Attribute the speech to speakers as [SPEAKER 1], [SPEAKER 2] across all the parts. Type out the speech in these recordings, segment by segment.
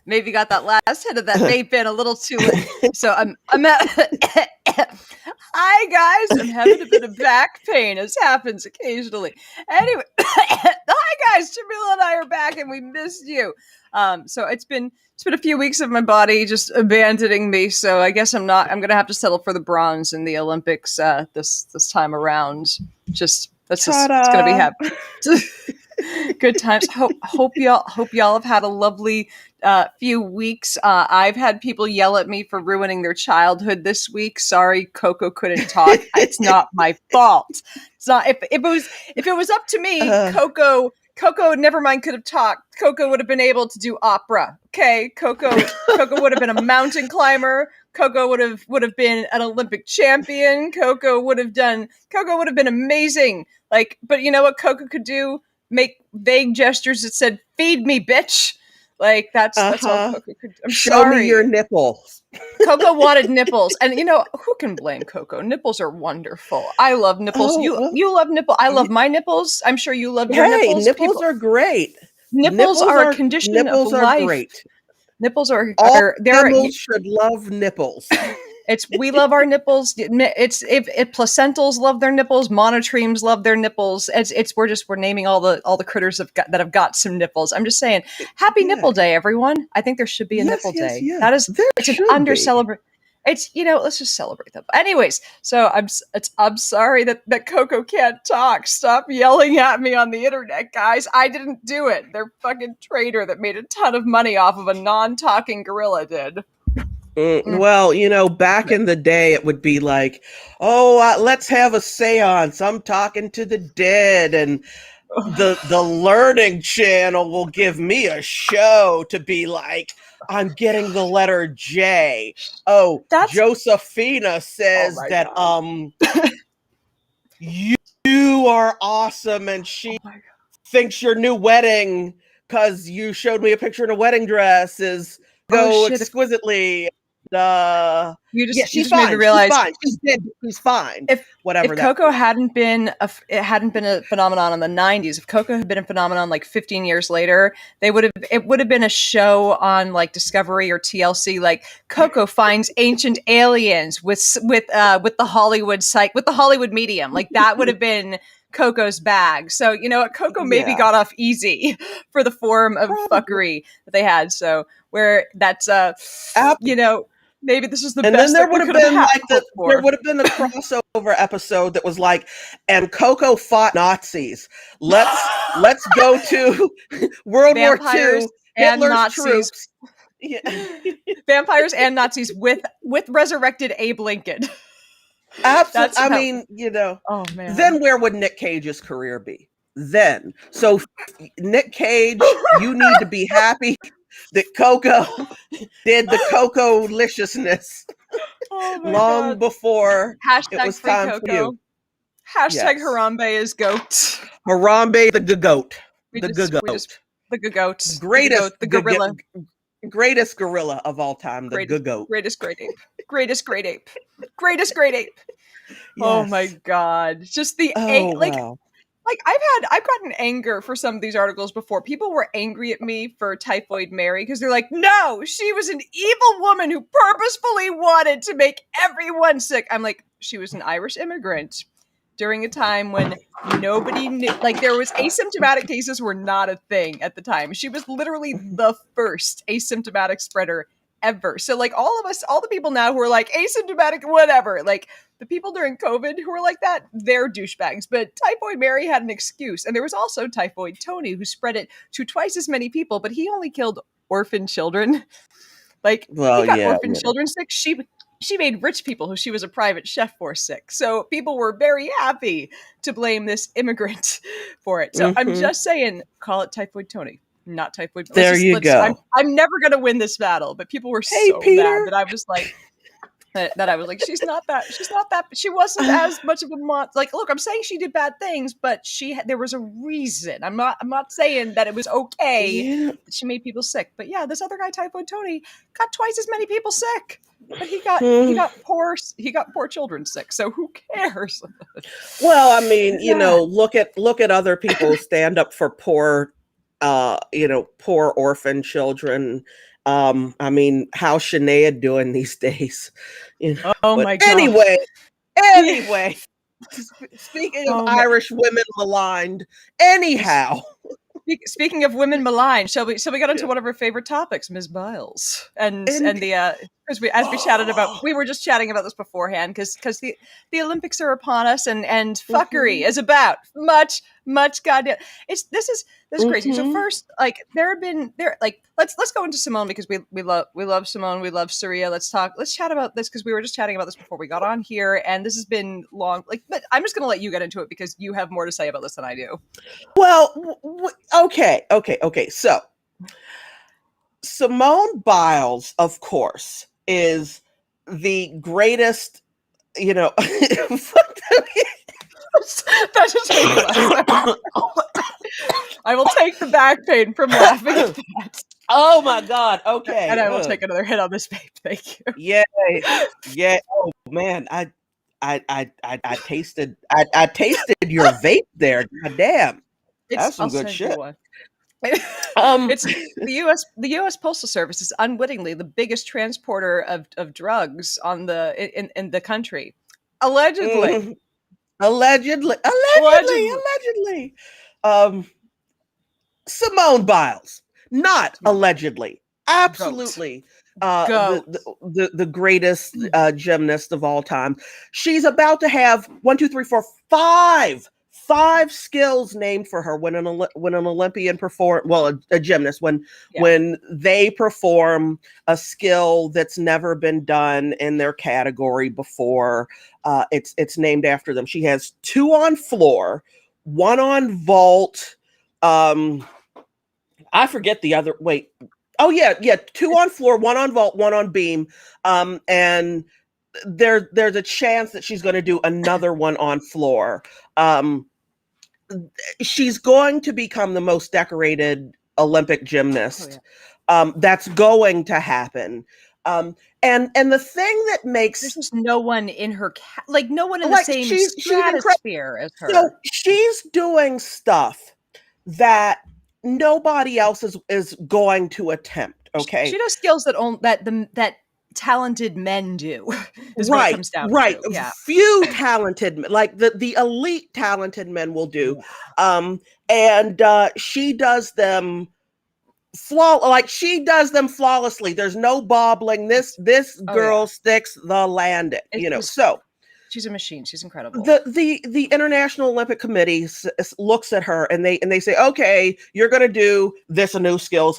[SPEAKER 1] maybe got that last hit of that vape in a little too late. So I'm at hi guys, I'm having a bit of back pain, as happens occasionally. Anyway, hi guys, Jamila and I are back, and we missed you. So it's been a few weeks of my body just abandoning me. So I guess I'm gonna have to settle for the bronze in the Olympics this time around. It's gonna be happy. Good times. Hope y'all have had a lovely few weeks. I've had people yell at me for ruining their childhood this week. Sorry, Coco couldn't talk. It's not my fault. It's not. If it was up to me, Coco, never mind, could have talked. Coco would have been able to do opera. Okay, Coco would have been a mountain climber. Coco would have been an Olympic champion. Coco would have been amazing. But you know what Coco could do? Make vague gestures that said, "Feed me, bitch." That's all Coco could do.
[SPEAKER 2] Show me your nipples.
[SPEAKER 1] Coco wanted nipples, and who can blame Coco? Nipples are wonderful. I love nipples. You love nipple. I love my nipples. I'm sure you love your nipples.
[SPEAKER 2] Nipples are great.
[SPEAKER 1] Nipples are a condition of life.
[SPEAKER 2] Great.
[SPEAKER 1] Nipples are
[SPEAKER 2] all mammals should love nipples.
[SPEAKER 1] We love our nipples. It's if placentals love their nipples, monotremes love their nipples. We're naming all the critters that have got some nipples. I'm just saying, happy Nipple Day, everyone. I think there should be a nipple day.
[SPEAKER 2] Yes.
[SPEAKER 1] That is it's an under celebrate. It's let's just celebrate them. Anyways, so I'm sorry that Coco can't talk. Stop yelling at me on the internet, guys. I didn't do it. They're fucking traitor that made a ton of money off of a non-talking gorilla did.
[SPEAKER 2] Well, back in the day, it would be like, let's have a seance. I'm talking to the dead, and the Learning Channel will give me a show to be like, I'm getting the letter J. Josephina says that you are awesome, and she thinks your new wedding, because you showed me a picture in a wedding dress, is exquisitely.
[SPEAKER 1] She's fine. Made me realize
[SPEAKER 2] she's fine.
[SPEAKER 1] If Coco hadn't been a phenomenon in the 90s, if Coco had been a phenomenon like 15 years later, it would have been a show on like Discovery or TLC, like Coco finds ancient aliens with the Hollywood medium. Like that would have been Coco's bag. So you know what, Coco maybe got off easy for the form of fuckery that they had. So where that's maybe this is the best.
[SPEAKER 2] And then there would have been the crossover episode that was like, and Coco fought Nazis. Let's go to World War II.
[SPEAKER 1] And
[SPEAKER 2] Hitler's
[SPEAKER 1] Nazis.
[SPEAKER 2] Troops.
[SPEAKER 1] Vampires and Nazis with resurrected Abe Lincoln.
[SPEAKER 2] Absolutely.
[SPEAKER 1] Oh man.
[SPEAKER 2] Then where would Nick Cage's career be? Then. So Nick Cage, you need to be happy that Coco did the Coco-liciousness long before it was time for you.
[SPEAKER 1] Hashtag Harambe is goat.
[SPEAKER 2] Harambe the goat. The
[SPEAKER 1] goat.
[SPEAKER 2] The gorilla. Greatest gorilla of all time. The goat.
[SPEAKER 1] Greatest great ape. Greatest great ape. Yes. Oh my God. Just the wow. Like I've gotten anger for some of these articles before. People were angry at me for Typhoid Mary because they're like, no, she was an evil woman who purposefully wanted to make everyone sick. I'm like, she was an Irish immigrant during a time when nobody knew, like there was asymptomatic cases were not a thing at the time. She was literally the first asymptomatic spreader ever. So like all of us, all the people now who are like asymptomatic, whatever, like the people during COVID who were like that, they're douchebags. But Typhoid Mary had an excuse. And there was also Typhoid Tony who spread it to twice as many people, but he only killed orphan children. Like he got orphan children sick. She made rich people who she was a private chef for sick. So people were very happy to blame this immigrant for it. So I'm just saying, call it Typhoid Tony. Not Typhoid.
[SPEAKER 2] There you go.
[SPEAKER 1] I'm never going to win this battle, but people were so mad that I was like, she's not that. She wasn't as much of a monster. Like, look, I'm saying she did bad things, but there was a reason. I'm not saying that it was okay that she made people sick. But yeah, this other guy, Typhoid Tony, got twice as many people sick. But he got poor children sick. So who cares?
[SPEAKER 2] Well, I mean, look at other people stand up for poor orphan children I mean, how's Shania doing these days? You know,
[SPEAKER 1] Oh
[SPEAKER 2] but
[SPEAKER 1] my God.
[SPEAKER 2] anyway, speaking of
[SPEAKER 1] Oh my.
[SPEAKER 2] Irish women maligned, anyhow.
[SPEAKER 1] Speaking of women maligned, shall we get into
[SPEAKER 2] Yeah.
[SPEAKER 1] one of our favorite topics, Ms. Biles, and
[SPEAKER 2] And
[SPEAKER 1] the because we chatted about, we were just chatting about this beforehand, because the Olympics are upon us, and fuckery
[SPEAKER 2] mhm,
[SPEAKER 1] is about much goddamn. This is crazy. So
[SPEAKER 2] mhm.
[SPEAKER 1] first, like, there have been there like let's go into Simone, because we love Simone, we love Surya. Let's chat about this, because we were just chatting about this before we got on here, and this has been long. Like, but I'm just gonna let you get into it, because you have more to say about this than I do.
[SPEAKER 2] Well, okay. So Simone Biles, of course, is the greatest. You know,
[SPEAKER 1] That just made me laugh. I will take the back pain from laughing at that.
[SPEAKER 2] oh my God. Okay.
[SPEAKER 1] And I will take another hit on this vape. Thank you.
[SPEAKER 2] Yay. Yeah. Oh man. I tasted I tasted your vape there. God damn. That's some
[SPEAKER 1] I'll
[SPEAKER 2] good
[SPEAKER 1] send you
[SPEAKER 2] shit.
[SPEAKER 1] one.
[SPEAKER 2] Um
[SPEAKER 1] It's the US Postal Service is unwittingly the biggest transporter of drugs on in the country. Allegedly.
[SPEAKER 2] mhm. Allegedly.
[SPEAKER 1] Allegedly.
[SPEAKER 2] Allegedly. Um Simone Biles. Not allegedly.
[SPEAKER 1] Goat.
[SPEAKER 2] Absolutely.
[SPEAKER 1] Goat.
[SPEAKER 2] The greatest gymnast of all time. She's about to have one, two, three, four, five skills named for her when an Olympian perform, well, a gymnast,
[SPEAKER 1] Yeah.
[SPEAKER 2] when they perform a skill that's never been done in their category before. It's named after them. She has 2 on floor, 1 on vault. I forget the other. Wait. Oh yeah. 2 on floor, 1 on vault, 1 on beam. And there's a chance that she's going to do another one on floor. Um, she's going to become the most decorated Olympic gymnast.
[SPEAKER 1] Oh, yeah.
[SPEAKER 2] That's going to happen. And the thing that
[SPEAKER 1] There's
[SPEAKER 2] makes,
[SPEAKER 1] just no one in her like, no one in the
[SPEAKER 2] like,
[SPEAKER 1] same
[SPEAKER 2] she's incredible.
[SPEAKER 1] stratosphere as
[SPEAKER 2] So
[SPEAKER 1] her.
[SPEAKER 2] she's doing stuff that nobody else is going to attempt.
[SPEAKER 1] She
[SPEAKER 2] Okay.
[SPEAKER 1] does skills that talented men do, is what it
[SPEAKER 2] Right,
[SPEAKER 1] comes down
[SPEAKER 2] right.
[SPEAKER 1] to. Yeah.
[SPEAKER 2] Few talented, like the elite talented men will do.
[SPEAKER 1] Yeah.
[SPEAKER 2] And she does them like she does them flawlessly. There's no bobbling. This
[SPEAKER 1] Oh yeah.
[SPEAKER 2] girl sticks the landing,
[SPEAKER 1] It's just,
[SPEAKER 2] So
[SPEAKER 1] she's a machine. She's incredible.
[SPEAKER 2] the International Olympic Committee looks at her and they say, okay, you're going to do this new skill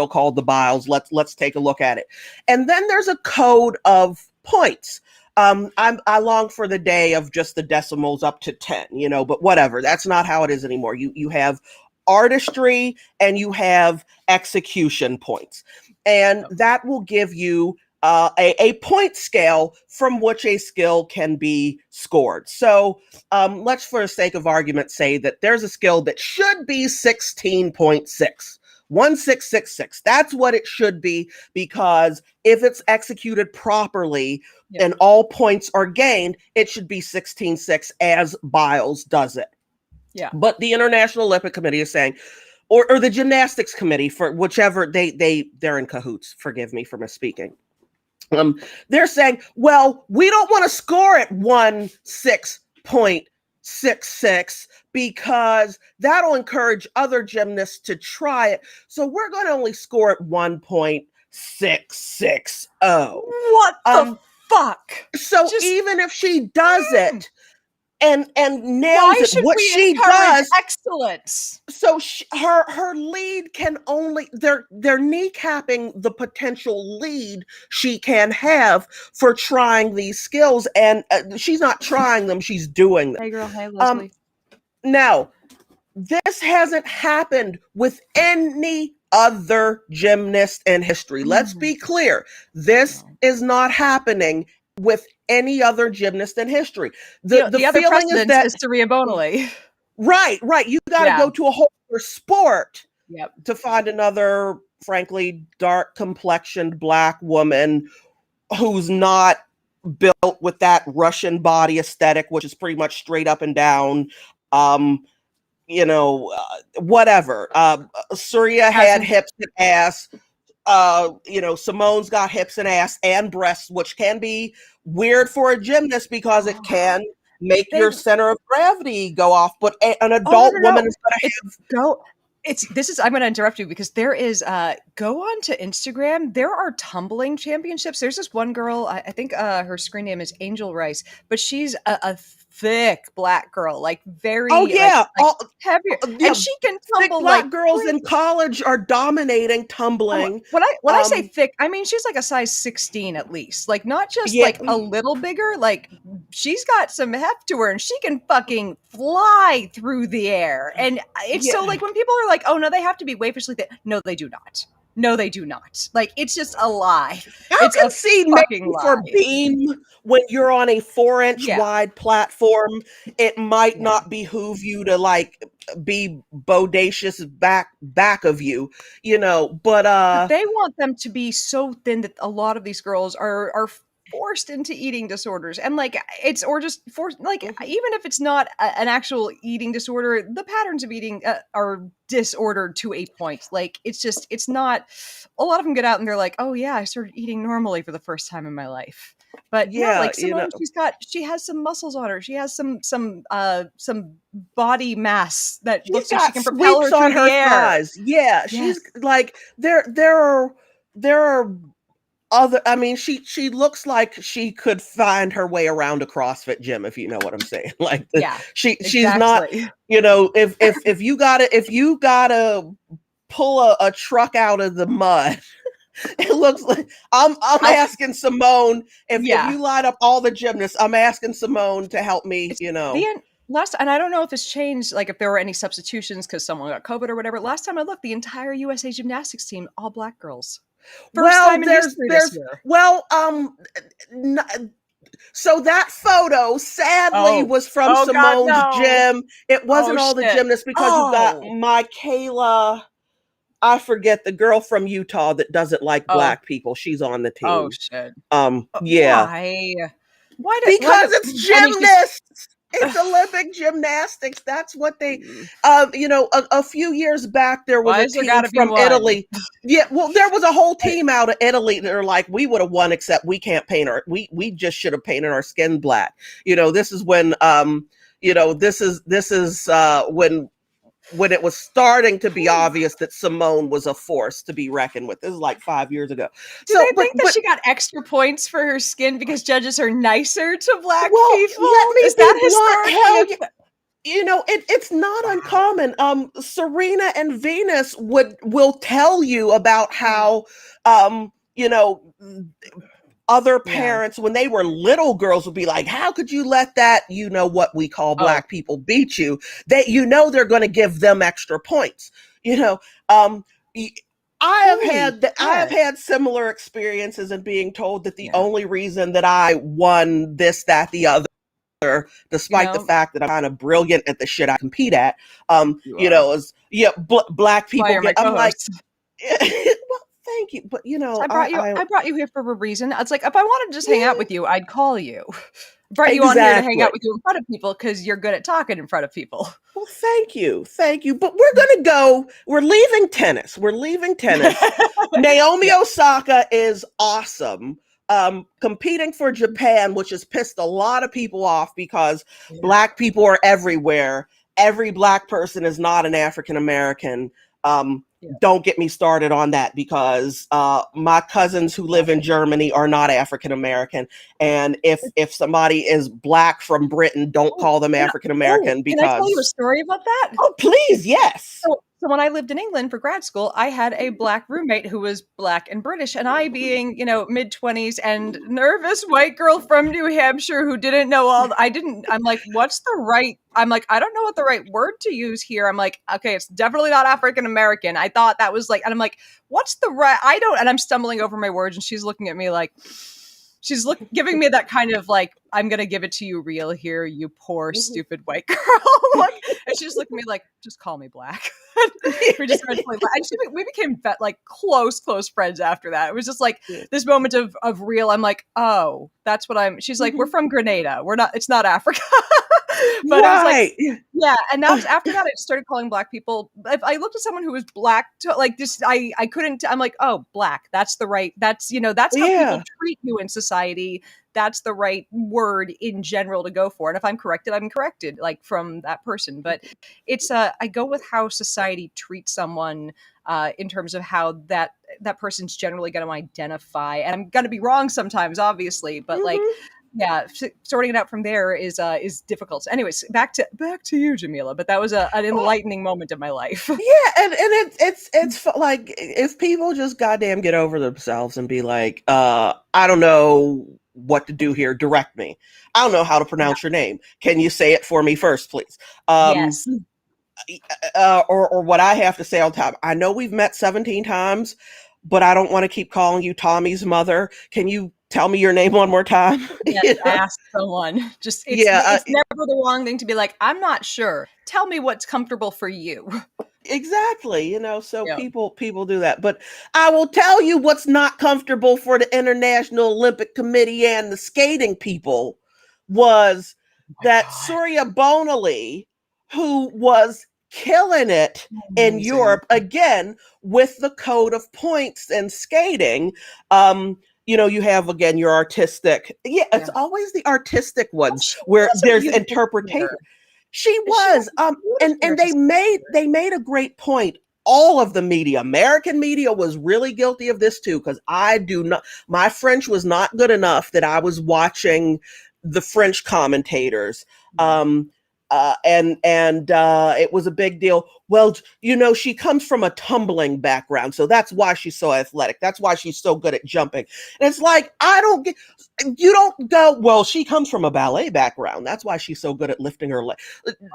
[SPEAKER 2] called the Biles. Let's take a look at it. And then there's a code of points. I long for the day of just the decimals up to 10, but whatever. That's not how it is anymore. You have artistry and you have execution points, and that will give you a point scale from which a skill can be scored. So let's, for the sake of argument, say that there's a skill that should be 16.6. 1666. That's what it should be, because if it's executed properly and all points are gained, it should be 16.6 as Biles does it.
[SPEAKER 1] Yeah.
[SPEAKER 2] But the International Olympic Committee is saying, or the gymnastics committee, for whichever, they're in cahoots. Forgive me for misspeaking. They're saying, well, we don't want to score at 16.66 because that'll encourage other gymnasts to try it. So we're going to only score at 1.660.
[SPEAKER 1] What the fuck?
[SPEAKER 2] So even if she does it and nails
[SPEAKER 1] why
[SPEAKER 2] it,
[SPEAKER 1] should
[SPEAKER 2] what
[SPEAKER 1] we
[SPEAKER 2] she
[SPEAKER 1] encourage
[SPEAKER 2] does,
[SPEAKER 1] excellence?
[SPEAKER 2] so her lead can only, they're kneecapping the potential lead she can have for trying these skills, and she's not trying them, she's doing them.
[SPEAKER 1] Hey girl, hey Leslie.
[SPEAKER 2] Now, this hasn't happened with any other gymnast in history. Let's be clear. This is not happening with any other gymnast in history. The
[SPEAKER 1] other
[SPEAKER 2] feeling is that
[SPEAKER 1] is Surya Bonali.
[SPEAKER 2] Right. You got to go to a whole other sport to find another, frankly, dark complexioned Black woman who's not built with that Russian body aesthetic, which is pretty much straight up and down. Whatever. Surya had hips and ass. Simone's got hips and ass and breasts, which can be weird for a gymnast because it can make
[SPEAKER 1] They
[SPEAKER 2] your center of gravity go off. But an
[SPEAKER 1] Oh, no,
[SPEAKER 2] adult
[SPEAKER 1] no,
[SPEAKER 2] woman
[SPEAKER 1] no.
[SPEAKER 2] is going to
[SPEAKER 1] It's go it's this is I'm gonna interrupt you because there is go on to Instagram. There are tumbling championships. There's this one girl, I think her screen name is Angel Rice, but she's a thick black girl, like
[SPEAKER 2] Oh
[SPEAKER 1] very
[SPEAKER 2] yeah,
[SPEAKER 1] like heavier,
[SPEAKER 2] yeah.
[SPEAKER 1] and she can
[SPEAKER 2] Thick
[SPEAKER 1] tumble like
[SPEAKER 2] black girls in
[SPEAKER 1] crazy.
[SPEAKER 2] college are dominating
[SPEAKER 1] Oh,
[SPEAKER 2] tumbling.
[SPEAKER 1] when I say thick, I mean she's like a size 16 at least. Like not just
[SPEAKER 2] Yeah,
[SPEAKER 1] like a little bigger, like she's got some heft to her and she can fucking fly through the air. And it's so
[SPEAKER 2] yeah.
[SPEAKER 1] like when people are like, "Oh no, they have to be wafishly thick." No, they do not. No, they do not. Like it's just a lie.
[SPEAKER 2] I
[SPEAKER 1] It's
[SPEAKER 2] can
[SPEAKER 1] a
[SPEAKER 2] see
[SPEAKER 1] fucking
[SPEAKER 2] maybe for
[SPEAKER 1] lie.
[SPEAKER 2] beam when you're on a 4-inch
[SPEAKER 1] Yeah.
[SPEAKER 2] wide platform, it might
[SPEAKER 1] Yeah.
[SPEAKER 2] not behoove you to like be bodacious back of you, but
[SPEAKER 1] But they want them to be so thin that a lot of these girls are forced into eating disorders, and like it's or just forced, like
[SPEAKER 2] mhm.
[SPEAKER 1] even if it's not an actual eating disorder, the patterns of eating are disordered to a point. Like it's not. A lot of them get out and they're like, oh yeah, I started eating normally for the first time in my life. But no,
[SPEAKER 2] Yeah,
[SPEAKER 1] like Simone, she has some muscles on her. She has some body mass that
[SPEAKER 2] she's
[SPEAKER 1] looks like she
[SPEAKER 2] got
[SPEAKER 1] can propel
[SPEAKER 2] sweeps
[SPEAKER 1] her through
[SPEAKER 2] on
[SPEAKER 1] the
[SPEAKER 2] her
[SPEAKER 1] air.
[SPEAKER 2] thighs. Yeah,
[SPEAKER 1] Yes.
[SPEAKER 2] she's like there are other. I mean, she looks like she could find her way around a CrossFit gym, if you know what I'm saying. Like
[SPEAKER 1] Yeah,
[SPEAKER 2] she's not,
[SPEAKER 1] exactly.
[SPEAKER 2] if you gotta pull a truck out of the mud. It looks like I'm
[SPEAKER 1] I'll
[SPEAKER 2] asking Simone, if
[SPEAKER 1] yeah.
[SPEAKER 2] you line up all the gymnasts, I'm asking Simone to help me,
[SPEAKER 1] It's the last and I don't know if it's changed, like, if there were any substitutions because someone got COVID or whatever. Last time I looked, the entire USA gymnastics team, all black girls. First
[SPEAKER 2] Well,
[SPEAKER 1] time in
[SPEAKER 2] there's
[SPEAKER 1] history this
[SPEAKER 2] there's
[SPEAKER 1] year.
[SPEAKER 2] well, so that photo sadly
[SPEAKER 1] Oh.
[SPEAKER 2] was from
[SPEAKER 1] Oh god,
[SPEAKER 2] Simone's
[SPEAKER 1] no.
[SPEAKER 2] gym. It
[SPEAKER 1] Oh,
[SPEAKER 2] wasn't all the
[SPEAKER 1] shit.
[SPEAKER 2] gymnasts because you've got
[SPEAKER 1] Oh.
[SPEAKER 2] Michaela, I forget the girl from Utah that doesn't like
[SPEAKER 1] Oh.
[SPEAKER 2] black people. She's on the
[SPEAKER 1] Oh,
[SPEAKER 2] team.
[SPEAKER 1] shit.
[SPEAKER 2] Yeah.
[SPEAKER 1] Why?
[SPEAKER 2] Because it's
[SPEAKER 1] I mean, she's
[SPEAKER 2] gymnasts. It's Olympic gymnastics. That's what they, a few years back, there was
[SPEAKER 1] why
[SPEAKER 2] a
[SPEAKER 1] is there
[SPEAKER 2] team
[SPEAKER 1] gotta be
[SPEAKER 2] from
[SPEAKER 1] one?
[SPEAKER 2] Italy. Yeah, well, there was a whole
[SPEAKER 1] I
[SPEAKER 2] team out of Italy that are like, we would have won, except we can't paint we just should have painted our skin black. This is when, when it was starting to be obvious that Simone was a force to be reckoned with. This is like 5 years ago.
[SPEAKER 1] Do
[SPEAKER 2] So,
[SPEAKER 1] they think that she got extra points for her skin because judges are nicer to black
[SPEAKER 2] well, let
[SPEAKER 1] people?
[SPEAKER 2] me
[SPEAKER 1] Is
[SPEAKER 2] be
[SPEAKER 1] that
[SPEAKER 2] blunt.
[SPEAKER 1] historically
[SPEAKER 2] Hell
[SPEAKER 1] a
[SPEAKER 2] yeah. It's not
[SPEAKER 1] wow.
[SPEAKER 2] uncommon. Serena and Venus will tell you about how, um, you know, other
[SPEAKER 1] Yeah.
[SPEAKER 2] parents when they were little girls would be like, how could you let that, what we call
[SPEAKER 1] Oh,
[SPEAKER 2] black people beat you? That they're going to give them extra points. You know, um,
[SPEAKER 1] holy
[SPEAKER 2] I have
[SPEAKER 1] shit.
[SPEAKER 2] had similar experiences in being told that the
[SPEAKER 1] Yeah.
[SPEAKER 2] only reason that I won this, that, the other,
[SPEAKER 1] You
[SPEAKER 2] despite the
[SPEAKER 1] know,
[SPEAKER 2] fact that I'm kind of brilliant at the shit I compete at,
[SPEAKER 1] you are.
[SPEAKER 2] is black
[SPEAKER 1] That's why
[SPEAKER 2] people
[SPEAKER 1] you're my
[SPEAKER 2] get. I'm like,
[SPEAKER 1] co-host.
[SPEAKER 2] well, thank you, but
[SPEAKER 1] I brought you here for a reason. It's like if I wanted to just hang out
[SPEAKER 2] yeah,
[SPEAKER 1] with you, I'd call you. Brought you on here to hang
[SPEAKER 2] exactly.
[SPEAKER 1] out with you in front of people because you're good at talking in front of people.
[SPEAKER 2] Well, thank you. But we're leaving tennis. We're leaving tennis. Naomi
[SPEAKER 1] Yeah.
[SPEAKER 2] Osaka is awesome. Competing for Japan, which has pissed a lot of people off because
[SPEAKER 1] Yeah.
[SPEAKER 2] black people are everywhere. Every black person is not an African American.
[SPEAKER 1] Yeah.
[SPEAKER 2] Don't get me started on that because my cousins who live in Germany are not African American, and if somebody is black from Britain, don't
[SPEAKER 1] Oh,
[SPEAKER 2] call them African American
[SPEAKER 1] can I tell you a
[SPEAKER 2] because,
[SPEAKER 1] story about that?
[SPEAKER 2] oh, please, yes.
[SPEAKER 1] So when I lived in England for grad school, I had a black roommate who was black and British, and I being, mid-20s and nervous white girl from New Hampshire who didn't know I'm like, I don't know what the right word to use here. I'm like, okay, it's definitely not African American. I thought that was like, and I'm like, what's the right, I don't, and I'm stumbling over my words and she's looking at me like, giving me that kind of like, I'm gonna give it to you real here, you poor stupid white girl. Like, and she just looked at me like, just call me black. We just started playing, and we became like close friends after that. It was just like this moment of real. I'm like, oh, that's what I'm. She's like, we're from Grenada. We're not. It's not Africa. But it was like,
[SPEAKER 2] Right.
[SPEAKER 1] yeah, and that was after that I started calling black people. If I looked at someone who was black, like just I couldn't. I'm like, oh, black. That's the right. That's that's how people
[SPEAKER 2] Yeah.
[SPEAKER 1] treat you in society. That's the right word in general to go for. And if I'm corrected, I'm corrected, like from that person. But it's I go with how society treats someone in terms of how that person's generally going to identify. And I'm going to be wrong sometimes, obviously, but like
[SPEAKER 2] Hmm.
[SPEAKER 1] yeah, sorting it out from there is difficult. Anyways, back to you, Jamila. But that was an enlightening moment in my life.
[SPEAKER 2] Yeah, and like if people just goddamn get over themselves and be like, I don't know what to do here, direct me. I don't know how to
[SPEAKER 1] Yeah.
[SPEAKER 2] pronounce your name. Can you say it for me first, please? Um,
[SPEAKER 1] Yes.
[SPEAKER 2] or what I have to say on top. I know we've met 17 times, but I don't want to keep calling you Tommy's mother. Can you tell me your name one more time?
[SPEAKER 1] Yes.
[SPEAKER 2] You know?
[SPEAKER 1] Ask someone. Just
[SPEAKER 2] Yeah,
[SPEAKER 1] it's never the wrong thing to be like, I'm not sure. Tell me what's comfortable for you.
[SPEAKER 2] exactly. So
[SPEAKER 1] Yeah.
[SPEAKER 2] people do that. But I will tell you what's not comfortable for the International Olympic Committee and the skating people was
[SPEAKER 1] Oh my
[SPEAKER 2] that
[SPEAKER 1] god.
[SPEAKER 2] Surya Bonali, who was killing it in
[SPEAKER 1] Amazing.
[SPEAKER 2] Europe again with the code of points and skating. You have again your artistic. Yeah, it's
[SPEAKER 1] Yeah.
[SPEAKER 2] always the artistic
[SPEAKER 1] Oh,
[SPEAKER 2] ones
[SPEAKER 1] she
[SPEAKER 2] where
[SPEAKER 1] was a
[SPEAKER 2] there's
[SPEAKER 1] beautiful skater.
[SPEAKER 2] interpretation. She
[SPEAKER 1] She was
[SPEAKER 2] was,
[SPEAKER 1] a beautifully
[SPEAKER 2] and they
[SPEAKER 1] artistic
[SPEAKER 2] made
[SPEAKER 1] skater.
[SPEAKER 2] they made a great point. All of the media, American media, was really guilty of this too, because I do not. My French was not good enough that I was watching the French commentators.
[SPEAKER 1] Yeah.
[SPEAKER 2] And it was a big deal. Well, she comes from a tumbling background, so that's why she's so athletic. That's why she's so good at jumping. And it's like, I don't get. You don't go, well, she comes from a ballet background. That's why she's so good at lifting her leg.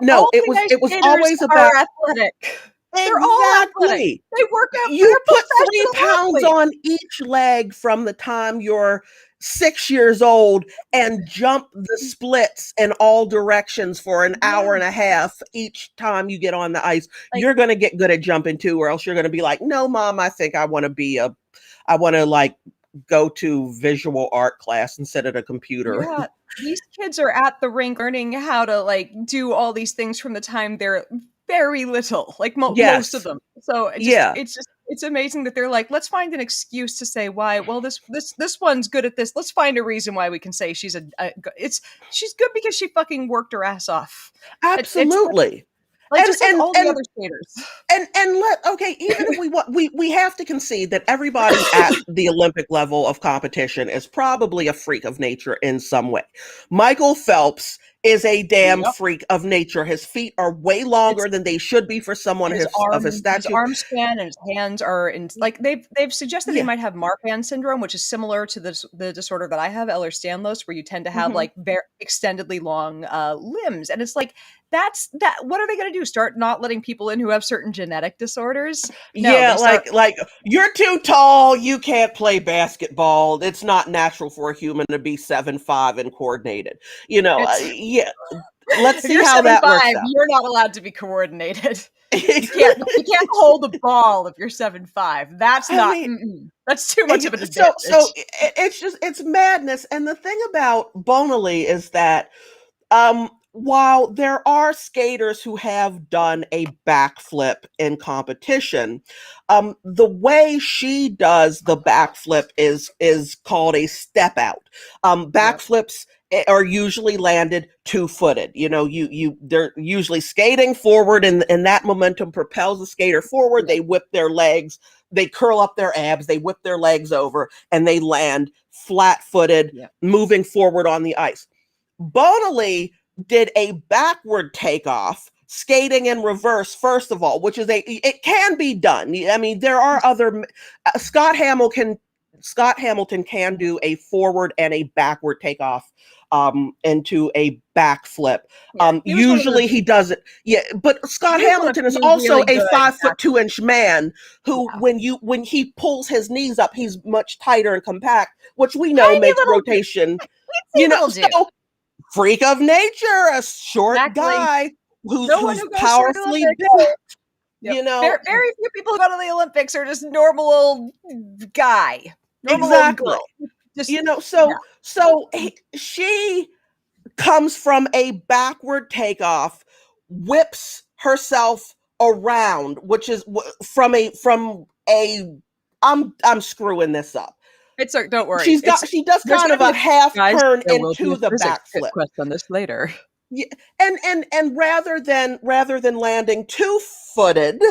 [SPEAKER 2] No,
[SPEAKER 1] All
[SPEAKER 2] it
[SPEAKER 1] the
[SPEAKER 2] was
[SPEAKER 1] ice
[SPEAKER 2] it was
[SPEAKER 1] skaters
[SPEAKER 2] always
[SPEAKER 1] are
[SPEAKER 2] about
[SPEAKER 1] athletic. They're all athletic.
[SPEAKER 2] exactly.
[SPEAKER 1] They work out.
[SPEAKER 2] You
[SPEAKER 1] They're
[SPEAKER 2] put 3 pounds
[SPEAKER 1] professional athletes.
[SPEAKER 2] on each leg from the time you're 6 years old and jump the splits in all directions for an hour and a
[SPEAKER 1] Yes.
[SPEAKER 2] half each time you get on the ice.
[SPEAKER 1] Like,
[SPEAKER 2] You're going to get good at jumping too, or else you're going to be like, no, mom, I think I want to like go to visual art class and sit at a computer.
[SPEAKER 1] yeah, these kids are at the rink learning how to like do all these things from the time they're very little, like most of
[SPEAKER 2] Yes.
[SPEAKER 1] them. So
[SPEAKER 2] Yeah.
[SPEAKER 1] it's amazing that they're like, let's find an excuse to say why. Well, this one's good at this. Let's find a reason why we can say she's good because she fucking worked her ass off. It's
[SPEAKER 2] Absolutely.
[SPEAKER 1] like
[SPEAKER 2] And
[SPEAKER 1] just like
[SPEAKER 2] and
[SPEAKER 1] all the
[SPEAKER 2] and
[SPEAKER 1] other skaters.
[SPEAKER 2] and let okay, even if we want we have to concede that everybody at the Olympic level of competition is probably a freak of nature in some way. Michael Phelps is a damn
[SPEAKER 1] Yep.
[SPEAKER 2] freak of nature. His feet are way
[SPEAKER 1] It's
[SPEAKER 2] longer than they should be for someone
[SPEAKER 1] and
[SPEAKER 2] of his
[SPEAKER 1] his
[SPEAKER 2] statue.
[SPEAKER 1] arm span and his hands are in like they've suggested he
[SPEAKER 2] Yeah.
[SPEAKER 1] might have Marfan syndrome, which is similar to the disorder that I have, Ehlers-Danlos, where you tend to have
[SPEAKER 2] Hmm.
[SPEAKER 1] like very extendedly long limbs, and it's like that. What are they going to do? Start not letting people in who have certain genetic disorders? No,
[SPEAKER 2] Yeah,
[SPEAKER 1] they start.
[SPEAKER 2] like you're too tall, you can't play basketball. It's not natural for a human to be 7'5" and coordinated.
[SPEAKER 1] It's
[SPEAKER 2] Yeah, let's
[SPEAKER 1] if
[SPEAKER 2] see
[SPEAKER 1] you're
[SPEAKER 2] how
[SPEAKER 1] seven
[SPEAKER 2] that works
[SPEAKER 1] five,
[SPEAKER 2] out.
[SPEAKER 1] you're not allowed to be coordinated. You can't hold a ball if you're 7'5". That's
[SPEAKER 2] I
[SPEAKER 1] not.
[SPEAKER 2] mean,
[SPEAKER 1] That's too much of an
[SPEAKER 2] so
[SPEAKER 1] advantage.
[SPEAKER 2] it's madness. And the thing about Bonali is that while there are skaters who have done a backflip in competition, the way she does the backflip is called a step out.
[SPEAKER 1] Yep.
[SPEAKER 2] Backflips are usually landed two-footed. They're usually skating forward, and that momentum propels the skater forward.
[SPEAKER 1] Yep.
[SPEAKER 2] They whip their legs, they curl up their abs, they whip their legs over, and they land flat-footed,
[SPEAKER 1] Yep.
[SPEAKER 2] moving forward on the ice. Bonali did a backward takeoff, skating in reverse, first of all, which it can be done. I mean, there are other Scott Hamilton can do a forward and a backward takeoff into a backflip.
[SPEAKER 1] Yeah, he was one of the
[SPEAKER 2] Usually he does it. Yeah, but Scott
[SPEAKER 1] he was one of
[SPEAKER 2] Hamilton is
[SPEAKER 1] few
[SPEAKER 2] also
[SPEAKER 1] really
[SPEAKER 2] a
[SPEAKER 1] good
[SPEAKER 2] 5'2" man who,
[SPEAKER 1] yeah.
[SPEAKER 2] when he pulls his knees up, he's much tighter and compact, which we know
[SPEAKER 1] Tiny
[SPEAKER 2] makes
[SPEAKER 1] little dude.
[SPEAKER 2] rotation.
[SPEAKER 1] Teensy little dude.
[SPEAKER 2] So freak of nature, a short
[SPEAKER 1] Exactly.
[SPEAKER 2] guy
[SPEAKER 1] No one
[SPEAKER 2] who's
[SPEAKER 1] who goes to the
[SPEAKER 2] powerfully
[SPEAKER 1] Olympics.
[SPEAKER 2] built,
[SPEAKER 1] Yep.
[SPEAKER 2] you know,
[SPEAKER 1] Very few people who go to the Olympics are just normal old guy. Normal old
[SPEAKER 2] exactly.
[SPEAKER 1] girl. Just
[SPEAKER 2] You know,
[SPEAKER 1] yeah.
[SPEAKER 2] she comes from a backward takeoff, whips herself around, which is from a I'm screwing this up.
[SPEAKER 1] It's don't worry.
[SPEAKER 2] She does
[SPEAKER 1] There's
[SPEAKER 2] kind
[SPEAKER 1] gonna
[SPEAKER 2] of
[SPEAKER 1] be
[SPEAKER 2] a
[SPEAKER 1] a
[SPEAKER 2] half
[SPEAKER 1] guys.
[SPEAKER 2] turn
[SPEAKER 1] There will be
[SPEAKER 2] into
[SPEAKER 1] a
[SPEAKER 2] the
[SPEAKER 1] physics
[SPEAKER 2] backflip.
[SPEAKER 1] quest on this later.
[SPEAKER 2] Yeah, and rather than landing two-footed,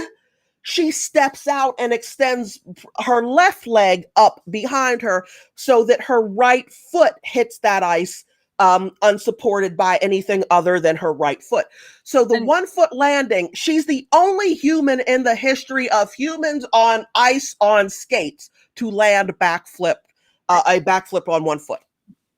[SPEAKER 2] she steps out and extends her left leg up behind her so that her right foot hits that ice, unsupported by anything other than her right foot. So the
[SPEAKER 1] And
[SPEAKER 2] 1 foot landing, she's the only human in the history of humans on ice on skates to land a backflip on 1 foot.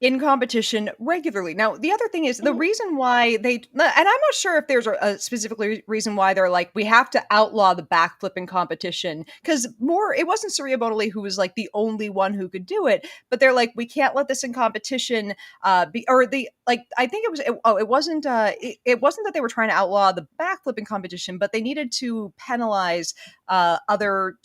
[SPEAKER 1] in competition regularly. Now, the other thing is the reason why and I'm not sure if there's a specific reason why they're like, we have to outlaw the backflip in competition, because it wasn't Surya Bodali who was like the only one who could do it, but they're like, we can't let this in competition, I think it wasn't that they were trying to outlaw the backflip in competition, but they needed to penalize other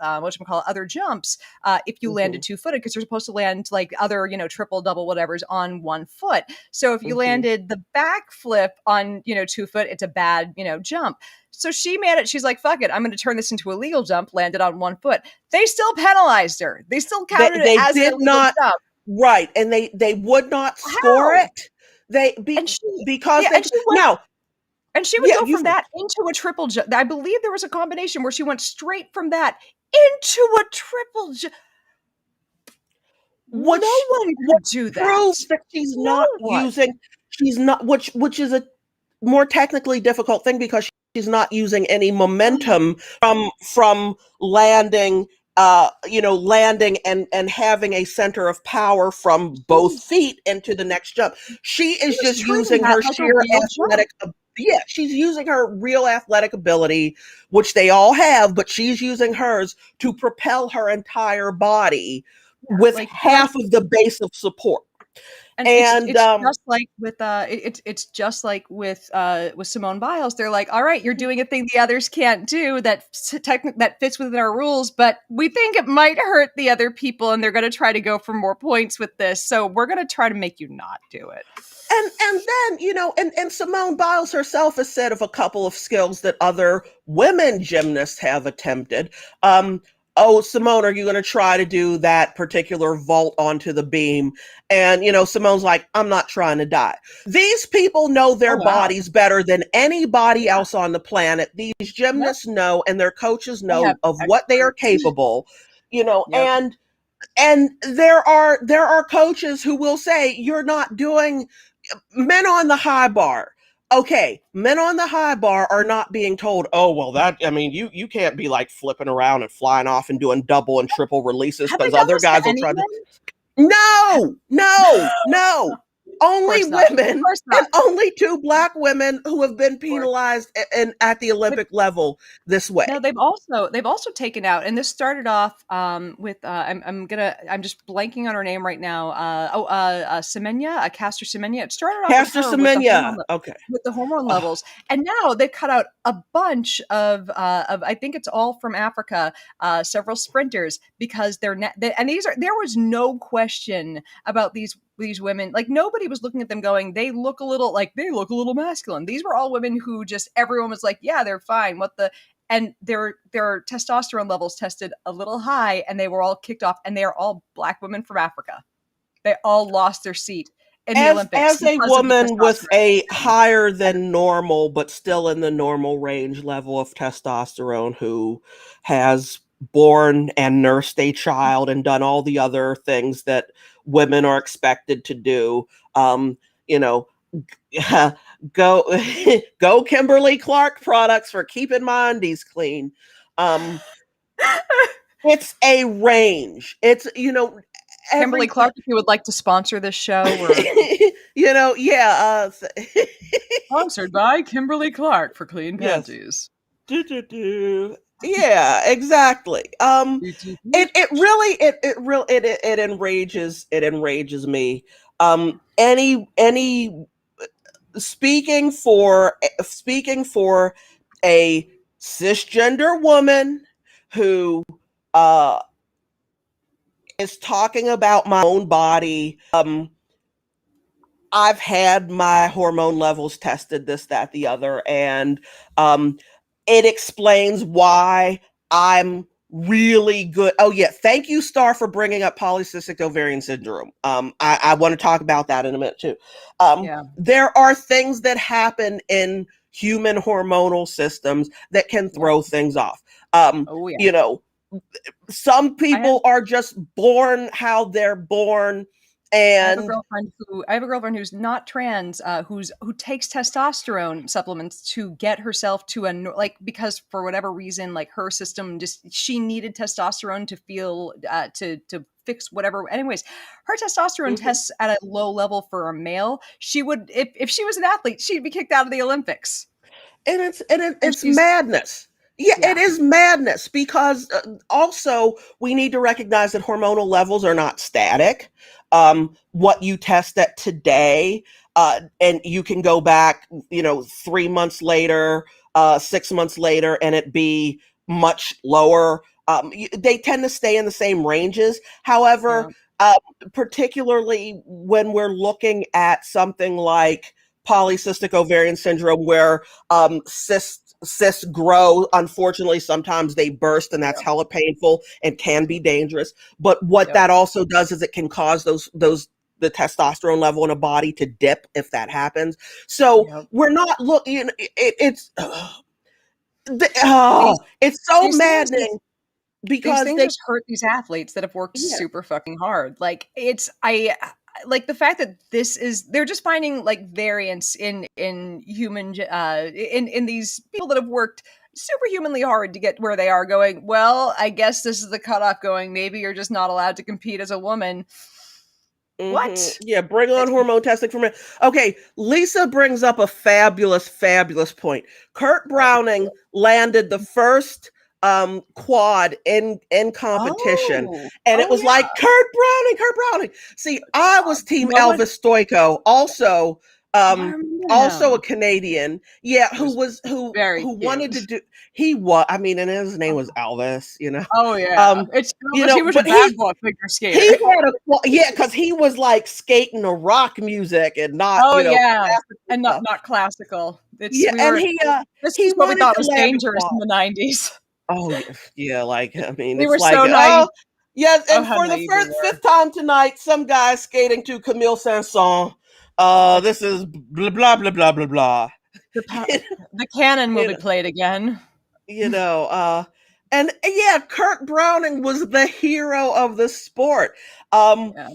[SPEAKER 1] other jumps if you landed two-footed, because you're supposed to land like other, triple, double, whatever's on 1 foot. So if you landed the backflip on, 2 foot, it's a bad, jump. So she made it. She's like, fuck it, I'm going to turn this into a legal jump, landed on 1 foot. They still penalized her. They still counted it as an illegal jump.
[SPEAKER 2] Right. And they would not score
[SPEAKER 1] How?
[SPEAKER 2] it. They
[SPEAKER 1] And she
[SPEAKER 2] because
[SPEAKER 1] yeah,
[SPEAKER 2] they now
[SPEAKER 1] and she would
[SPEAKER 2] yeah,
[SPEAKER 1] go from
[SPEAKER 2] you
[SPEAKER 1] that into a triple jump. I believe there was a combination where she went straight from that into a triple jump. No one could do that.
[SPEAKER 2] Proves that she's not using which is a more technically difficult thing, because she's not using any momentum from landing, landing and having a center of power from both feet into the next jump. She is just using her sheer athletic. Yeah, she's using her real athletic ability, which they all have, but she's using hers to propel her entire body with half of the base of support.
[SPEAKER 1] And it's just like with it's just like with Simone Biles. They're like, all right, you're doing a thing the others can't do that fits within our rules, but we think it might hurt the other people, and they're going to try to go for more points with this. So we're going to try to make you not do it.
[SPEAKER 2] And then, and Simone Biles herself has said of a couple of skills that other women gymnasts have attempted. Oh, Simone, are you going to try to do that particular vault onto the beam? And, Simone's like, I'm not trying to die. These people know their bodies better than anybody else on the planet. These gymnasts know, and their coaches know of what they are capable, and there are coaches who will say, you're not doing men on the high bar. Okay, men on the high bar are not being told, oh, well, you can't be like flipping around and flying off and doing double and triple releases because other guys will try to. No. Only women, and only 2 Black women who have been penalized at the Olympic level this way.
[SPEAKER 1] No, they've also taken out, and this started off with I'm just blanking on her name right now. Semenya, Caster Semenya. It started off
[SPEAKER 2] Caster Semenya,
[SPEAKER 1] with the hormone levels, and now they've cut out a bunch of I think it's all from Africa, several sprinters, because there was no question about these women. Like, nobody was looking at them going, they look a little masculine. These were all women who just, everyone was like, yeah, they're fine. And their testosterone levels tested a little high, and they were all kicked off, and they are all Black women from Africa. They all lost their seat in the Olympics.
[SPEAKER 2] As a woman with a higher than normal, but still in the normal range level of testosterone, who has born and nursed a child and done all the other things that women are expected to do, go Kimberly Clark products for keeping my undies clean. It's a range. It's,
[SPEAKER 1] Kimberly Clark, if you would like to sponsor this show, sponsored by Kimberly Clark for clean panties.
[SPEAKER 2] Yeah, exactly. It enrages me. Any speaking for a cisgender woman who is talking about my own body, I've had my hormone levels tested, this, that, the other, and um, it explains why I'm really good. Oh yeah, thank you, Star, for bringing up polycystic ovarian syndrome. I want to talk about that in a minute too.
[SPEAKER 1] Yeah.
[SPEAKER 2] There are things that happen in human hormonal systems that can
[SPEAKER 1] Yep.
[SPEAKER 2] throw things off.
[SPEAKER 1] Oh yeah.
[SPEAKER 2] You know, some
[SPEAKER 1] I have
[SPEAKER 2] people are just born how they're born,
[SPEAKER 1] I have a
[SPEAKER 2] and
[SPEAKER 1] girlfriend who's not trans, who takes testosterone supplements to get herself to like, because for whatever reason, like, her system just, she needed testosterone to feel, to fix whatever. Anyways, her testosterone
[SPEAKER 2] mhm.
[SPEAKER 1] tests at a low level for a male. She would, if she was an athlete, she'd be kicked out of the Olympics. And
[SPEAKER 2] It's
[SPEAKER 1] she's,
[SPEAKER 2] madness. Yeah, it
[SPEAKER 1] yeah,
[SPEAKER 2] is madness because also we need to recognize that hormonal levels are not static. What you test at today, and you can go back, 3 months later, 6 months later, and it be much lower. They tend to stay in the same ranges.
[SPEAKER 1] yeah.
[SPEAKER 2] However, particularly when we're looking at something like polycystic ovarian syndrome, where cysts grow. Unfortunately, sometimes they burst, and that's
[SPEAKER 1] Yep.
[SPEAKER 2] hella painful and can be dangerous. But what
[SPEAKER 1] Yep.
[SPEAKER 2] that also does is it can cause those the testosterone level in a body to dip if that happens. So
[SPEAKER 1] Yep.
[SPEAKER 2] we're not looking.
[SPEAKER 1] These
[SPEAKER 2] It's so
[SPEAKER 1] these things
[SPEAKER 2] maddening
[SPEAKER 1] these
[SPEAKER 2] because
[SPEAKER 1] things
[SPEAKER 2] they,
[SPEAKER 1] just hurt these athletes that have worked
[SPEAKER 2] yeah.
[SPEAKER 1] super fucking hard. Like, it's like the fact that they're just finding like variants in human, in these people that have worked superhumanly hard to get where they are, going, well, I guess this is the cutoff, going, maybe you're just not allowed to compete as a woman. What?
[SPEAKER 2] Yeah, bring on
[SPEAKER 1] It's
[SPEAKER 2] hormone testing for men. Okay, Lisa brings up a fabulous, fabulous point. Kurt Browning landed the first quad in competition,
[SPEAKER 1] oh,
[SPEAKER 2] and it
[SPEAKER 1] oh
[SPEAKER 2] was
[SPEAKER 1] yeah.
[SPEAKER 2] like Kurt Browning. See, I was team
[SPEAKER 1] No one,
[SPEAKER 2] Elvis Stoiko,
[SPEAKER 1] oh, I remember
[SPEAKER 2] also a
[SPEAKER 1] him.
[SPEAKER 2] Canadian. Yeah,
[SPEAKER 1] He was very
[SPEAKER 2] who
[SPEAKER 1] cute.
[SPEAKER 2] wanted to do, he was, I mean, and his name was Elvis,
[SPEAKER 1] Oh yeah,
[SPEAKER 2] Um,
[SPEAKER 1] it's Elvis. He was a
[SPEAKER 2] but
[SPEAKER 1] bad boy figure
[SPEAKER 2] he
[SPEAKER 1] skater.
[SPEAKER 2] had a, well, yeah, because he was like skating to rock music and not,
[SPEAKER 1] Oh yeah,
[SPEAKER 2] classical
[SPEAKER 1] and
[SPEAKER 2] stuff.
[SPEAKER 1] not classical. It's
[SPEAKER 2] Yeah,
[SPEAKER 1] we
[SPEAKER 2] and
[SPEAKER 1] were This
[SPEAKER 2] he
[SPEAKER 1] is what we
[SPEAKER 2] wanted
[SPEAKER 1] thought
[SPEAKER 2] to
[SPEAKER 1] was
[SPEAKER 2] land a
[SPEAKER 1] dangerous
[SPEAKER 2] quad.
[SPEAKER 1] in the '90s.
[SPEAKER 2] Oh yeah, yeah, like, I mean,
[SPEAKER 1] We
[SPEAKER 2] it's
[SPEAKER 1] were
[SPEAKER 2] like,
[SPEAKER 1] so naive.
[SPEAKER 2] oh yes,
[SPEAKER 1] Oh,
[SPEAKER 2] and
[SPEAKER 1] how
[SPEAKER 2] for the
[SPEAKER 1] naive we
[SPEAKER 2] first
[SPEAKER 1] were.
[SPEAKER 2] fifth time tonight, some guy skating to Camille Saint-Saëns.
[SPEAKER 1] Like,
[SPEAKER 2] This is blah blah blah blah blah blah.
[SPEAKER 1] the pa the cannon will
[SPEAKER 2] you
[SPEAKER 1] be
[SPEAKER 2] know,
[SPEAKER 1] played again.
[SPEAKER 2] you know, and yeah, Kurt Browning was the hero of the sport. Um,
[SPEAKER 1] Yeah,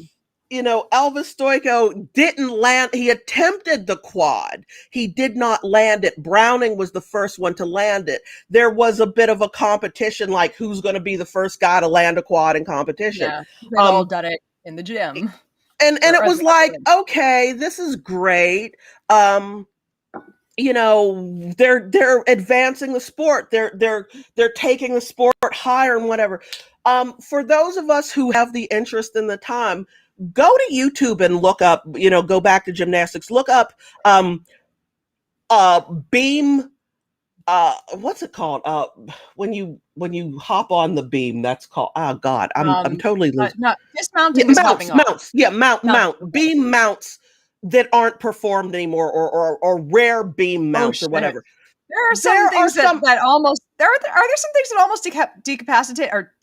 [SPEAKER 2] Elvis Stoiko didn't land. He attempted the quad. He did not land it. Browning was the first one to land it. There was a bit of a competition, like who's going to be the first guy to land a quad in competition.
[SPEAKER 1] yeah. They've all
[SPEAKER 2] Um,
[SPEAKER 1] done it in the gym,
[SPEAKER 2] and
[SPEAKER 1] or
[SPEAKER 2] it
[SPEAKER 1] at
[SPEAKER 2] was
[SPEAKER 1] the
[SPEAKER 2] like,
[SPEAKER 1] gym.
[SPEAKER 2] okay, this is great. Um, they're advancing the sport. They're taking the sport higher and whatever. For those of us who have the interest and the time, go to YouTube and look up, go back to gymnastics, look up um beam, what's it called, when you hop on the beam, that's called, oh god, I'm
[SPEAKER 1] Um,
[SPEAKER 2] totally losing.
[SPEAKER 1] not
[SPEAKER 2] Yeah,
[SPEAKER 1] dismounting is hopping
[SPEAKER 2] mounts,
[SPEAKER 1] off.
[SPEAKER 2] mounts. Yeah,
[SPEAKER 1] Mounting.
[SPEAKER 2] mount,
[SPEAKER 1] Okay.
[SPEAKER 2] beam mounts that aren't performed anymore, or rare beam
[SPEAKER 1] Oh
[SPEAKER 2] mounts or
[SPEAKER 1] shit.
[SPEAKER 2] whatever.
[SPEAKER 1] There are some
[SPEAKER 2] There are
[SPEAKER 1] things
[SPEAKER 2] some,
[SPEAKER 1] that almost are there some things that almost decapacitate or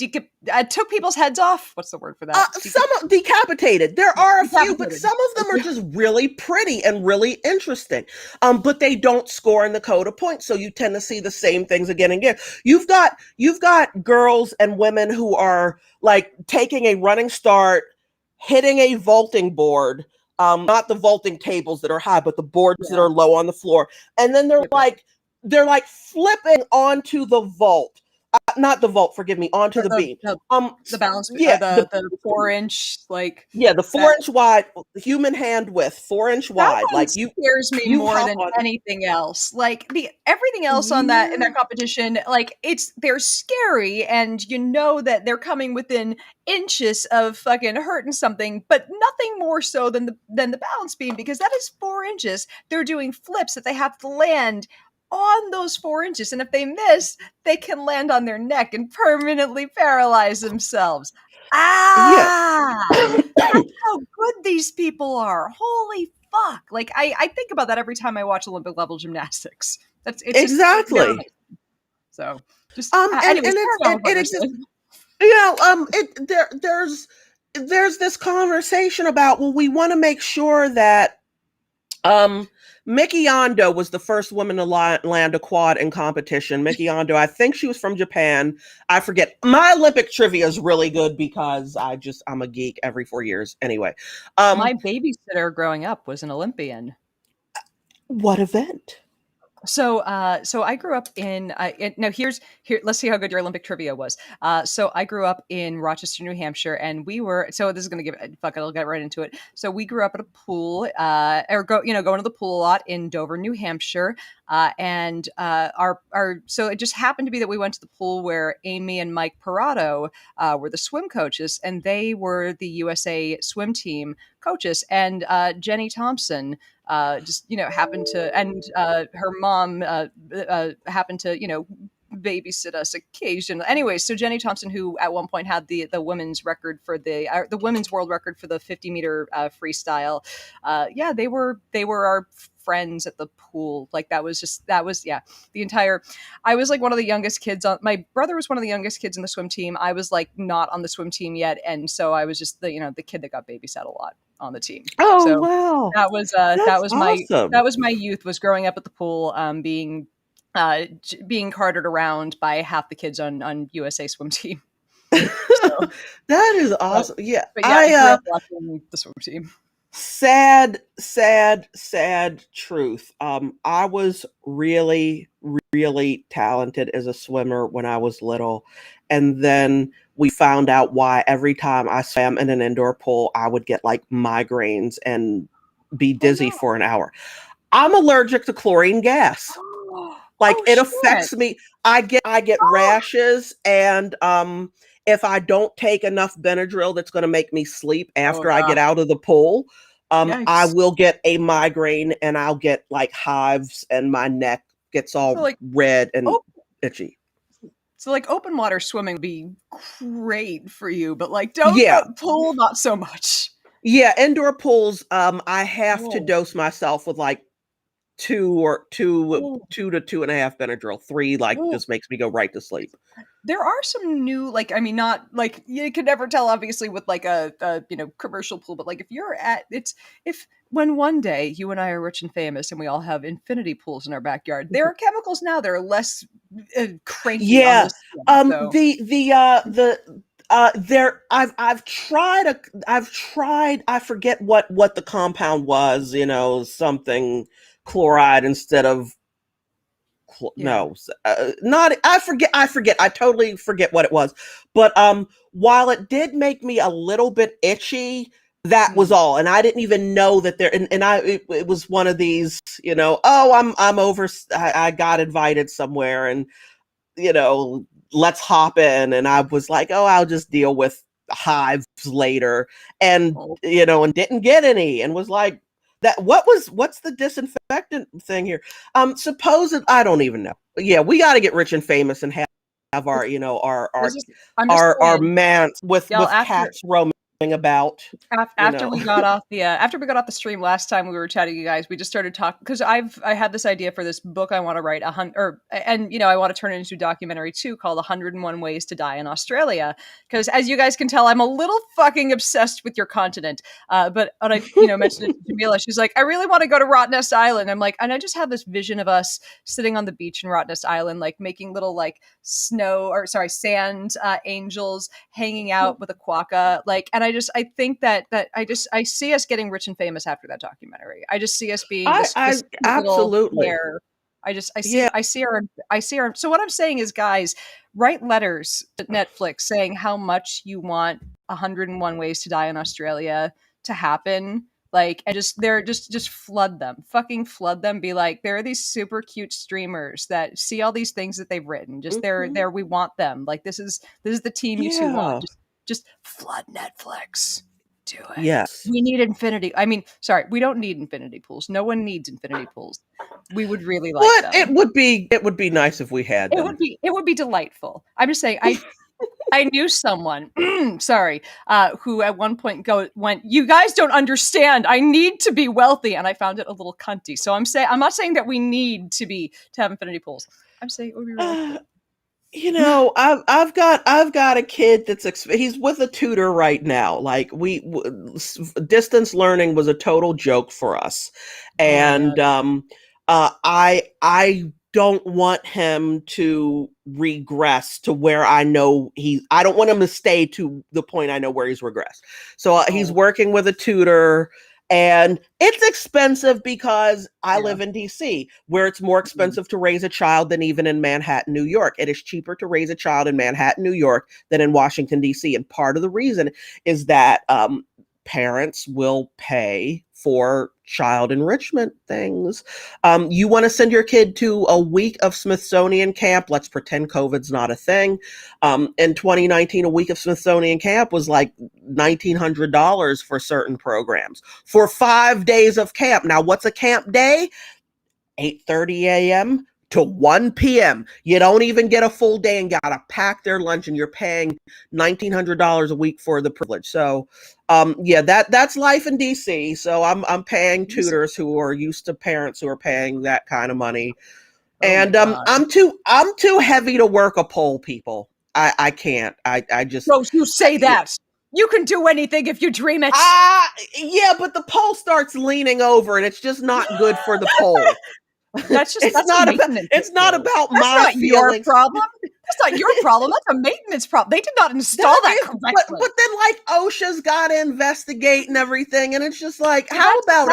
[SPEAKER 1] took people's heads off? What's the word for that?
[SPEAKER 2] some decapitated. There are a few, but
[SPEAKER 1] Decapitated.
[SPEAKER 2] some of them
[SPEAKER 1] Thank
[SPEAKER 2] are
[SPEAKER 1] you.
[SPEAKER 2] just really pretty and really interesting. But they don't score in the code of points, so you tend to see the same things again and again. You've got girls and women who are like taking a running start, hitting a vaulting board. Not the vaulting tables that are high, but the boards that
[SPEAKER 1] Yeah.
[SPEAKER 2] are low on the floor, and then they're
[SPEAKER 1] Yep. Yep.
[SPEAKER 2] like flipping onto the vault, not the vault, forgive me, onto
[SPEAKER 1] Or
[SPEAKER 2] the beam.
[SPEAKER 1] the
[SPEAKER 2] Um,
[SPEAKER 1] the balance, or
[SPEAKER 2] yeah,
[SPEAKER 1] the 4 inch, like
[SPEAKER 2] yeah, the
[SPEAKER 1] that.
[SPEAKER 2] 4 inch wide, human hand width, 4 inch
[SPEAKER 1] That
[SPEAKER 2] wide.
[SPEAKER 1] one
[SPEAKER 2] Like
[SPEAKER 1] scares me
[SPEAKER 2] you
[SPEAKER 1] more
[SPEAKER 2] hop
[SPEAKER 1] than
[SPEAKER 2] on.
[SPEAKER 1] anything else. Like, the everything else on that in
[SPEAKER 2] Yeah.
[SPEAKER 1] that competition, like, they're scary, and you know that they're coming within inches of fucking hurting something, but nothing more so than the balance beam, because that is 4 inches. They're doing flips that they have to land on those 4 inches, and if they miss, they can land on their neck and permanently paralyze themselves.
[SPEAKER 2] Yeah.
[SPEAKER 1] That's how good these people are. Holy fuck. Like, I think about that every time I watch Olympic level gymnastics. It's just, they're
[SPEAKER 2] Exactly.
[SPEAKER 1] amazing. So, just,
[SPEAKER 2] And
[SPEAKER 1] anyways, carry on with what
[SPEAKER 2] it
[SPEAKER 1] you're
[SPEAKER 2] exists.
[SPEAKER 1] saying.
[SPEAKER 2] There's this conversation about, well, we want to make sure that um Mickey Ando was the first woman to land a quad in competition. Mickey Ando, I think she was from Japan. I forget. My Olympic trivia is really good because I'm a geek every 4 years. Anyway,
[SPEAKER 1] My babysitter growing up was an Olympian.
[SPEAKER 2] what event?
[SPEAKER 1] So I grew up now here. Let's see how good your Olympic trivia was. So I grew up in Rochester, New Hampshire, and we were. So this is gonna give fuck it. I'll get right into it. So we grew up at a pool, going to the pool a lot in Dover, New Hampshire, and our. So it just happened to be that we went to the pool where Amy and Mike Parado were the swim coaches, and they were the USA swim team coaches, and Jenny Thompson just happened to, and her mom happened to babysit us occasionally. Anyway, so Jenny Thompson, who at one point had the women's record for the women's world record for the 50-meter freestyle, yeah, they were our friends at the pool. Like that was yeah, the entire. I was like one of the youngest kids on. My brother was one of the youngest kids in the swim team. I was like not on the swim team yet, and so I was just the kid that got babysat a lot on the team.
[SPEAKER 2] Oh,
[SPEAKER 1] So
[SPEAKER 2] wow.
[SPEAKER 1] that
[SPEAKER 2] That's
[SPEAKER 1] was
[SPEAKER 2] awesome.
[SPEAKER 1] my youth, was growing up at the pool, being carted around by half the kids on USA swim team. So,
[SPEAKER 2] That is
[SPEAKER 1] but,
[SPEAKER 2] awesome. Yeah.
[SPEAKER 1] but yeah, I grew up watching the swim team.
[SPEAKER 2] Sad truth. I was really, really talented as a swimmer when I was little. And then we found out why every time I swam in an indoor pool, I would get like migraines and be
[SPEAKER 1] Oh
[SPEAKER 2] dizzy
[SPEAKER 1] no!
[SPEAKER 2] for an hour. I'm allergic to chlorine gas. Like,
[SPEAKER 1] Oh
[SPEAKER 2] it
[SPEAKER 1] shit!
[SPEAKER 2] affects me. I get
[SPEAKER 1] Oh,
[SPEAKER 2] rashes, and if I don't take enough Benadryl that's going to make me sleep
[SPEAKER 1] oh
[SPEAKER 2] after I
[SPEAKER 1] god!
[SPEAKER 2] get out of the pool, I
[SPEAKER 1] Yikes!
[SPEAKER 2] will get a migraine, and I'll get like hives, and my neck gets
[SPEAKER 1] So
[SPEAKER 2] all
[SPEAKER 1] like,
[SPEAKER 2] red and
[SPEAKER 1] oh,
[SPEAKER 2] itchy.
[SPEAKER 1] so like open water swimming would be great for you, but like don't go
[SPEAKER 2] Yeah.
[SPEAKER 1] pool, not so much.
[SPEAKER 2] Yeah, indoor pools, I have to
[SPEAKER 1] Oh,
[SPEAKER 2] dose myself with like two or two
[SPEAKER 1] oh,
[SPEAKER 2] two to two and a half Benadryl. Three like
[SPEAKER 1] oh.
[SPEAKER 2] just makes me go right to sleep.
[SPEAKER 1] There are some new, like, I mean, not like you could never tell, obviously, with like a commercial pool, but like if you're at it's if when one day you and I are rich and famous and we all have infinity pools in our backyard, there are chemicals now that are less cranky on
[SPEAKER 2] Yeah.
[SPEAKER 1] the skin. So
[SPEAKER 2] There I've tried, I forget what the compound was, something chloride instead of
[SPEAKER 1] yeah.
[SPEAKER 2] no, not I forget, I totally forget what it was. But while it did make me a little bit itchy, that was
[SPEAKER 1] Mm.
[SPEAKER 2] all. And I didn't even know that there, and it was one of these, oh, I'm over, I got invited somewhere, and let's hop in. And I was like, oh, I'll just deal with hives later. And,
[SPEAKER 1] Oh.
[SPEAKER 2] and didn't get any, and was like, what's the disinfectant thing here? I don't even know. Yeah, we got to get rich and famous and have our,
[SPEAKER 1] This is, I'm just
[SPEAKER 2] our
[SPEAKER 1] saying,
[SPEAKER 2] man
[SPEAKER 1] y'all,
[SPEAKER 2] with cats roaming about, you
[SPEAKER 1] after
[SPEAKER 2] know.
[SPEAKER 1] we got off the stream last time we were chatting, you guys, we just started talking because I had this idea for this book I want to write, I want to turn it into a documentary too, called 101 Ways to Die in Australia, because as you guys can tell, I'm a little fucking obsessed with your continent. But when I mentioned it to Jamila, she's like, I really want to go to Rottnest Island. I'm like, and I just have this vision of us sitting on the beach in Rottnest Island, like making little like sand angels, hanging out with a quokka, like, and I think I see us getting rich and famous after that documentary. I just see us being
[SPEAKER 2] I
[SPEAKER 1] this cute little
[SPEAKER 2] absolutely.
[SPEAKER 1] pair.
[SPEAKER 2] Yeah.
[SPEAKER 1] I see our. So what I'm saying is, guys, write letters to Netflix saying how much you want 101 Ways to Die in Australia to happen, like, and just flood them, fucking flood them, be like, there are these super cute streamers that see all these things that they've written, just
[SPEAKER 2] Mhm.
[SPEAKER 1] we want them, like, this is the team you two want,
[SPEAKER 2] Yeah.
[SPEAKER 1] just flood Netflix. Do it.
[SPEAKER 2] Yes.
[SPEAKER 1] We need infinity. I mean, sorry, we don't need infinity pools. No one needs infinity pools. We would really like
[SPEAKER 2] But
[SPEAKER 1] them.
[SPEAKER 2] it would be nice if we had them.
[SPEAKER 1] It would be delightful. I'm just saying, I I knew someone, sorry, who at one point went, "You guys don't understand. I need to be wealthy," and I found it a little cunty. So I'm not saying that we need to have infinity pools. I'm saying it would be really cool.
[SPEAKER 2] You know, I've got a kid he's with a tutor right now. Like distance learning was a total joke for us,
[SPEAKER 1] Oh yeah.
[SPEAKER 2] and I don't want him to regress to where I don't want him to stay to the point I know where he's regressed. So he's
[SPEAKER 1] Oh
[SPEAKER 2] working with a tutor. And it's expensive because I
[SPEAKER 1] yeah.
[SPEAKER 2] live in DC, where it's more
[SPEAKER 1] Mhm.
[SPEAKER 2] expensive to raise a child than even in Manhattan, New York. It is cheaper to raise a child in Manhattan, New York than in Washington, DC. And part of the reason is that parents will pay for child enrichment things. You want to send your kid to a week of Smithsonian camp. Let's pretend COVID's not a thing. In 2019, a week of Smithsonian camp was like $1,900 for certain programs for 5 days of camp. Now, what's a camp day? 8:30 a.m. to 1 p.m. You don't even get a full day and gotta pack their lunch, and you're paying $1,900 a week for the privilege. So, yeah, that's life in DC. So I'm paying tutors who are used to parents who are paying that kind of money,
[SPEAKER 1] Oh my
[SPEAKER 2] and
[SPEAKER 1] god.
[SPEAKER 2] I'm too heavy to work a poll, people. I can't. I just
[SPEAKER 1] No, you say that. You can do anything if you dream it.
[SPEAKER 2] yeah, but the pole starts leaning over, and it's just not good for the pole.
[SPEAKER 1] That's
[SPEAKER 2] it's
[SPEAKER 1] a
[SPEAKER 2] not about
[SPEAKER 1] maintenance
[SPEAKER 2] it's not
[SPEAKER 1] issue.
[SPEAKER 2] about
[SPEAKER 1] That's
[SPEAKER 2] my
[SPEAKER 1] not your
[SPEAKER 2] feelings.
[SPEAKER 1] problem. That's not your problem. That's a maintenance problem. They did not install
[SPEAKER 2] That
[SPEAKER 1] that
[SPEAKER 2] is, but
[SPEAKER 1] correctly.
[SPEAKER 2] then like OSHA's got to investigate and everything, and it's just like,
[SPEAKER 1] Well,
[SPEAKER 2] how about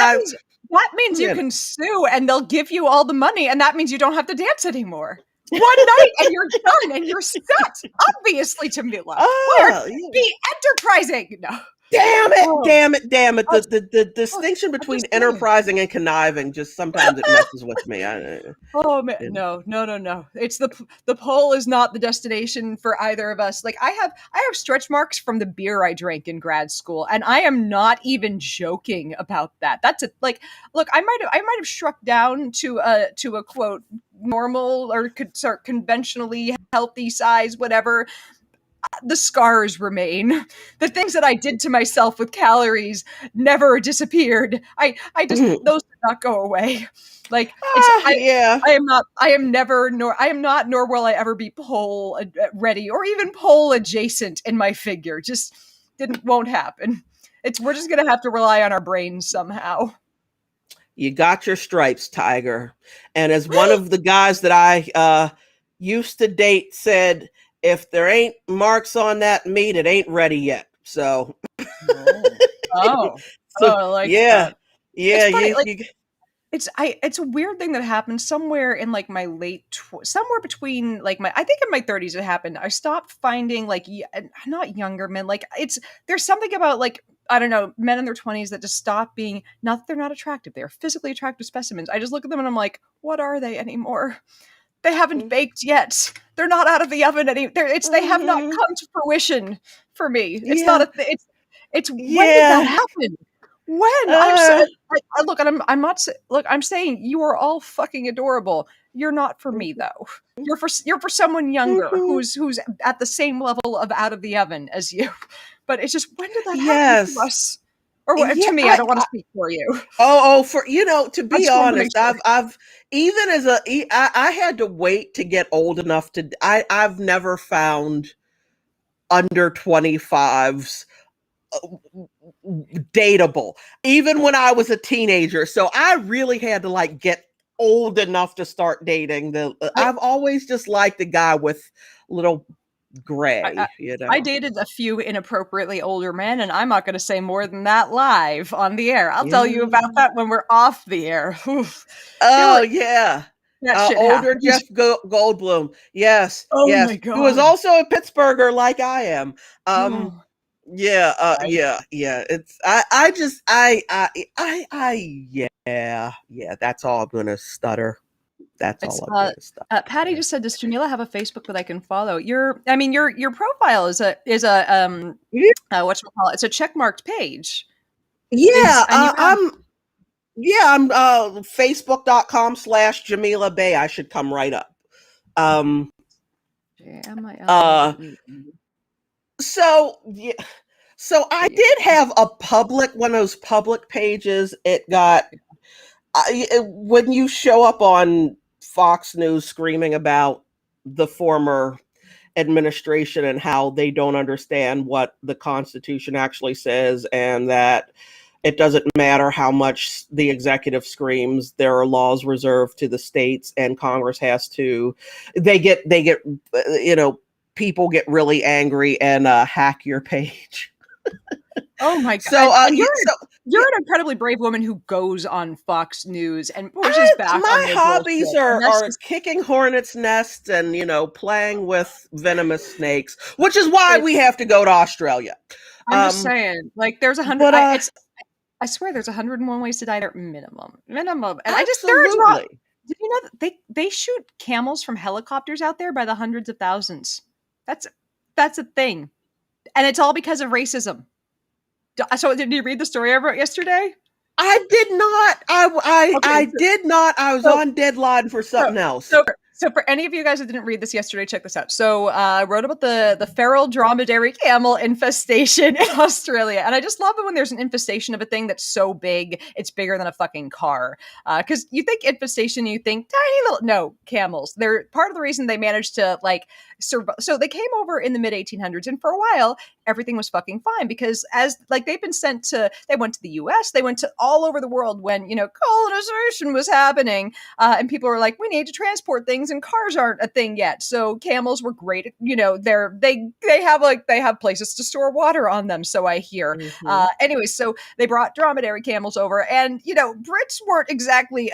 [SPEAKER 1] that means you
[SPEAKER 2] you know,
[SPEAKER 1] can sue and they'll give you all the money, and that means you don't have to dance anymore. One night and you're done and you're set. Obviously, Jamila. We're
[SPEAKER 2] yeah.
[SPEAKER 1] be enterprising. No.
[SPEAKER 2] Damn it,
[SPEAKER 1] Oh,
[SPEAKER 2] damn it, damn it.
[SPEAKER 1] oh,
[SPEAKER 2] The
[SPEAKER 1] oh,
[SPEAKER 2] distinction
[SPEAKER 1] I'm
[SPEAKER 2] between
[SPEAKER 1] just saying.
[SPEAKER 2] enterprising and conniving just sometimes it messes with me.
[SPEAKER 1] Oh man,
[SPEAKER 2] You know.
[SPEAKER 1] no, no, no, no. It's the pole is not the destination for either of us. Like I have stretch marks from the beer I drank in grad school, and I am not even joking about that. That's a like, look, I might have struck down to a quote normal or conventionally healthy size, whatever. The scars remain. The things that I did to myself with calories never disappeared. I just those did not go away. Like it's
[SPEAKER 2] Yeah.
[SPEAKER 1] I am never nor I am not nor will I ever be pole ready or even pole adjacent in my figure. Just didn't won't happen. It's we're just gonna have to rely on our brains somehow.
[SPEAKER 2] You got your stripes, Tiger. And as one of the guys that I used to date said, if there ain't marks on that meat, it ain't ready yet. So,
[SPEAKER 1] Oh. Oh.
[SPEAKER 2] so
[SPEAKER 1] Oh, I like
[SPEAKER 2] yeah,
[SPEAKER 1] that. It's
[SPEAKER 2] yeah,
[SPEAKER 1] funny, like
[SPEAKER 2] you
[SPEAKER 1] it's a weird thing that happened somewhere in like my somewhere between like my I think in my 30s it happened. I stopped finding like not younger men, like it's there's something about like I don't know, men in their 20s that just stop being not that they're not attractive. They're physically attractive specimens. I just look at them and I'm like, what are they anymore? They haven't baked yet. They're not out of the oven any they have not
[SPEAKER 2] Mhm.
[SPEAKER 1] come to fruition for me. It's not
[SPEAKER 2] Yeah,
[SPEAKER 1] a it's when did that
[SPEAKER 2] yeah.
[SPEAKER 1] happen? When? I'm so
[SPEAKER 2] Uh,
[SPEAKER 1] look, and I'm not look, I'm saying you are all fucking adorable. You're not for me
[SPEAKER 2] mhm,
[SPEAKER 1] though. You're for someone younger
[SPEAKER 2] mhm.
[SPEAKER 1] who's at the same level of out of the oven as you. But it's just when did that happen to
[SPEAKER 2] Yes.
[SPEAKER 1] us? Or
[SPEAKER 2] Yeah,
[SPEAKER 1] to me, I don't want to speak for you.
[SPEAKER 2] for to
[SPEAKER 1] I
[SPEAKER 2] be
[SPEAKER 1] just wanted to make
[SPEAKER 2] honest,
[SPEAKER 1] sure.
[SPEAKER 2] I've even I had to wait to get old enough to I've never found under 25s dateable, even when I was a teenager. So I really had to like get old enough to start dating.
[SPEAKER 1] I
[SPEAKER 2] I've always just liked the guy with little
[SPEAKER 1] I, I I
[SPEAKER 2] gray.
[SPEAKER 1] dated a few inappropriately older men, and I'm not going to say more than that live on the air. I'll tell you about
[SPEAKER 2] Yeah.
[SPEAKER 1] that when we're off the air. Oof. It
[SPEAKER 2] Oh
[SPEAKER 1] was
[SPEAKER 2] yeah.
[SPEAKER 1] that shit
[SPEAKER 2] Older
[SPEAKER 1] happened.
[SPEAKER 2] Jeff Goldblum. Yes,
[SPEAKER 1] Oh
[SPEAKER 2] yes.
[SPEAKER 1] my
[SPEAKER 2] Who is
[SPEAKER 1] god.
[SPEAKER 2] also a Pittsburgher like I am. Um,
[SPEAKER 1] Oh,
[SPEAKER 2] yeah,
[SPEAKER 1] I
[SPEAKER 2] yeah. It's yeah. That's all I'm gonna stutter. That's
[SPEAKER 1] it's
[SPEAKER 2] all I'm gonna
[SPEAKER 1] Patty
[SPEAKER 2] stutter.
[SPEAKER 1] just said, "Does Jamila have a Facebook that I can follow?" I mean, your profile is a
[SPEAKER 2] Yeah,
[SPEAKER 1] whatchamacallit, it's a checkmarked page.
[SPEAKER 2] yeah.
[SPEAKER 1] Is and you have
[SPEAKER 2] I'm Facebook.com/Jamila Bay. I should come right up. Um,
[SPEAKER 1] J-M-I-L-A
[SPEAKER 2] uh,
[SPEAKER 1] B E.
[SPEAKER 2] So yeah, so I
[SPEAKER 1] Yeah.
[SPEAKER 2] did have a public one of those public pages. It got when you show up on Fox News screaming about the former administration and how they don't understand what the Constitution actually says, and that it doesn't matter how much the executive screams, there are laws reserved to the states, and Congress has to. They get people get really angry and hack your page.
[SPEAKER 1] Oh my god!
[SPEAKER 2] So
[SPEAKER 1] And
[SPEAKER 2] so
[SPEAKER 1] you're
[SPEAKER 2] yeah,
[SPEAKER 1] an incredibly brave woman who goes on Fox News and pushes back on
[SPEAKER 2] my
[SPEAKER 1] their
[SPEAKER 2] hobbies
[SPEAKER 1] bullshit, and that's
[SPEAKER 2] are
[SPEAKER 1] just
[SPEAKER 2] kicking hornets' nests and playing with venomous snakes, which is why we
[SPEAKER 1] it's.
[SPEAKER 2] have to go to Australia.
[SPEAKER 1] I'm just
[SPEAKER 2] Um,
[SPEAKER 1] saying, like, there's 100.
[SPEAKER 2] but
[SPEAKER 1] I swear, there's 101 ways to die there, minimum, and I just there is not.
[SPEAKER 2] absolutely.
[SPEAKER 1] Did you know that they shoot camels from helicopters out there by the hundreds of thousands? That's that's a thing, and it's all because of racism. So, did you read the story I wrote yesterday?
[SPEAKER 2] I did not. I
[SPEAKER 1] Okay,
[SPEAKER 2] did not. I was
[SPEAKER 1] so
[SPEAKER 2] on deadline for
[SPEAKER 1] So,
[SPEAKER 2] something else.
[SPEAKER 1] so for any of you guys that didn't read this yesterday, check this out. So, I wrote about the feral dromedary camel infestation in Australia, and I just love it when there's an infestation of a thing that's so big it's bigger than a fucking car. Because you think infestation, you think tiny little no camels. They're part of the reason they managed to like survive. So they came over in the mid 1800s, and for a while everything was fucking fine because as like they've been sent to, they went to the U.S., they went to all over the world when colonization was happening. And people were like, we need to transport things, and cars aren't a thing yet. So camels were great. They have places to store water on them. So I hear.
[SPEAKER 2] Hmm.
[SPEAKER 1] Anyway, so they brought dromedary camels over, and Brits weren't exactly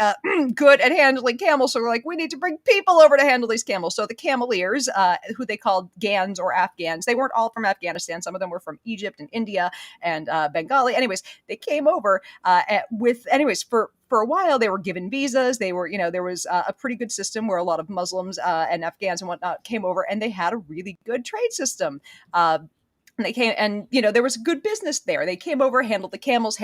[SPEAKER 1] good at handling camels. So we're like, we need to bring people over to handle these camels. So the cameleers, who they called Gans or Afghans, they weren't all from Afghanistan. Some of them were from Egypt and India and Bengali. Anyways, they came over for a while. They were given visas. They were, there was a pretty good system where a lot of Muslims and Afghans and whatnot came over, and they had a really good trade system. And they came, and there was good business there. They came over, handled the camels,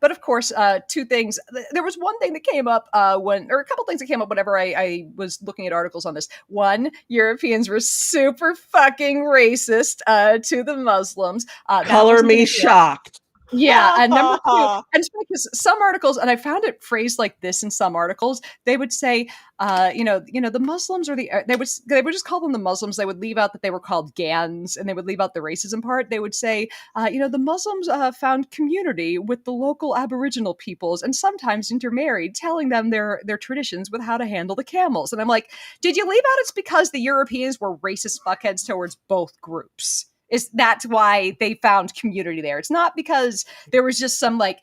[SPEAKER 1] but of course, two things. There was one thing that came up or a couple things that came up whenever I was looking at articles on this. One, Europeans were super fucking racist to the Muslims. That
[SPEAKER 2] Color
[SPEAKER 1] wasn't
[SPEAKER 2] me
[SPEAKER 1] going to get.
[SPEAKER 2] shocked.
[SPEAKER 1] Yeah,
[SPEAKER 2] Ha
[SPEAKER 1] and number
[SPEAKER 2] ha
[SPEAKER 1] two,
[SPEAKER 2] ha.
[SPEAKER 1] and it's funny because some articles, and I found it phrased like this in some articles, they would say, the Muslims or they would just call them the Muslims. They would leave out that they were called Gans, and they would leave out the racism part. They would say, the Muslims found community with the local Aboriginal peoples and sometimes intermarried, telling them their traditions with how to handle the camels. And I'm like, did you leave out it's because the Europeans were racist fuckheads towards both groups? That's why they found community there. It's not because there was just some like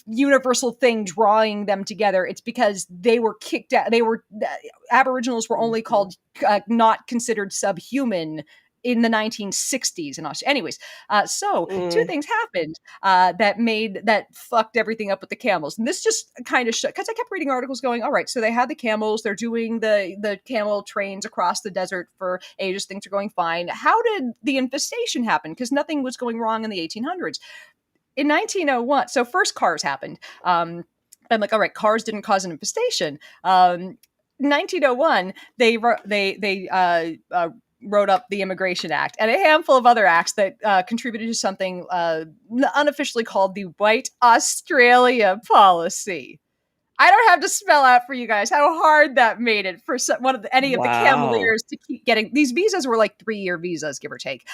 [SPEAKER 1] universal thing drawing them together. It's because they were kicked out. Aboriginals were only called not considered subhuman in the 1960s in Australia. Anyways, so two
[SPEAKER 2] Mm.
[SPEAKER 1] things happened that fucked everything up with the camels, and this just kind of because I kept reading articles going, all right, so they had the camels, they're doing the camel trains across the desert for ages, things are going fine. How did the infestation happen? Because nothing was going wrong in the 1800s. In 1901, so first cars happened. I'm like, all right, cars didn't cause an infestation. 1901, they wrote up the Immigration Act and a handful of other acts that contributed to something unofficially called the White Australia Policy. I don't have to spell out for you guys how hard that made it for any of the
[SPEAKER 2] Wow.
[SPEAKER 1] cameleers to keep getting these visas. Were like 3-year visas, give or take.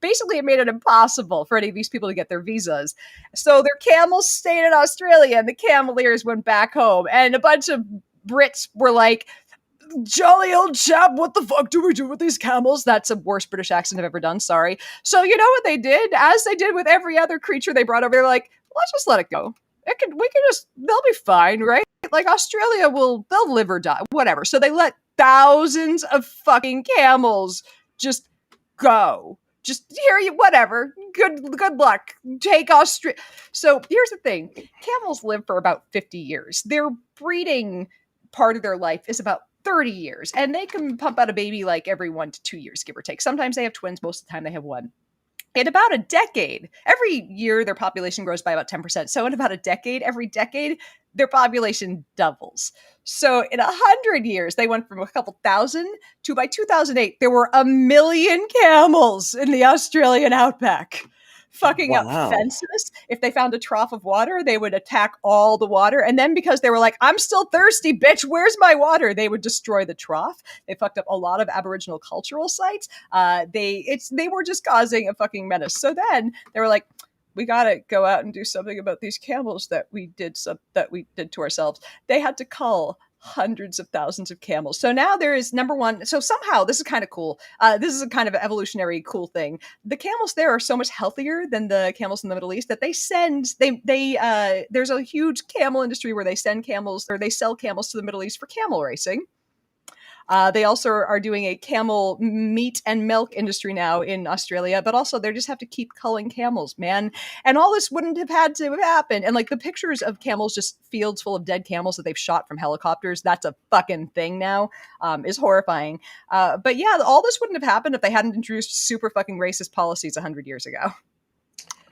[SPEAKER 1] Basically, it made it impossible for any of these people to get their visas. So their camels stayed in Australia, and the cameleers went back home. And a bunch of Brits were like, jolly old chap, what the fuck do we do with these camels? That's the worst British accent I've ever done, sorry. So you know what they did? As they did with every other creature they brought over, they're like, let's just let it go. They'll be fine, right? Like Australia they'll live or die, whatever. So they let thousands of fucking camels just go. Just hear you, whatever. Good luck. Take Australia. So here's the thing: camels live for about 50 years. Their breeding part of their life is about 30 years, and they can pump out a baby like every 1 to 2 years, give or take. Sometimes they have twins. Most of the time, they have one. In about a decade, every year their population grows by about 10%. So in about a decade, every decade, their population doubles. So in 100 years, they went from a couple thousand to, by 2008, there were 1 million camels in the Australian outback, fucking up
[SPEAKER 2] Wow.
[SPEAKER 1] fences. If they found a trough of water, they would attack all the water. And then because they were like, I'm still thirsty, bitch, where's my water? They would destroy the trough. They fucked up a lot of Aboriginal cultural sites. They were just causing a fucking menace. So then they were like, we gotta go out and do something about these camels that we did to ourselves. They had to cull hundreds of thousands of camels. So now there is, number one. So somehow this is kind of cool. This is a kind of evolutionary cool thing. The camels there are so much healthier than the camels in the Middle East that there's a huge camel industry where they send camels, or they sell camels to the Middle East for camel racing. They also are doing a camel meat and milk industry now in Australia, but also they just have to keep culling camels, man. And all this wouldn't have had to happen. And like the pictures of camels, just fields full of dead camels that they've shot from helicopters, that's a fucking thing now, is horrifying. But yeah, all this wouldn't have happened if they hadn't introduced super fucking racist policies 100 years ago.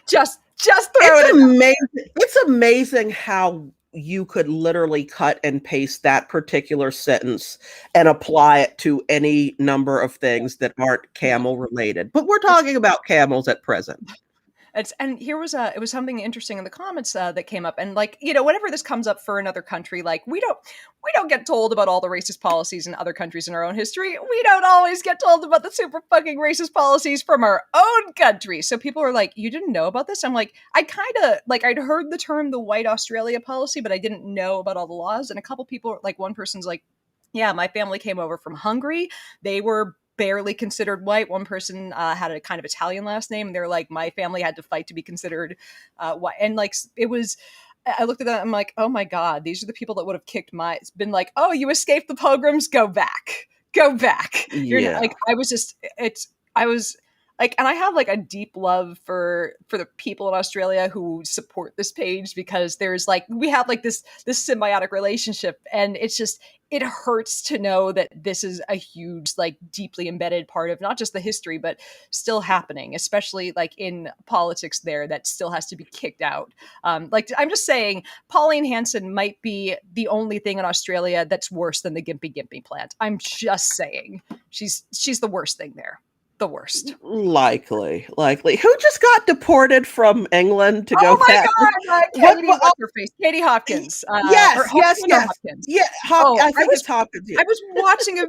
[SPEAKER 1] Just throw it
[SPEAKER 2] amazing. It's amazing how you could literally cut and paste that particular sentence and apply it to any number of things that aren't camel related. But we're talking about camels at present.
[SPEAKER 1] And here was it was something interesting in the comments that came up, and like, you know, whenever this comes up for another country, like we don't get told about all the racist policies in other countries in our own history. We don't always get told about the super fucking racist policies from our own country. So people are like, you didn't know about this? I'm like, I kind of like, I'd heard the term the White Australia policy, but I didn't know about all the laws. And a couple people, like one person's like, yeah, my family came over from Hungary. They were barely considered white. One person had a kind of Italian last name, and they're like, my family had to fight to be considered white. And like, it was, I looked at that, I'm like, oh my God, these are the people that would have kicked it's been like, oh, you escaped the pogroms, go back.
[SPEAKER 2] Yeah.
[SPEAKER 1] Like, I was like, and I have like a deep love for the people in Australia who support this page, because there's like, we have like this symbiotic relationship, and it's just, it hurts to know that this is a huge, like deeply embedded part of not just the history, but still happening, especially like in politics there, that still has to be kicked out. Like, I'm just saying, Pauline Hanson might be the only thing in Australia that's worse than the Gimpy Gimpy plant. I'm just saying, she's the worst thing there. The worst.
[SPEAKER 2] Likely. Who just got deported from England to go?
[SPEAKER 1] Oh my God, Katie, what's her face? Katie Hopkins.
[SPEAKER 2] Yes.
[SPEAKER 1] Hopkins.
[SPEAKER 2] Yeah, I think it's Hopkins. Yeah.
[SPEAKER 1] I was watching a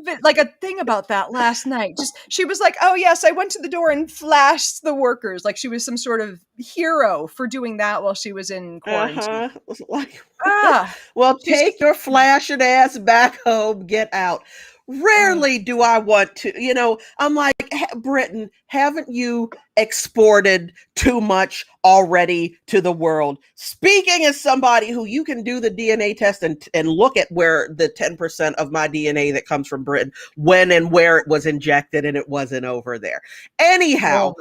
[SPEAKER 1] thing about that last night. Just, she was like, "Oh yes, I went to the door and flashed the workers." Like she was some sort of hero for doing that while she was in quarantine.
[SPEAKER 2] Like,
[SPEAKER 1] well,
[SPEAKER 2] take your flashing ass back home. Get out. Rarely do I want to, you know, I'm like, Britain, haven't you exported too much already to the world? Speaking as somebody who, you can do the DNA test and look at where the 10% of my DNA that comes from Britain, when and where it was injected, and it wasn't over there. Anyhow,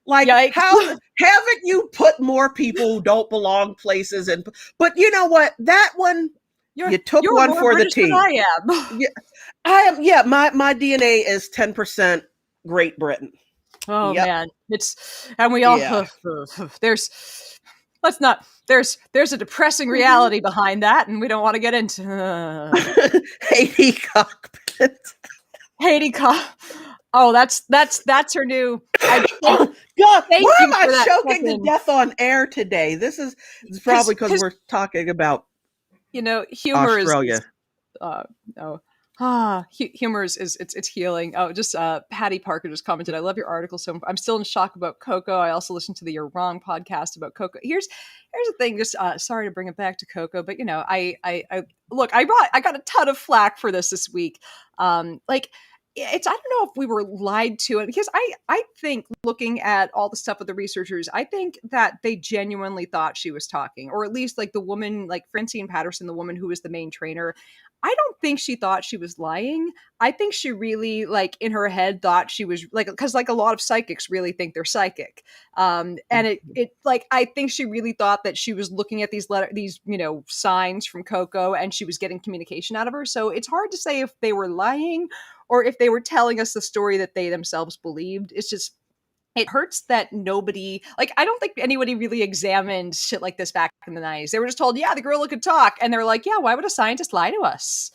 [SPEAKER 2] like, yikes. How haven't you put more people who don't belong places? But you know what? That one, you took one for British the team.
[SPEAKER 1] I am.
[SPEAKER 2] Yeah. I am. Yeah, my DNA is 10% Great Britain.
[SPEAKER 1] Oh man, and we all there's a depressing reality behind that, and we don't want to get into
[SPEAKER 2] Haiti cockpit.
[SPEAKER 1] Oh, that's her new.
[SPEAKER 2] God, why am I choking to death on air today? This is probably because we're talking about,
[SPEAKER 1] you know, humor
[SPEAKER 2] Australia.
[SPEAKER 1] Humor is it's healing. Oh, just Patty Parker just commented, I love your article. So I'm still in shock about Coco. I also listened to the You're Wrong podcast about Coco. Here's the thing, just sorry to bring it back to Coco, but you know, I look, I got a ton of flack for this week. Like, I don't know if we were lied to it, because I think, looking at all the stuff with the researchers, I think that they genuinely thought she was talking, or at least like the woman, like Francine Patterson, the woman who was the main trainer. I don't think she thought she was lying. I think she really, like, in her head thought she was, like, because like a lot of psychics really think they're psychic. And it like, I think she really thought that she was looking at these you know, signs from Coco, and she was getting communication out of her. So it's hard to say if they were lying or if they were telling us the story that they themselves believed. It's just, it hurts that nobody, like, I don't think anybody really examined shit like this back in the 90s. They were just told, yeah, the gorilla could talk. And they're like, yeah, why would a scientist lie to us?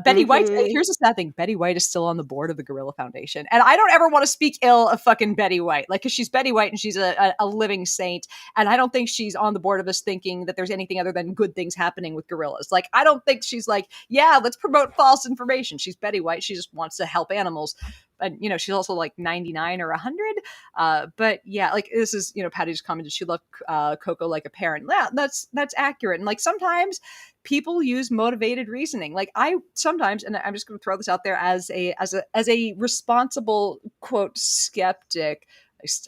[SPEAKER 1] Betty White,
[SPEAKER 2] Mm-hmm.
[SPEAKER 1] here's the sad thing, Betty White is still on the board of the Gorilla Foundation. And I don't ever want to speak ill of fucking Betty White, like, because she's Betty White and she's a living saint. And I don't think she's on the board of us thinking that there's anything other than good things happening with gorillas. Like, I don't think she's like, yeah, let's promote false information. She's Betty White. She just wants to help animals. And, you know, she's also like 99 or 100. But yeah, like, this is, you know, Patty just commented she loved Coco like a parent. Yeah, that's accurate. And like, sometimes people use motivated reasoning. Like, I sometimes, and I'm just going to throw this out there as a responsible, quote, skeptic.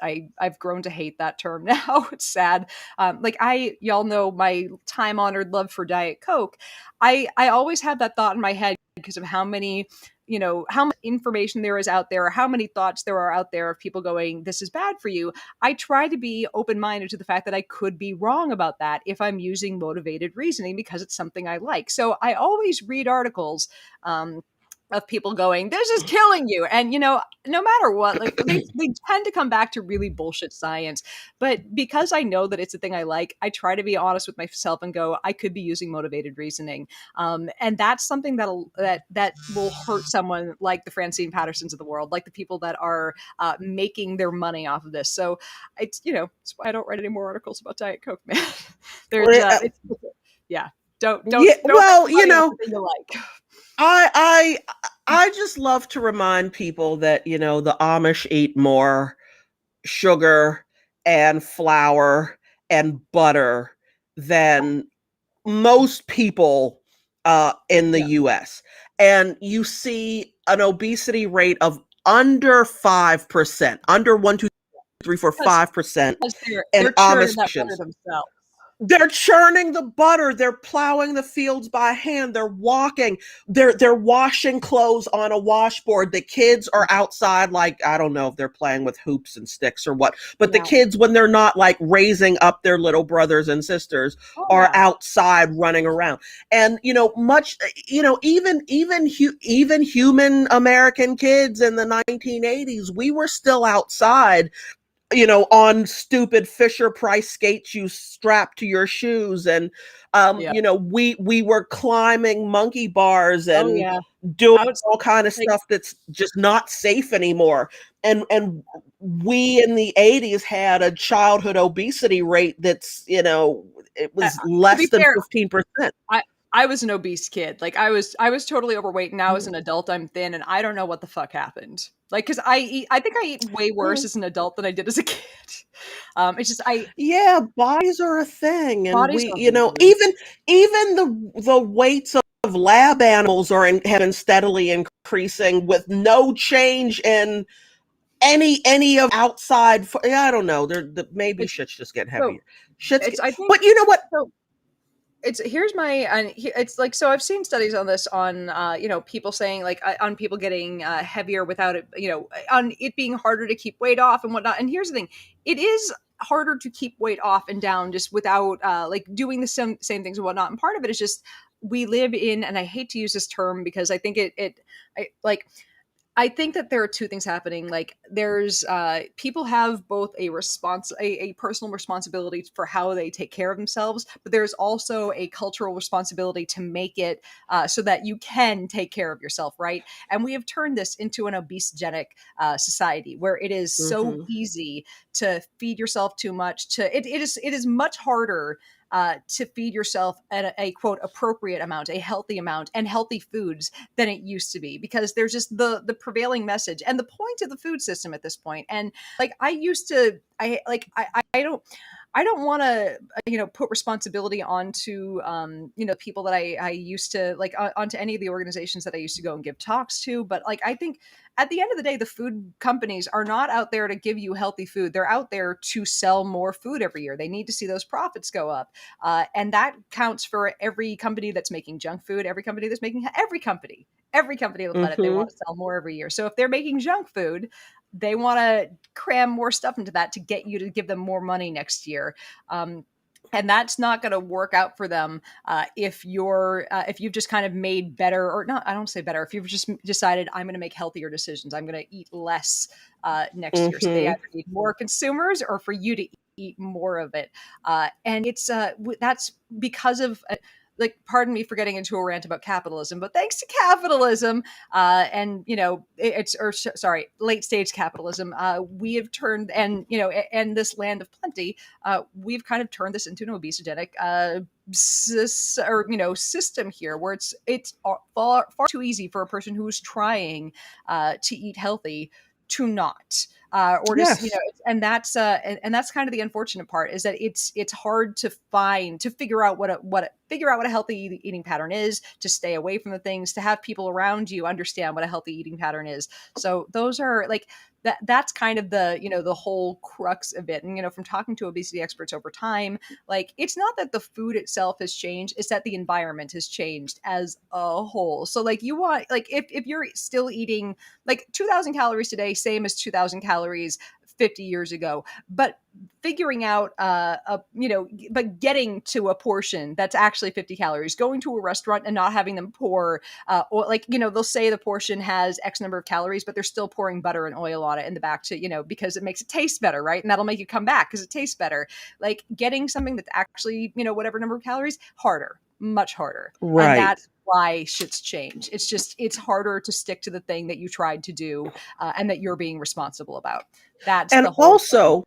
[SPEAKER 1] I've grown to hate that term now. It's sad. Like, y'all know my time honored love for Diet Coke. I always have that thought in my head because of how many, you know, how much information there is out there, or how many thoughts there are out there of people going, this is bad for you. I try to be open-minded to the fact that I could be wrong about that if I'm using motivated reasoning because it's something I like. So I always read articles of people going, this is killing you. And, you know, no matter what, like, they tend to come back to really bullshit science. But because I know that it's a thing I like, I try to be honest with myself and go, I could be using motivated reasoning. And that's something that will hurt someone like the Francine Pattersons of the world, like the people that are making their money off of this. So it's, you know, it's why I don't write any more articles about Diet Coke, man. There's, yeah, don't
[SPEAKER 2] Yeah, well, you know,
[SPEAKER 1] you like.
[SPEAKER 2] I I just love to remind people that, you know, the Amish eat more sugar and flour and butter than most people in the
[SPEAKER 1] Yeah.
[SPEAKER 2] US. And you see an obesity rate of under 5%, under 1, 2, 3, 4,
[SPEAKER 1] Because
[SPEAKER 2] 5% in
[SPEAKER 1] they're churning
[SPEAKER 2] Amish
[SPEAKER 1] that butter
[SPEAKER 2] nations.
[SPEAKER 1] themselves.
[SPEAKER 2] They're churning the butter. They're plowing the fields by hand. They're walking. They're washing clothes on a washboard. The kids are outside, like, I don't know if they're playing with hoops and sticks or what, but the
[SPEAKER 1] Yeah.
[SPEAKER 2] kids, when they're not like raising up their little brothers and sisters,
[SPEAKER 1] Oh
[SPEAKER 2] are
[SPEAKER 1] yeah.
[SPEAKER 2] outside running around. And, you know, much, you know, even human American kids in the 1980s, we were still outside, you know, on stupid Fisher Price skates you strap to your shoes. And,
[SPEAKER 1] Yeah.
[SPEAKER 2] you know, we were climbing monkey bars
[SPEAKER 1] Oh
[SPEAKER 2] and
[SPEAKER 1] yeah.
[SPEAKER 2] doing
[SPEAKER 1] Out
[SPEAKER 2] all kind of
[SPEAKER 1] like
[SPEAKER 2] stuff that's just not safe anymore. And we in the 80s had a childhood obesity rate that's, you know, it was
[SPEAKER 1] to be
[SPEAKER 2] less than
[SPEAKER 1] fair,
[SPEAKER 2] 15%.
[SPEAKER 1] I I was an obese kid. Like, I was totally overweight. Now as an adult, I'm thin, and I don't know what the fuck happened. Like, because I think I eat way worse
[SPEAKER 2] Mm.
[SPEAKER 1] as an adult than I did as a kid. It's just
[SPEAKER 2] Yeah, bodies are a thing, and
[SPEAKER 1] bodies
[SPEAKER 2] we,
[SPEAKER 1] are
[SPEAKER 2] you know,
[SPEAKER 1] weird.
[SPEAKER 2] even the weights of lab animals have been steadily increasing with no change in any of outside. Yeah, I don't know. Maybe
[SPEAKER 1] It's
[SPEAKER 2] shit's just getting
[SPEAKER 1] so
[SPEAKER 2] heavier. Shit's
[SPEAKER 1] it's
[SPEAKER 2] get,
[SPEAKER 1] I think
[SPEAKER 2] but you know what?
[SPEAKER 1] so. It's here's my and it's like, so I've seen studies on this, on you know, people saying like, on people getting heavier without it, you know, on it being harder to keep weight off and whatnot. And here's the thing, it is harder to keep weight off and down just without like doing the same things and whatnot. And part of it is just, we live in, and I hate to use this term because I think like, I think that there are two things happening. Like, there's people have both a personal responsibility for how they take care of themselves, but there's also a cultural responsibility to make it so that you can take care of yourself, right? And we have turned this into an obesogenic society where it is so
[SPEAKER 2] Hmm.
[SPEAKER 1] easy to feed yourself too much. It is much harder to feed yourself at a quote appropriate amount, a healthy amount, and healthy foods than it used to be, because there's just the prevailing message and the point of the food system at this point. And like, I used to, I don't want to, you know, put responsibility onto, you know, people that I used to like, onto any of the organizations that I used to go and give talks to. But like, I think at the end of the day, the food companies are not out there to give you healthy food. They're out there to sell more food every year. They need to see those profits go up. And that counts for every company that's making junk food, every company that's making, every company on the planet, they
[SPEAKER 2] Hmm.
[SPEAKER 1] want to sell more every year. So if they're making junk food, they want to cram more stuff into that to get you to give them more money next year. Um, And that's not going to work out for them if you've just kind of made better, or not, I don't say better, if you've just decided I'm going to make healthier decisions, I'm going to eat less next year. So they either need more consumers or for you to eat more of it. And it's that's because of like, pardon me for getting into a rant about capitalism, but thanks to capitalism, and sorry, late stage capitalism, we have turned, and and this land of plenty, we've kind of turned this into an obesogenic system here, where it's far too easy for a person who's trying to eat healthy to not. Or just
[SPEAKER 2] Yes.
[SPEAKER 1] and that's kind of the unfortunate part, is that it's hard to figure out what a healthy eating pattern is, to stay away from the things, to have people around you understand what a healthy eating pattern is. So those are like that's kind of the the whole crux of it. And from talking to obesity experts over time, like, it's not that the food itself has changed, it's that the environment has changed as a whole. So like, you want, like, if you're still eating like 2,000 calories today, same as 2,000 calories 50 years ago, but figuring out but getting to a portion that's actually 50 calories, going to a restaurant and not having them pour or like, they'll say the portion has X number of calories, but they're still pouring butter and oil on it in the back to because it makes it taste better, right? And that'll make you come back because it tastes better. Like, getting something that's actually whatever number of calories, harder, much harder. And
[SPEAKER 2] Right.
[SPEAKER 1] that's why shit's change. It's harder to stick to the thing that you tried to do and that you're being responsible about. That's
[SPEAKER 2] And
[SPEAKER 1] the whole
[SPEAKER 2] also,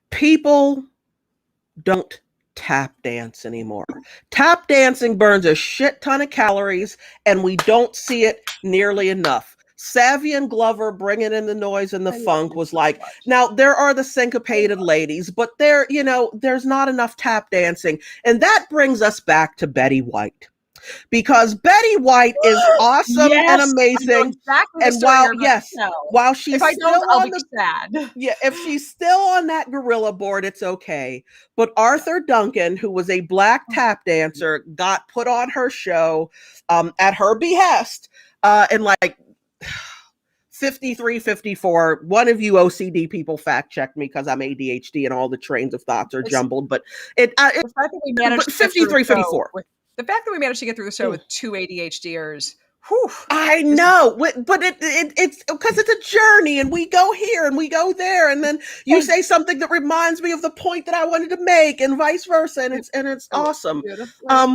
[SPEAKER 2] people don't tap dance anymore. Tap dancing burns a shit ton of calories, and we don't see it nearly enough. Savvy and Glover bringing in the noise and the funk was like, now there are the syncopated ladies, but there's not enough tap dancing. And that brings us back to Betty White. Because Betty White is awesome and amazing.
[SPEAKER 1] Exactly
[SPEAKER 2] And while she's
[SPEAKER 1] if I
[SPEAKER 2] still
[SPEAKER 1] don't, I'll
[SPEAKER 2] on
[SPEAKER 1] be sad.
[SPEAKER 2] yeah, if she's still on that gorilla board, it's okay. But Arthur Duncan, who was a black tap dancer, got put on her show at her behest in like 53, 54. One of you OCD people fact check me because I'm ADHD and all the trains of thoughts are jumbled. But
[SPEAKER 1] the fact that we managed
[SPEAKER 2] 53, 54.
[SPEAKER 1] The fact that we managed to get through the show with two ADHDers. Whew.
[SPEAKER 2] I know, but it's because it's a journey, and we go here and we go there, and then you say something that reminds me of the point that I wanted to make, and vice versa, and it's awesome. But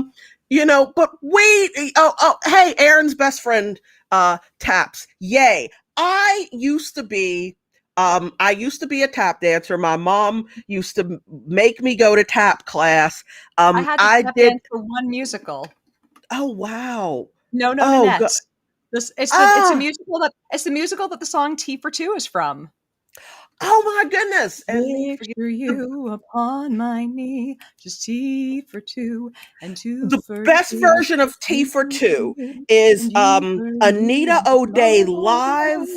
[SPEAKER 2] hey, Aaron's best friend taps. Yay! I used to be a tap dancer. My mom used to make me go to tap class.
[SPEAKER 1] I had to tap dance for one musical.
[SPEAKER 2] Oh wow!
[SPEAKER 1] No, Nanette. It's the musical that the song T for Two is from.
[SPEAKER 2] Oh my goodness!
[SPEAKER 1] And for you upon my knee, just T for two and two.
[SPEAKER 2] The best version of T for Two is Anita O'Day live.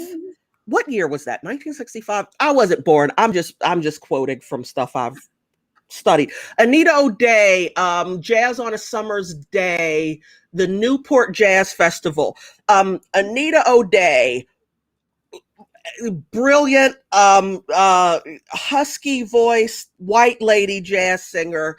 [SPEAKER 2] What year was that? 1965. I wasn't born. I'm just quoting from stuff I've studied. Anita O'Day, Jazz on a Summer's Day, the Newport Jazz Festival. Anita O'Day, brilliant, husky voice, white lady jazz singer.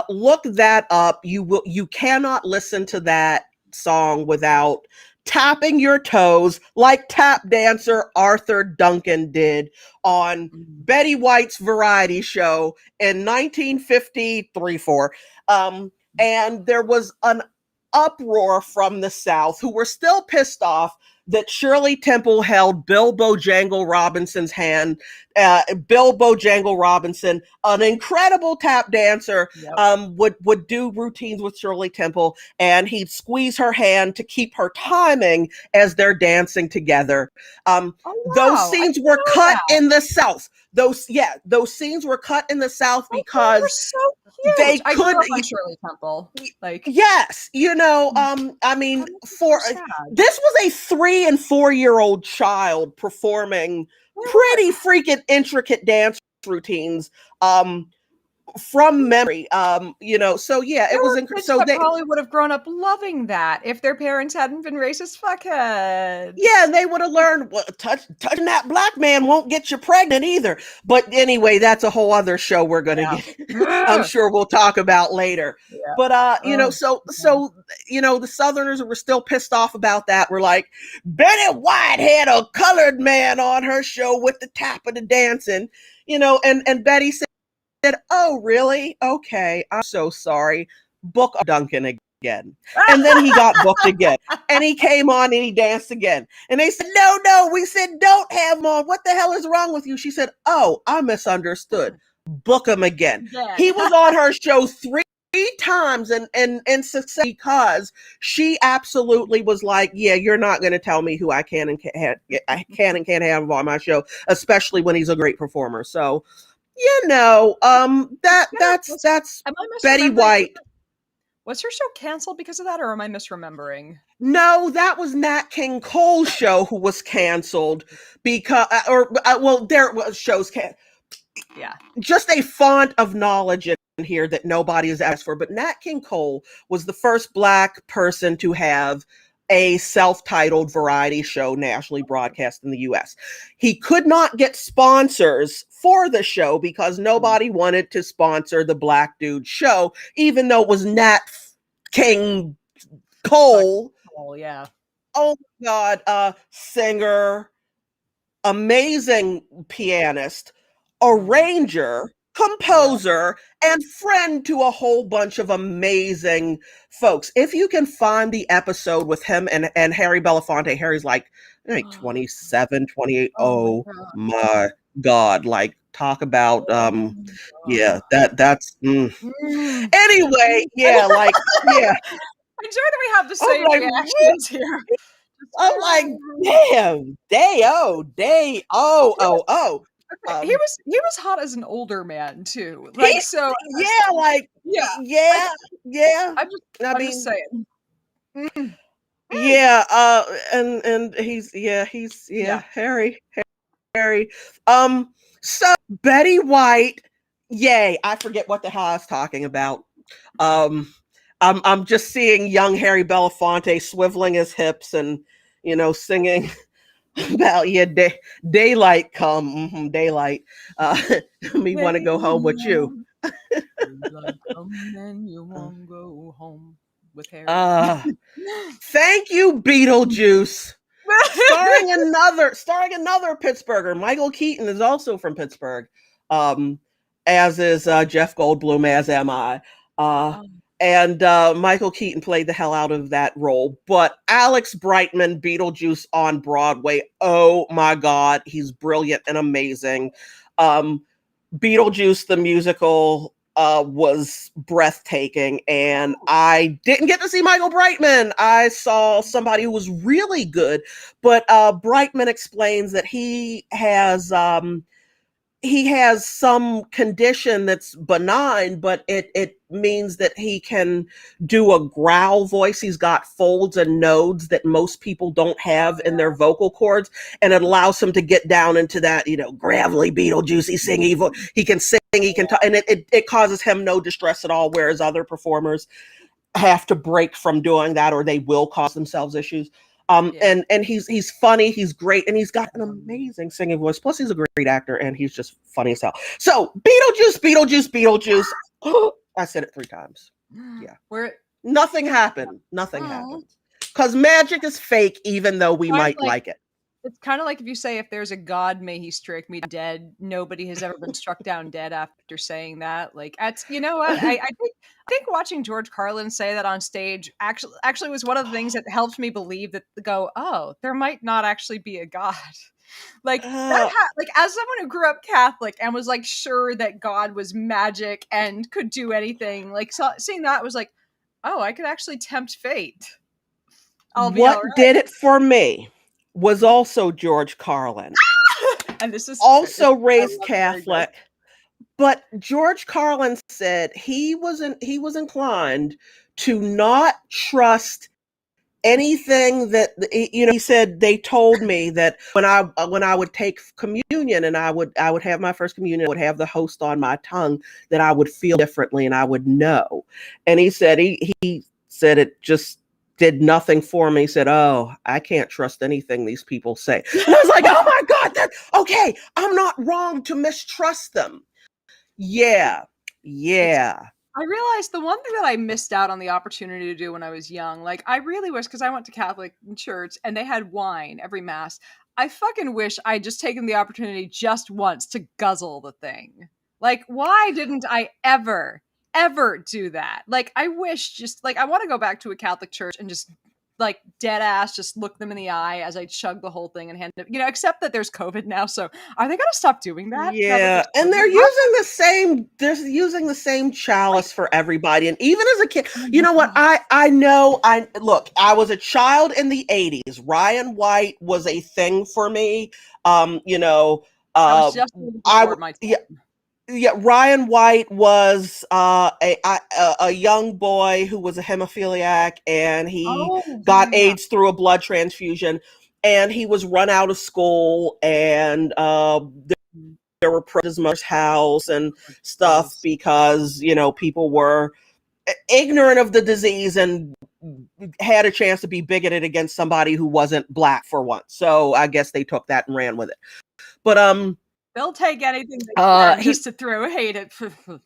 [SPEAKER 2] Look that up. You cannot listen to that song without tapping your toes like tap dancer Arthur Duncan did on Betty White's variety show in 1953-4. And there was an uproar from the South, who were still pissed off that Shirley Temple held Bill Bojangle Robinson's hand. Bill Bojangle Robinson, an incredible tap dancer, would do routines with Shirley Temple, and he'd squeeze her hand to keep her timing as they're dancing together. Those scenes were cut in the South. Those scenes were cut in the South because
[SPEAKER 1] so cute.
[SPEAKER 2] They
[SPEAKER 1] I
[SPEAKER 2] could
[SPEAKER 1] on Shirley Temple. Like,
[SPEAKER 2] yes, I mean, this was a 3 and 4 year old child performing pretty freaking intricate dance routines from memory. So yeah,
[SPEAKER 1] There
[SPEAKER 2] it was
[SPEAKER 1] were kids
[SPEAKER 2] so
[SPEAKER 1] that
[SPEAKER 2] they
[SPEAKER 1] probably would have grown up loving that if their parents hadn't been racist
[SPEAKER 2] yeah,
[SPEAKER 1] fuckheads.
[SPEAKER 2] and they would have learned, well, touching that black man won't get you pregnant either. But anyway, that's a whole other show we're gonna get. I'm
[SPEAKER 1] Yeah.
[SPEAKER 2] sure we'll talk about later.
[SPEAKER 1] Yeah.
[SPEAKER 2] But
[SPEAKER 1] Oh,
[SPEAKER 2] the Southerners were still pissed off about that. We're like, Betty White had a colored man on her show with the tap of the dancing, and Betty said, "Oh, really? Okay, I'm so sorry. Book Duncan again." And then he got booked again. And he came on and he danced again. And they said, "No, no." We said, "Don't have him on. What the hell is wrong with you?" She said, "Oh, I misunderstood. Book him again."
[SPEAKER 1] Again.
[SPEAKER 2] He was on her show three times and success because she absolutely was like, "Yeah, you're not going to tell me who I can and can't have on my show, especially when he's a great performer." So that's
[SPEAKER 1] Am I
[SPEAKER 2] Betty
[SPEAKER 1] misremembering?
[SPEAKER 2] White.
[SPEAKER 1] Was her show canceled because of that, or am I misremembering?
[SPEAKER 2] No, that was Nat King Cole's show who was canceled because, there was shows
[SPEAKER 1] Yeah.
[SPEAKER 2] just a font of knowledge in here that nobody has asked for. But Nat King Cole was the first Black person to have a self-titled variety show nationally broadcast in the US. He could not get sponsors for the show because nobody wanted to sponsor the Black dude show, even though it was Nat King Cole.
[SPEAKER 1] Oh, yeah.
[SPEAKER 2] Oh my God, singer, amazing pianist, arranger, composer, and friend to a whole bunch of amazing folks. If you can find the episode with him and Harry Belafonte, Harry's like 27, 28.
[SPEAKER 1] Oh
[SPEAKER 2] Oh my God. Like, talk about that's
[SPEAKER 1] Mm.
[SPEAKER 2] anyway, yeah, like, yeah.
[SPEAKER 1] I enjoy that we have the
[SPEAKER 2] I'm
[SPEAKER 1] same
[SPEAKER 2] like,
[SPEAKER 1] reactions here.
[SPEAKER 2] I'm like, damn,
[SPEAKER 1] He
[SPEAKER 2] um
[SPEAKER 1] was hot as an older man too.
[SPEAKER 2] he
[SPEAKER 1] Like so
[SPEAKER 2] yeah, like,
[SPEAKER 1] yeah. Like
[SPEAKER 2] yeah. I
[SPEAKER 1] I'm just
[SPEAKER 2] mean,
[SPEAKER 1] saying. Mm.
[SPEAKER 2] yeah, and he's
[SPEAKER 1] Yeah.
[SPEAKER 2] Harry. So Betty White, yay, I forget what the hell I was talking about. Um, I'm just seeing young Harry Belafonte swiveling his hips and singing about daylight come, daylight. Me want to go home with you.
[SPEAKER 1] Daylight come and you won't go home with Harry.
[SPEAKER 2] Thank you, Beetlejuice. starring another Pittsburgher. Michael Keaton is also from Pittsburgh, as is Jeff Goldblum, as am I. And Michael Keaton played the hell out of that role. But Alex Brightman, Beetlejuice on Broadway, oh my God, he's brilliant and amazing. Beetlejuice the musical was breathtaking, and I didn't get to see Michael Brightman. I saw somebody who was really good, but Brightman explains that he has some condition that's benign, but it means that he can do a growl voice. He's got folds and nodes that most people don't have in their vocal cords, and it allows him to get down into that, gravelly, Beetlejuicy singing voice. He can sing, he can talk, and it causes him no distress at all, whereas other performers have to break from doing that or they will cause themselves issues. And he's funny, he's great, and he's got an amazing singing voice. Plus, he's a great actor, and he's just funny as hell. So, Beetlejuice. I said it 3 times. Yeah. Nothing happened. Nothing happened. Because magic is fake, even though we might like it.
[SPEAKER 1] It's kind of like if you say, if there's a God, may he strike me dead. Nobody has ever been struck down dead after saying that. Like, that's, you know what? I think watching George Carlin say that on stage actually was one of the things that helped me believe that oh, there might not actually be a God. Like like as someone who grew up Catholic and was like sure that God was magic and could do anything, like seeing that was like, oh, I could actually tempt fate.
[SPEAKER 2] What did it for me was also George Carlin.
[SPEAKER 1] And this is
[SPEAKER 2] also raised Catholic. But George Carlin said he was inclined to not trust anything that, he said, they told me that when I would take communion and I would have my first communion, I would have the host on my tongue, that I would feel differently and I would know. And he said he said it just did nothing for me. He said, "Oh, I can't trust anything these people say." And I was like, "Oh my God, that okay, I'm not wrong to mistrust them." Yeah.
[SPEAKER 1] It's
[SPEAKER 2] Yeah.
[SPEAKER 1] I realized the one thing that I missed out on the opportunity to do when I was young, like, I really wish, because I went to Catholic church and they had wine every mass. I fucking wish I'd just taken the opportunity just once to guzzle the thing. Like, why didn't I ever do that? Like, I wish just, like, I want to go back to a Catholic church and just, like, dead ass, just look them in the eye as I chug the whole thing and hand it, except that there's COVID now. So are they going to stop doing that now that
[SPEAKER 2] Yeah,
[SPEAKER 1] there's
[SPEAKER 2] and
[SPEAKER 1] COVID?
[SPEAKER 2] they're using the same
[SPEAKER 1] Like,
[SPEAKER 2] chalice for everybody. And even as a kid,
[SPEAKER 1] oh
[SPEAKER 2] you
[SPEAKER 1] my
[SPEAKER 2] know what?
[SPEAKER 1] God.
[SPEAKER 2] I know I look, I was a child in the 80s. Ryan White was a thing for me. You know,
[SPEAKER 1] That was
[SPEAKER 2] uh
[SPEAKER 1] just a little
[SPEAKER 2] I
[SPEAKER 1] before my
[SPEAKER 2] yeah,
[SPEAKER 1] time.
[SPEAKER 2] yeah, Ryan White was a young boy who was a hemophiliac, and he
[SPEAKER 1] Oh,
[SPEAKER 2] got
[SPEAKER 1] yeah.
[SPEAKER 2] AIDS through a blood transfusion, and he was run out of school, and
[SPEAKER 1] Mm.
[SPEAKER 2] there were at his mother's house and
[SPEAKER 1] Oh,
[SPEAKER 2] stuff
[SPEAKER 1] jeez.
[SPEAKER 2] because people were ignorant of the disease and had a chance to be bigoted against somebody who wasn't black for once. So I guess they took that and ran with it. But
[SPEAKER 1] They'll take anything they can
[SPEAKER 2] he
[SPEAKER 1] just to throw hate at people.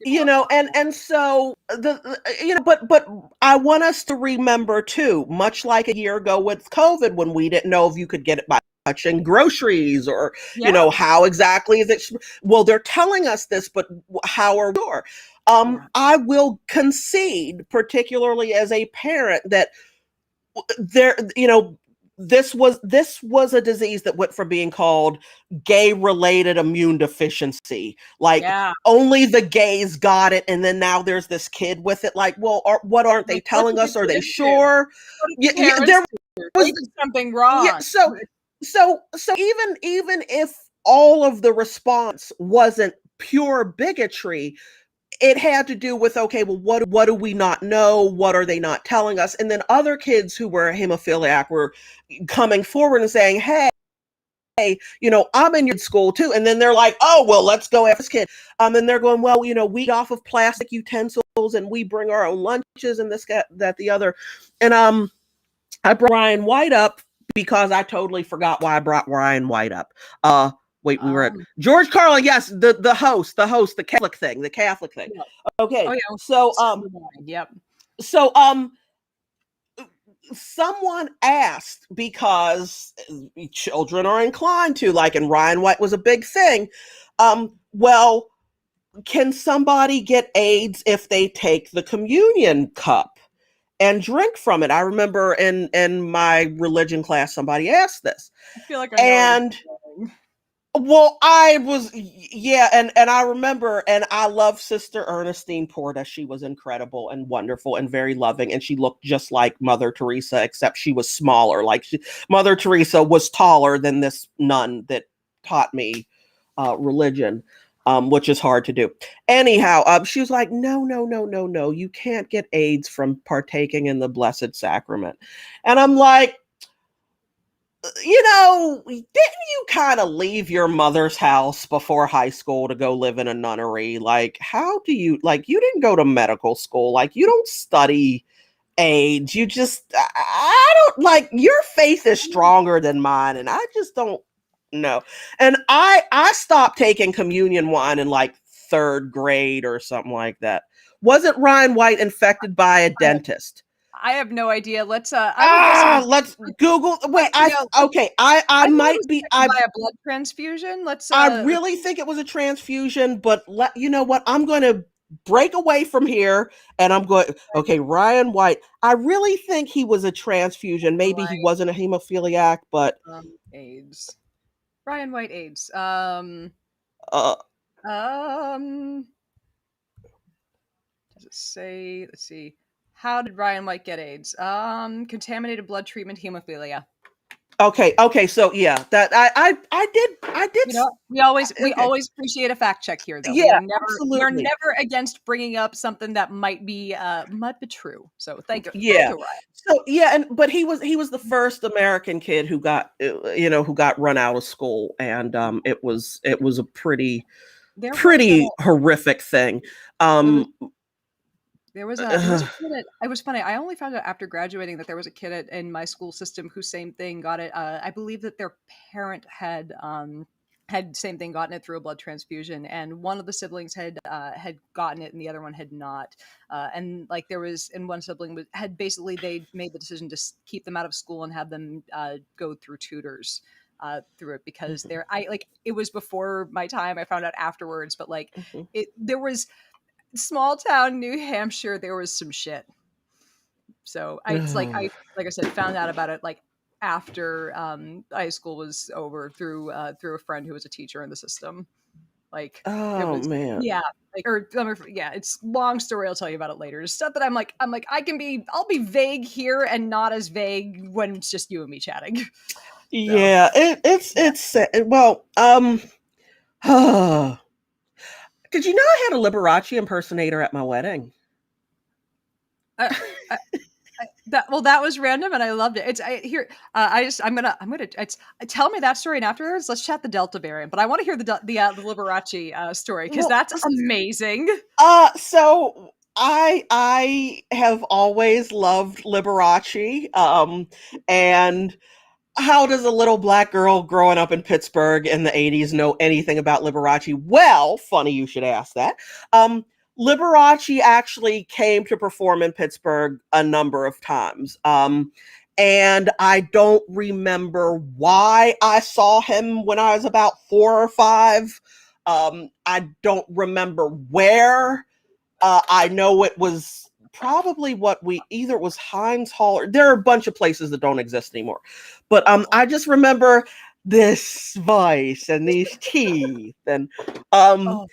[SPEAKER 2] and so but I want us to remember too, much like a year ago with COVID, when we didn't know if you could get it by touching groceries, or
[SPEAKER 1] Yeah,
[SPEAKER 2] how exactly is it, well, they're telling us this, but how are we sure?
[SPEAKER 1] yeah,
[SPEAKER 2] I will concede, particularly as a parent, that there this was a disease that went from being called gay related immune deficiency, like
[SPEAKER 1] yeah.
[SPEAKER 2] only the gays got it, and then now there's this kid with it. Like, well, what aren't they
[SPEAKER 1] Like, what
[SPEAKER 2] telling
[SPEAKER 1] did the
[SPEAKER 2] us? Are they
[SPEAKER 1] kids do?
[SPEAKER 2] sure?
[SPEAKER 1] What did
[SPEAKER 2] Yeah,
[SPEAKER 1] the
[SPEAKER 2] yeah,
[SPEAKER 1] parents
[SPEAKER 2] there
[SPEAKER 1] do? They
[SPEAKER 2] was.
[SPEAKER 1] did something
[SPEAKER 2] Yeah,
[SPEAKER 1] wrong.
[SPEAKER 2] so even if all of the response wasn't pure bigotry, it had to do with, okay, well, what do we not know? What are they not telling us? And then other kids who were hemophiliac were coming forward and saying, "Hey, I'm in your school too." And then they're like, "Oh, well, let's go after this kid." And they're going, "Well, we eat off of plastic utensils and we bring our own lunches and this, that, the other." And I brought Ryan White up because I totally forgot why I brought Ryan White up. Wait, we were at
[SPEAKER 1] Um,
[SPEAKER 2] George Carlin. Yes, the Catholic thing.
[SPEAKER 1] yeah. Oh,
[SPEAKER 2] Okay,
[SPEAKER 1] yeah.
[SPEAKER 2] so
[SPEAKER 1] So wine. Yep.
[SPEAKER 2] so someone asked, because children are inclined to, like, and Ryan White was a big thing. Well, can somebody get AIDS if they take the communion cup and drink from it? I remember in my religion class somebody asked this,
[SPEAKER 1] I feel like I know where this
[SPEAKER 2] and
[SPEAKER 1] is going.
[SPEAKER 2] well, I was, yeah, and I remember, and I love Sister Ernestine Porta. She was incredible and wonderful and very loving, and she looked just like Mother Teresa, except she was smaller. Like, Mother Teresa was taller than this nun that taught me religion, which is hard to do. Anyhow, she was like, "No, no, no, no, no, you can't get AIDS from partaking in the Blessed Sacrament," and I'm like, didn't you kind of leave your mother's house before high school to go live in a nunnery? Like, how do you, like, you didn't go to medical school, like, you don't study AIDS. You just, I don't, like, your faith is stronger than mine, and I just don't know. And I stopped taking communion wine in like third grade or something like that. Wasn't Ryan White infected by a
[SPEAKER 1] I have,
[SPEAKER 2] dentist?
[SPEAKER 1] I have no idea. I would guess it was.
[SPEAKER 2] Let's Google. Wait,
[SPEAKER 1] Let's,
[SPEAKER 2] okay. I
[SPEAKER 1] I think it
[SPEAKER 2] might
[SPEAKER 1] was
[SPEAKER 2] be.
[SPEAKER 1] taken by a blood transfusion.
[SPEAKER 2] I really think it was a transfusion, but you know what? I'm going to break away from here, and I'm going. Okay, Ryan White. I really think he was a transfusion. Maybe he wasn't a hemophiliac, but
[SPEAKER 1] AIDS. Ryan White AIDS.
[SPEAKER 2] uh,
[SPEAKER 1] Um, does it say? Let's see. How did Ryan White get AIDS? Contaminated blood treatment, hemophilia.
[SPEAKER 2] Okay, so yeah, that I did
[SPEAKER 1] You know, we
[SPEAKER 2] okay.
[SPEAKER 1] always appreciate a fact check here, though.
[SPEAKER 2] Yeah,
[SPEAKER 1] We are
[SPEAKER 2] absolutely.
[SPEAKER 1] never against bringing up something that might be true. So thank
[SPEAKER 2] Yeah.
[SPEAKER 1] you, Ryan.
[SPEAKER 2] So yeah, and but he was the first American kid who got who got run out of school, and it was a
[SPEAKER 1] There was
[SPEAKER 2] pretty horrific thing.
[SPEAKER 1] there was
[SPEAKER 2] Um,
[SPEAKER 1] there was a kid at, it was funny. I only found out after graduating that there was a kid in my school system who same thing got it. I believe that their parent had same thing gotten it through a blood transfusion, and one of the siblings had gotten it and the other one had not. And like there was, and one sibling had basically they made the decision to keep them out of school and have them go through tutors through it because
[SPEAKER 2] mhm,
[SPEAKER 1] I like it was before my time. I found out afterwards, but like
[SPEAKER 2] mhm.
[SPEAKER 1] there was small town New Hampshire, there was some shit. So it's like
[SPEAKER 2] Oh,
[SPEAKER 1] like I said, found out about it like after high school was over through a friend who was a teacher in the system. Like it
[SPEAKER 2] oh
[SPEAKER 1] was
[SPEAKER 2] man.
[SPEAKER 1] yeah, like or yeah, it's long story. I'll tell you about it later. It's stuff that I'm like I'll be vague here and not as vague when it's just you and me chatting. So
[SPEAKER 2] Yeah,
[SPEAKER 1] yeah.
[SPEAKER 2] well, did you know I had a Liberace impersonator at my wedding?
[SPEAKER 1] Uh, uh, that was random and I loved it. It's here. I'm gonna. It's tell me that story and afterwards let's chat the Delta variant. But I want to hear the Liberace story because
[SPEAKER 2] Well,
[SPEAKER 1] that's amazing.
[SPEAKER 2] so I have always loved Liberace. And how does a little black girl growing up in Pittsburgh in the 80s know anything about Liberace? Well, funny you should ask that. Um, Liberace actually came to perform in Pittsburgh a number of times. And I don't remember why I saw him when I was about 4 or 5. I don't remember where. I know it was probably what we either it was Heinz Hall or there are a bunch of places that don't exist anymore. But
[SPEAKER 1] Oh,
[SPEAKER 2] I just remember this voice and these teeth and um
[SPEAKER 1] oh,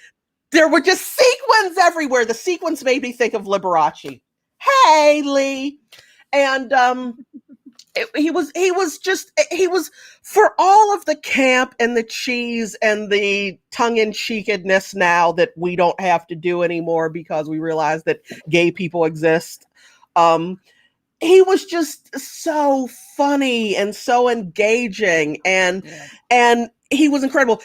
[SPEAKER 2] there were just sequins everywhere. The sequins made me think of Liberace. Hey Lee. And he was for all of the camp and the cheese and the tongue-in-cheekedness now that we don't have to do anymore because we realize that gay people exist. um he was just so funny and so engaging,
[SPEAKER 1] yeah.
[SPEAKER 2] and he was incredible.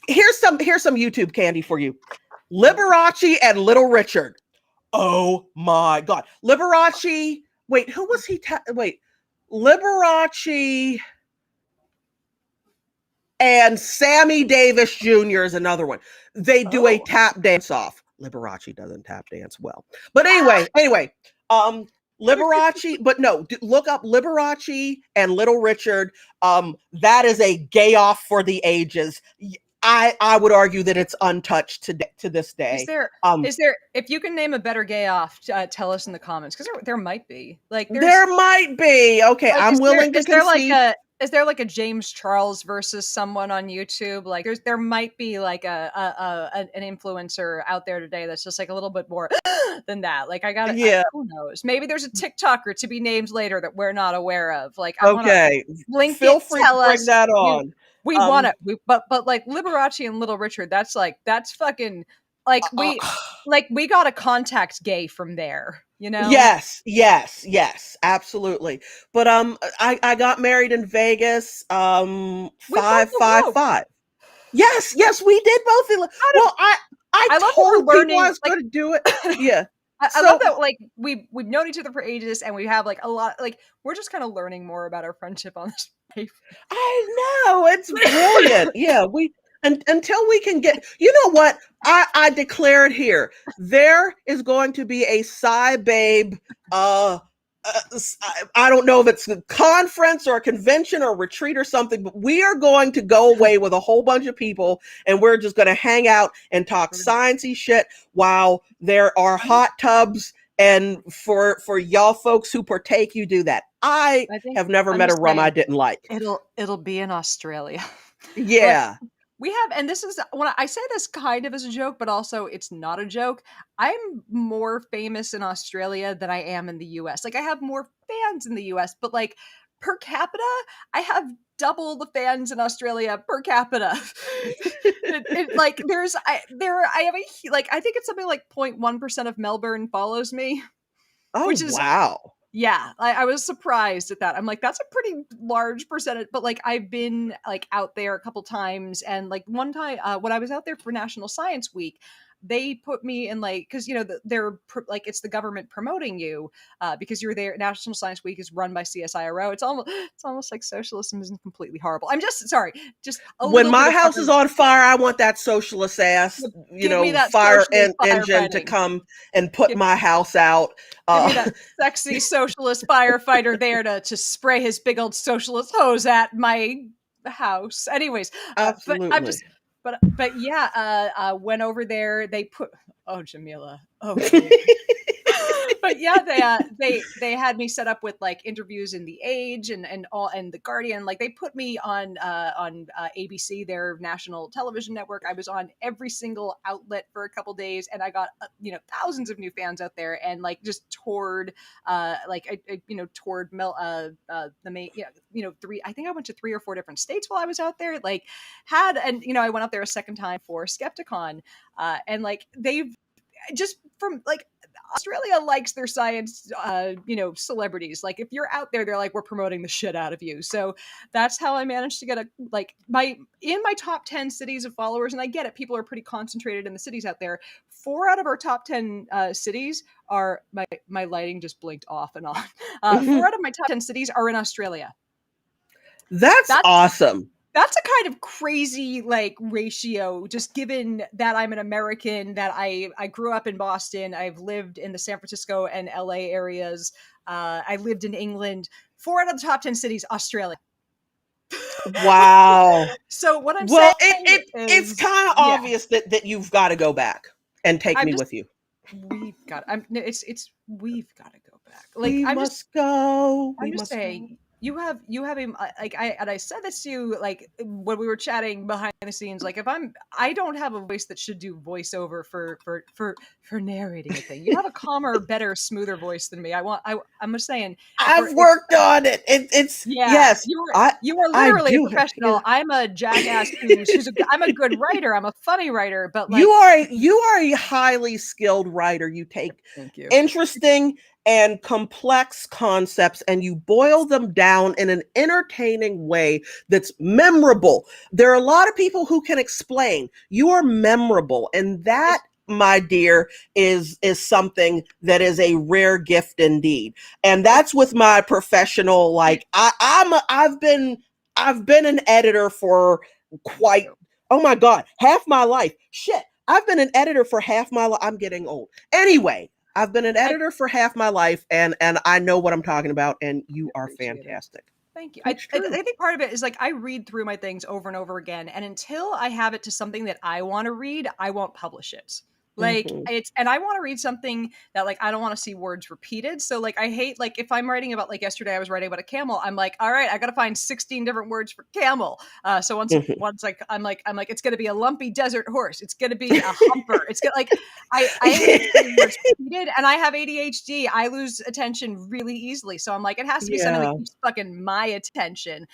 [SPEAKER 2] Here's some YouTube candy for you.
[SPEAKER 1] Oh,
[SPEAKER 2] Liberace and Little Richard. Oh my god. Liberace, wait, who was he wait, Liberace and Sammy Davis Jr. is another one. They do a
[SPEAKER 1] oh.
[SPEAKER 2] tap dance off. Liberace doesn't tap dance well. But anyway, um, Liberace, but no, look up Liberace and Little Richard. That is a gay off for the ages. I would argue that it's untouched to this
[SPEAKER 1] Is
[SPEAKER 2] day.
[SPEAKER 1] there
[SPEAKER 2] Um,
[SPEAKER 1] is there if you can name a better gay off, tell us in the comments because there might be
[SPEAKER 2] there might be. Okay,
[SPEAKER 1] like
[SPEAKER 2] I'm willing to
[SPEAKER 1] is there like
[SPEAKER 2] concede.
[SPEAKER 1] a is there like a James Charles versus someone on YouTube? Like there might be like an influencer out there today that's just like a little bit more than that. Like
[SPEAKER 2] Yeah.
[SPEAKER 1] who knows? Maybe there's a TikToker to be named later that we're not aware of. Like I want to
[SPEAKER 2] Okay.
[SPEAKER 1] link it,
[SPEAKER 2] Feel free to
[SPEAKER 1] tell
[SPEAKER 2] bring
[SPEAKER 1] us.
[SPEAKER 2] that
[SPEAKER 1] We
[SPEAKER 2] on.
[SPEAKER 1] we want
[SPEAKER 2] Um,
[SPEAKER 1] it. But like Liberace and Little Richard, that's fucking like
[SPEAKER 2] uh,
[SPEAKER 1] we got a contact gay from there, you know?
[SPEAKER 2] yes, absolutely. But I got married in Vegas,
[SPEAKER 1] We both
[SPEAKER 2] 555. Yes, we did both.
[SPEAKER 1] How did
[SPEAKER 2] Well, I
[SPEAKER 1] I love that
[SPEAKER 2] told
[SPEAKER 1] we're
[SPEAKER 2] people I
[SPEAKER 1] learning
[SPEAKER 2] was
[SPEAKER 1] like
[SPEAKER 2] going to do it. Yeah.
[SPEAKER 1] I love
[SPEAKER 2] So
[SPEAKER 1] that like we've known each other for ages and we have like a lot like we're just kind of learning more about our friendship on this paper.
[SPEAKER 2] I know it's brilliant. Yeah, we and until we can get, you know what? I declare it here. There is going to be a Psy Babe. I don't know if it's a conference or a convention or a retreat or something, but we are going to go away with a whole bunch of people, and we're just going to hang out and talk sciencey shit while there are hot tubs. And for y'all folks who partake, you do that. I
[SPEAKER 1] I think
[SPEAKER 2] have never
[SPEAKER 1] I'm
[SPEAKER 2] met a
[SPEAKER 1] just
[SPEAKER 2] rum I
[SPEAKER 1] saying
[SPEAKER 2] didn't like.
[SPEAKER 1] it'll be in Australia. Like
[SPEAKER 2] Yeah.
[SPEAKER 1] we have, and this is when I say this kind of as a joke, but also it's not a joke. I'm more famous in Australia than I am in the US. Like I have more fans in the US, but like per capita, I have double the fans in Australia per capita. Like I have like I think it's something like 0.1% of Melbourne follows me,
[SPEAKER 2] Oh,
[SPEAKER 1] which is
[SPEAKER 2] wow.
[SPEAKER 1] yeah, I was surprised at that. I'm like, that's a pretty large percentage, but like I've been like out there a couple times, and like one time when I was out there for National Science Week, they put me in like because they're like it's the government promoting you because you're there. National Science Week is run by CSIRO. It's almost like socialism isn't completely horrible. I'm just sorry, just a
[SPEAKER 2] When
[SPEAKER 1] little bit
[SPEAKER 2] my
[SPEAKER 1] of
[SPEAKER 2] house is on fire, I want that socialist ass,
[SPEAKER 1] give me that
[SPEAKER 2] fire
[SPEAKER 1] socialist
[SPEAKER 2] engine to
[SPEAKER 1] firefighting.
[SPEAKER 2] come and put
[SPEAKER 1] Give
[SPEAKER 2] my house out.
[SPEAKER 1] Give me that sexy socialist firefighter there to spray his big old socialist hose at my house. Anyways, but I'm
[SPEAKER 2] Absolutely.
[SPEAKER 1] just, but yeah, went over there. They put, oh Jamila, oh Jamila. But yeah, they had me set up with like interviews in the Age and all and the Guardian. Like they put me on ABC, their national television network. I was on every single outlet for a couple days, and I got thousands of new fans out there, and like just toured like I toured the main three. I think I went to 3 or 4 different states while I was out there. Like I went out there a second time for Skepticon, and like they've just from like Australia likes their science, celebrities. Like if you're out there, they're like, we're promoting the shit out of you. So that's how I managed to get my top 10 cities of followers. And I get it. People are pretty concentrated in the cities out there. 4 out of our top 10 cities are my lighting just blinked off and on. 4 out of my top 10 cities are in Australia.
[SPEAKER 2] That's awesome.
[SPEAKER 1] That's a kind of crazy like ratio, just given that I'm an American, that I grew up in Boston. I've lived in the San Francisco and LA areas. I lived in England. 4 out of the top 10 cities, Australia.
[SPEAKER 2] Wow.
[SPEAKER 1] So what I'm
[SPEAKER 2] Well,
[SPEAKER 1] saying
[SPEAKER 2] it's kind of obvious that you've got to go back and take me with you.
[SPEAKER 1] We've got we've got to go back.
[SPEAKER 2] Like we must go.
[SPEAKER 1] I'm just saying. You have a like I said this to you like when we were chatting behind the scenes. Like if I don't have a voice that should do voiceover for narrating a thing. You have a calmer, better, smoother voice than me. I'm just saying.
[SPEAKER 2] I've worked on it. It's yes.
[SPEAKER 1] You are literally a professional. I'm a jackass I'm a good writer. I'm a funny writer, but like
[SPEAKER 2] you are a highly skilled writer. You take interesting and complex concepts and you boil them down in an entertaining way that's memorable. There are a lot of people who can explain. You are memorable, and that, my dear, is something that is a rare gift indeed. And that's with my professional, like I've been an editor for oh my God, half my life. Shit. I've been an editor for half my life. I'm getting old. Anyway, I've been an editor for half my life, and I know what I'm talking about, and you are fantastic.
[SPEAKER 1] Thank you. I think part of it is like I read through my things over and over again, and until I have it to something that I want to read, I won't publish it. Like and I want to read something that like I don't want to see words repeated. So like I hate like if I'm writing about like yesterday I was writing about a camel, I'm like, all right, I got to find 16 different words for camel. So once like I'm like it's going to be a lumpy desert horse. It's going to be a humper. It's gonna, like I hate words repeated, and I have ADHD. I lose attention really easily. So I'm like it has to be something that keeps fucking my attention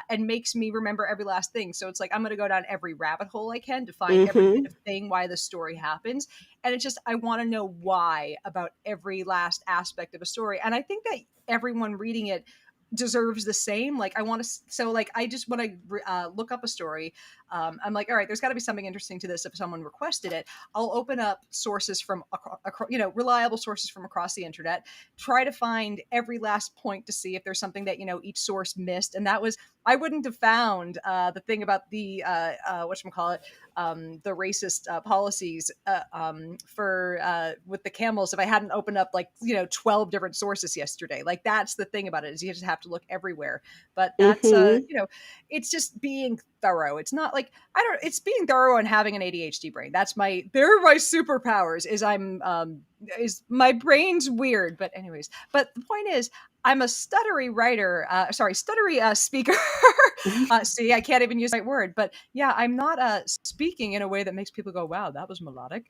[SPEAKER 1] and makes me remember every last thing. So it's like I'm going to go down every rabbit hole I can to find every bit of thing why the story happens. And it's just, I want to know why about every last aspect of a story. And I think that everyone reading it deserves the same. Like I want to, so like I just when I look up a story, I'm like, all right, there's got to be something interesting to this. If someone requested it, I'll open up sources from reliable sources from across the internet, try to find every last point to see if there's something that each source missed. And that was, I wouldn't have found the thing about the whatchamacallit, the racist policies for with the camels if I hadn't opened up 12 different sources yesterday. Like that's the thing about it, is you just have to look everywhere. But that's it's just being thorough. It's not like it's being thorough and having an ADHD brain. They're my superpowers. Is my brain's weird, but anyways. But the point is, I'm a stuttery writer. Stuttery speaker. See, I can't even use the right word, but yeah, I'm not speaking in a way that makes people go, "Wow, that was melodic."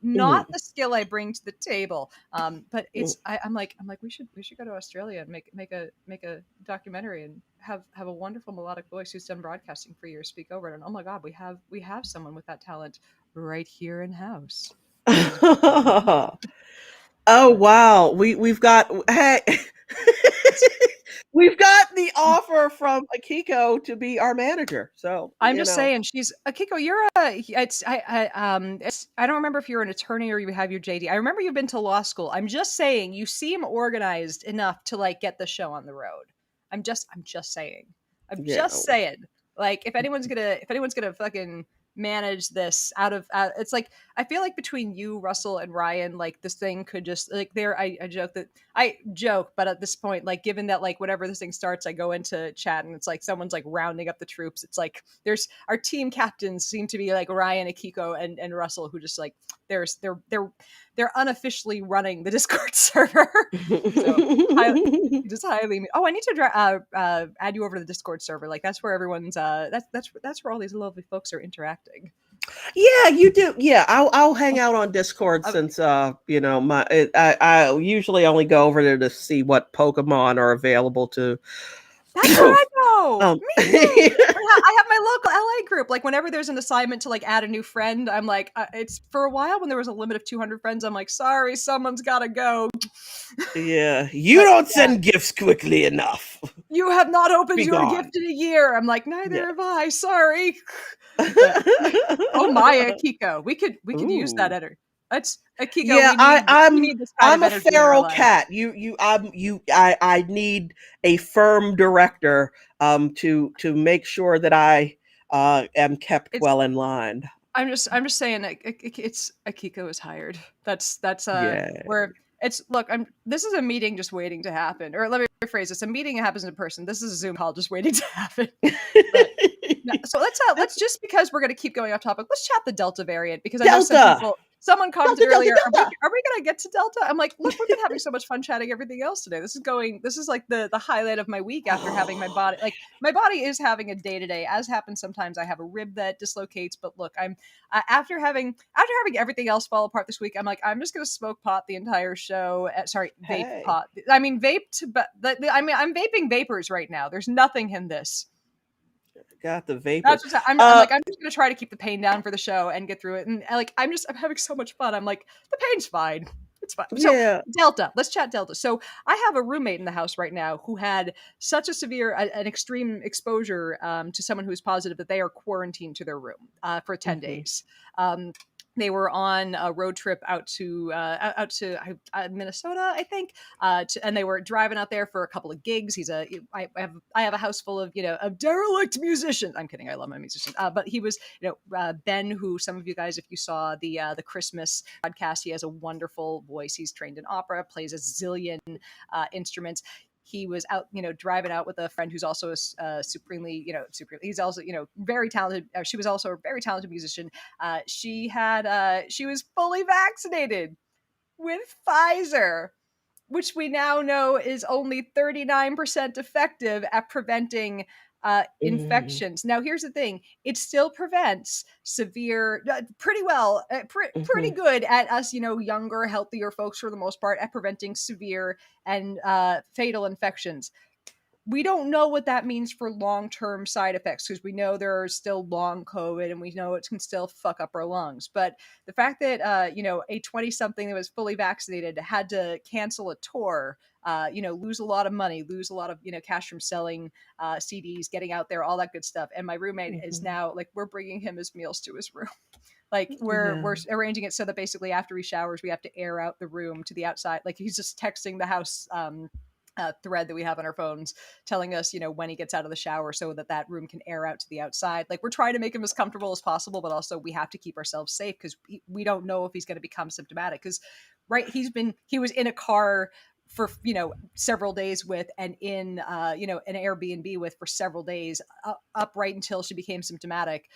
[SPEAKER 1] Not the skill I bring to the table. But I'm like, we should go to Australia and make a documentary and have a wonderful melodic voice who's done broadcasting for years speak over it. And oh my God, we have someone with that talent right here in house.
[SPEAKER 2] Oh wow, we've got hey. We've got the offer from Akiko to be our manager. So
[SPEAKER 1] I'm just saying, she's Akiko. You're I don't remember if you're an attorney or you have your JD. I remember you've been to law school. I'm just saying, you seem organized enough to like get the show on the road. I'm just saying. Like if anyone's gonna fucking manage this it's like I feel like between you, Russell, and Ryan, like this thing could just like I joke, but at this point, like given that like whenever this thing starts, I go into chat and it's like someone's like rounding up the troops. It's like there's our team captains seem to be like Ryan, Akiko, and Russell, who just like they're unofficially running the Discord server. So highly. Oh, I need to add you over to the Discord server. Like that's where everyone's that's where all these lovely folks are interacting.
[SPEAKER 2] Yeah, you do. Yeah, I'll hang out on Discord since I usually only go over there to see what Pokemon are available to.
[SPEAKER 1] That's where I go. Me too. I have my local LA group. Like whenever there's an assignment to like add a new friend, I'm like, it's for a while when there was a limit of 200 friends. I'm like, sorry, someone's got to go.
[SPEAKER 2] Yeah, you don't send gifts quickly enough.
[SPEAKER 1] You have not opened your gift in a year. I'm like, neither have I. Sorry. Oh my, Akiko, we could use that energy. That's Akiko.
[SPEAKER 2] Yeah,
[SPEAKER 1] we need this kind
[SPEAKER 2] I'm
[SPEAKER 1] of
[SPEAKER 2] a feral cat. I need a firm director to make sure that I am kept well in line.
[SPEAKER 1] I'm just saying it's Akiko is hired. That's where it's look. This is a meeting just waiting to happen. Or let me rephrase this: a meeting that happens in person. This is a Zoom call just waiting to happen. But, so let's just because we're going to keep going off topic. Let's chat the Delta variant because I know someone commented earlier, are we going to get to Delta? I'm like, look, we've been having so much fun chatting everything else today. This is like the highlight of my week after having my body is having a day to day, as happens sometimes. I have a rib that dislocates, but look, I'm after having everything else fall apart this week, I'm like, I'm just going to smoke pot the entire show. Vape pot. I mean, I'm vaping vapors right now. There's nothing in this.
[SPEAKER 2] Got the vapor.
[SPEAKER 1] That's what I'm like, I'm just gonna try to keep the pain down for the show and get through it. And like, I'm having so much fun. I'm like, the pain's fine. It's fine. So Delta, let's chat Delta. So I have a roommate in the house right now who had such a severe, an extreme exposure to someone who's positive that they are quarantined to their room for 10 days. They were on a road trip out to Minnesota, I think, and they were driving out there for a couple of gigs. I have a house full of of derelict musicians. I'm kidding. I love my musicians. But he was Ben, who some of you guys, if you saw the Christmas podcast, he has a wonderful voice. He's trained in opera, plays a zillion instruments. He was out, driving out with a friend who's also supremely, he's also, very talented. She was also a very talented musician. She was fully vaccinated with Pfizer, which we now know is only 39% effective at preventing infections. Now, here's the thing. It still prevents severe, pretty well, pretty good at us, younger, healthier folks for the most part at preventing severe and fatal infections. We don't know what that means for long-term side effects because we know there are still long COVID and we know it can still fuck up our lungs. But the fact that, a 20-something that was fully vaccinated had to cancel a tour, lose a lot of money, lose a lot of, cash from selling CDs, getting out there, all that good stuff. And my roommate is now like, we're bringing him his meals to his room. Like we're arranging it so that basically after he showers, we have to air out the room to the outside. Like he's just texting the house, thread that we have on our phones telling us when he gets out of the shower so that room can air out to the outside. Like we're trying to make him as comfortable as possible, but also we have to keep ourselves safe because we don't know if he's going to become symptomatic because he was in a car for several days with, and in an Airbnb with for several days, up right until she became symptomatic,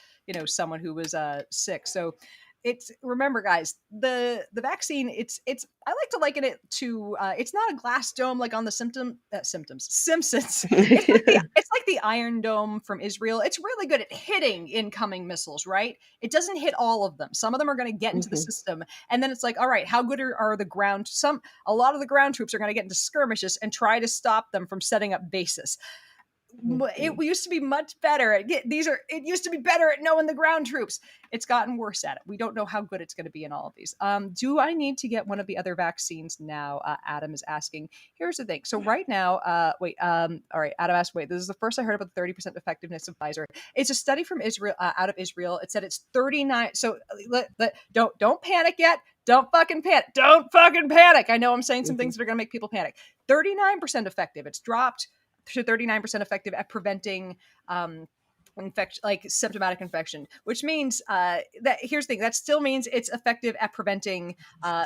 [SPEAKER 1] someone who was sick. So it's, remember guys, the vaccine, it's I like to liken it to it's not a glass dome like on the Simpsons. It's like the Iron Dome from Israel. It's really good at hitting incoming missiles, right? It doesn't hit all of them. Some of them are going to get into the system, and then it's like, all right, how good are the ground? A lot of the ground troops are going to get into skirmishes and try to stop them from setting up bases. It used to be much better it used to be better at knowing the ground troops. It's gotten worse at it. We don't know how good it's going to be in all of these. Do I need to get one of the other vaccines now? Adam is asking. Here's the thing. So right now, all right, Adam asked, wait, this is the first I heard about the 30% effectiveness of Pfizer. It's a study from Israel, out of Israel. It said it's 39. So don't panic yet. Don't fucking panic. Don't fucking panic. I know I'm saying some things that are going to make people panic. 39% effective. It's dropped to 39% effective at preventing infection, like symptomatic infection, which means that, here's the thing, that still means it's effective at preventing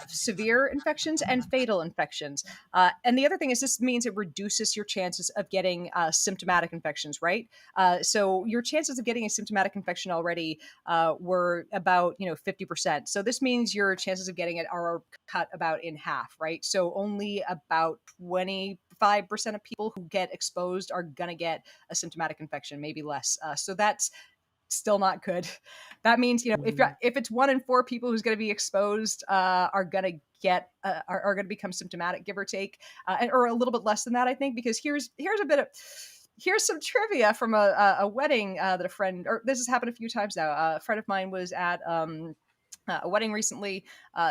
[SPEAKER 1] severe infections and fatal infections. And the other thing is, this means it reduces your chances of getting symptomatic infections, right? So your chances of getting a symptomatic infection already were about 50%. So this means your chances of getting it are cut about in half, right? So only about 25% of people who get exposed are gonna get a symptomatic infection, maybe less. So that's still not good. That means if it's 1 in 4 people who's going to be exposed are going to get are going to become symptomatic, give or take, or a little bit less than that, I think, because here's some trivia from a wedding that a friend, or this has happened a few times now. A friend of mine was at a wedding recently.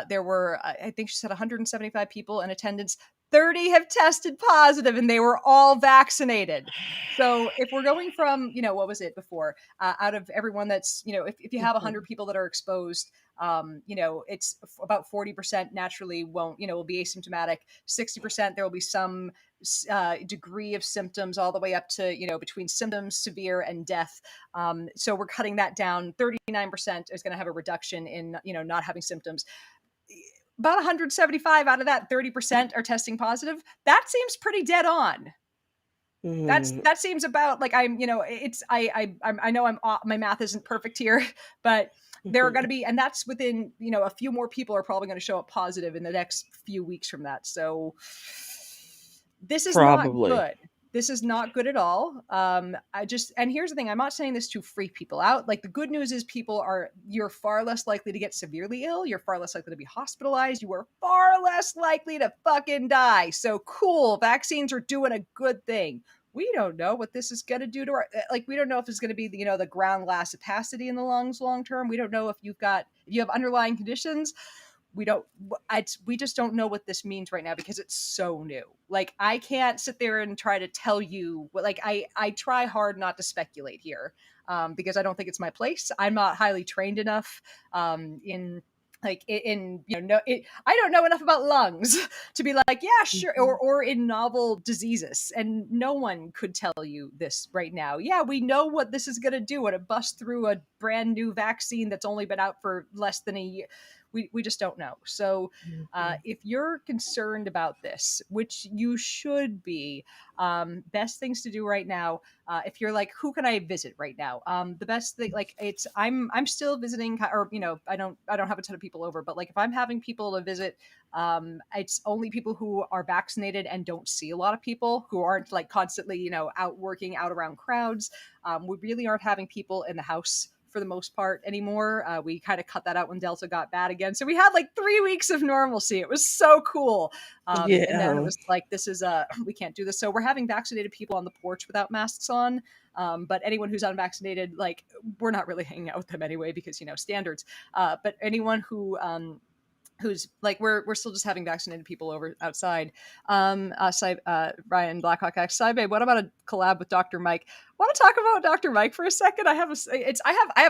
[SPEAKER 1] There were, I think she said, 175 people in attendance. 30 have tested positive, and they were all vaccinated. So if we're going from, what was it before? Out of everyone that's, if you have 100 people that are exposed, it's about 40% naturally won't, will be asymptomatic. 60% there will be some degree of symptoms, all the way up to, between symptoms, severe, and death. So we're cutting that down. 39% is going to have a reduction in, not having symptoms. About 175 out of that 30% are testing positive. That seems pretty dead on. That seems about like, I'm, I know my math isn't perfect here, but there are going to be, and that's within, a few more people are probably going to show up positive in the next few weeks from that. So this is not good. This is not good at all. And here's the thing, I'm not saying this to freak people out. Like, the good news is you're far less likely to get severely ill. You're far less likely to be hospitalized. You are far less likely to fucking die. So cool. Vaccines are doing a good thing. We don't know what this is going to do to our, we don't know if it's going to be, the ground glass opacity in the lungs long term. We don't know if you have underlying conditions. We just don't know what this means right now, because it's so new. Like, I can't sit there and try to tell you what, I try hard not to speculate here, because I don't think it's my place. I'm not highly trained enough I don't know enough about lungs to be like, yeah, sure, or in novel diseases, and no one could tell you this right now. Yeah, we know what this is going to do when it busts through a brand new vaccine that's only been out for less than a year. We just don't know. So if you're concerned about this, which you should be, best things to do right now, if you're like, who can I visit right now? The best thing, I'm still visiting, or, I don't have a ton of people over, but if I'm having people to visit, it's only people who are vaccinated and don't see a lot of people, who aren't constantly, out working out around crowds. We really aren't having people in the house for the most part anymore. We kind of cut that out when Delta got bad again. So we had 3 weeks of normalcy. It was so cool. And then it was this is we can't do this. So we're having vaccinated people on the porch without masks on. But anyone who's unvaccinated, we're not really hanging out with them anyway, because, standards. But anyone who's we're still just having vaccinated people over outside. Ryan Blackhawk asks, Babe, what about a collab with Dr. Mike? Want to talk about Dr. Mike for a second? I have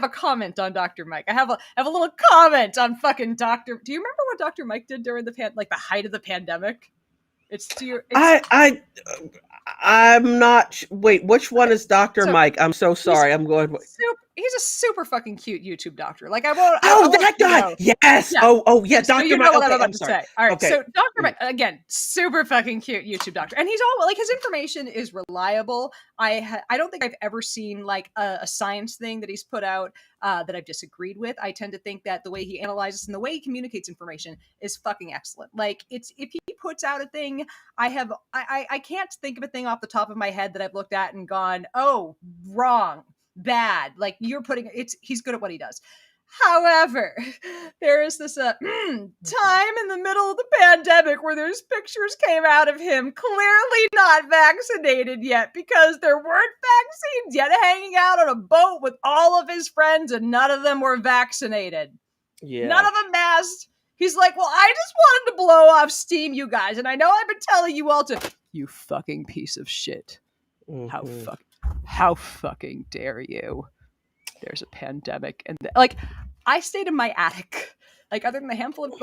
[SPEAKER 1] a comment on Dr. Mike. I have a little comment on fucking Dr. Do you remember what Dr. Mike did during the the height of the pandemic?
[SPEAKER 2] I'm not. Wait, which one is Dr. Mike? I'm so sorry. I'm going.
[SPEAKER 1] he's a super fucking cute YouTube doctor. Like I won't.
[SPEAKER 2] Oh,
[SPEAKER 1] I won't,
[SPEAKER 2] that guy. Yes.
[SPEAKER 1] Yeah.
[SPEAKER 2] Oh, yeah.
[SPEAKER 1] So
[SPEAKER 2] Dr.
[SPEAKER 1] you know
[SPEAKER 2] Mike.
[SPEAKER 1] what I'm
[SPEAKER 2] Okay,
[SPEAKER 1] about
[SPEAKER 2] I'm
[SPEAKER 1] to
[SPEAKER 2] sorry.
[SPEAKER 1] say. All right.
[SPEAKER 2] Okay.
[SPEAKER 1] So Dr. Mike, again, super fucking cute YouTube doctor, and he's all like his information is reliable. I don't think I've ever seen like a science thing that he's put out that I've disagreed with. I tend to think that the way he analyzes and the way he communicates information is fucking excellent. Like it's if he puts out a thing, I can't think of a thing off the top of my head that I've looked at and gone, oh, wrong, bad. Like you're putting he's good at what he does. However, there is this time in the middle of the pandemic where there's pictures came out of him clearly not vaccinated yet because there weren't vaccines yet, hanging out on a boat with all of his friends and none of them were vaccinated.
[SPEAKER 2] Yeah.
[SPEAKER 1] None of them masked. He's like, well, I just wanted to blow off steam, you guys, and I know I've been telling you all to, you fucking piece of shit. How fucking dare you? There's a pandemic, and like I stayed in my attic. Like other than the handful of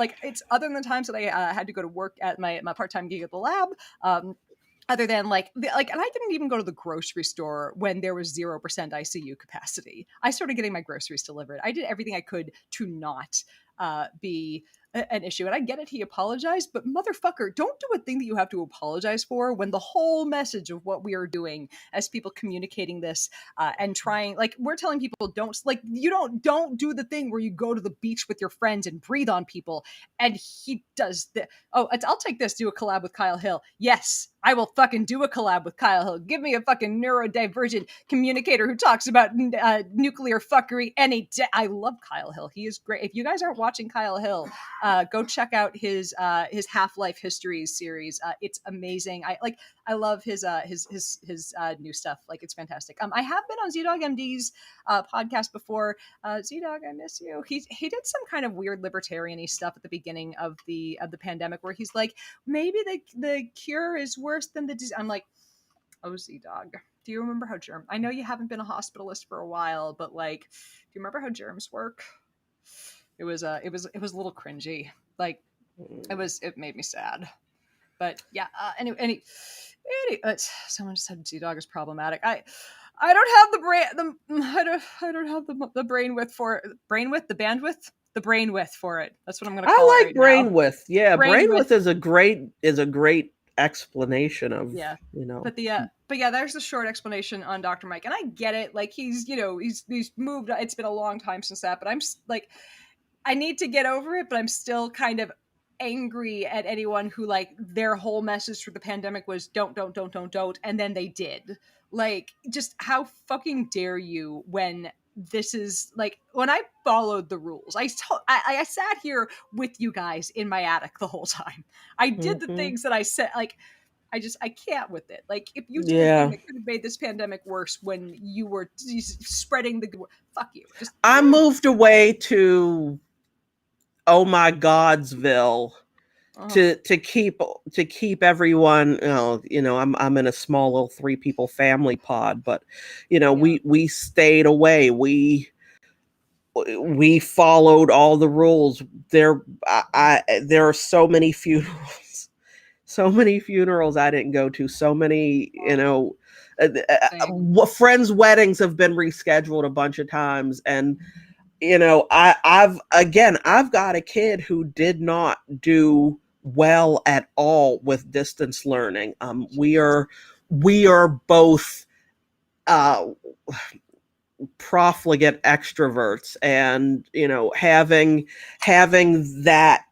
[SPEAKER 1] other than the times that I had to go to work at my part-time gig at the lab. Other than and I didn't even go to the grocery store when there was 0% ICU capacity. I started getting my groceries delivered. I did everything I could to not be an issue. And I get it, he apologized, but motherfucker, don't do a thing that you have to apologize for when the whole message of what we are doing as people communicating this and trying, like we're telling people don't do the thing where you go to the beach with your friends and breathe on people. And he does I'll take this, do a collab with Kyle Hill. Yes, I will fucking do a collab with Kyle Hill. Give me a fucking neurodivergent communicator who talks about nuclear fuckery any day. I love Kyle Hill. He is great. If you guys aren't watching Kyle Hill, go check out his Half-Life Histories series. It's amazing. I love his new stuff. Like it's fantastic. I have been on ZDog MD's podcast befog. ZDog, I miss you. He did some kind of weird libertarian-y stuff at the beginning of the pandemic where he's like, maybe the cure is worse than the disease. I'm like, oh, ZDog, do you remember how germs? I know you haven't been a hospitalist for a while, but like, do you remember how germs work? It was a little cringy. Like it made me sad. But yeah, anyway, someone said ZDog is problematic. I don't have the brain I don't have the brain width for it. The bandwidth for it. That's what I'm gonna call it. I like
[SPEAKER 2] brain width. Yeah, brain width is a great explanation of
[SPEAKER 1] But yeah, there's the short explanation on Dr. Mike, and I get it. Like he's moved. It's been a long time since that, but I'm like, I need to get over it, but I'm still kind of angry at anyone who like their whole message for the pandemic was don't, and then they did. Like, just how fucking dare you when this is like when I followed the rules. I sat here with you guys in my attic the whole time. I did the things that I said. Like, I can't with it. Like, if you did the thing that could have made this pandemic worse when you were spreading the fuck you.
[SPEAKER 2] I moved away to oh my Godsville to keep everyone, I'm in a small little 3 people family pod, but we stayed away. We followed all the rules. There are so many funerals. So many funerals I didn't go to. So many, friends' weddings have been rescheduled a bunch of times, and I've got a kid who did not do well at all with distance learning. We are both profligate extroverts, and having that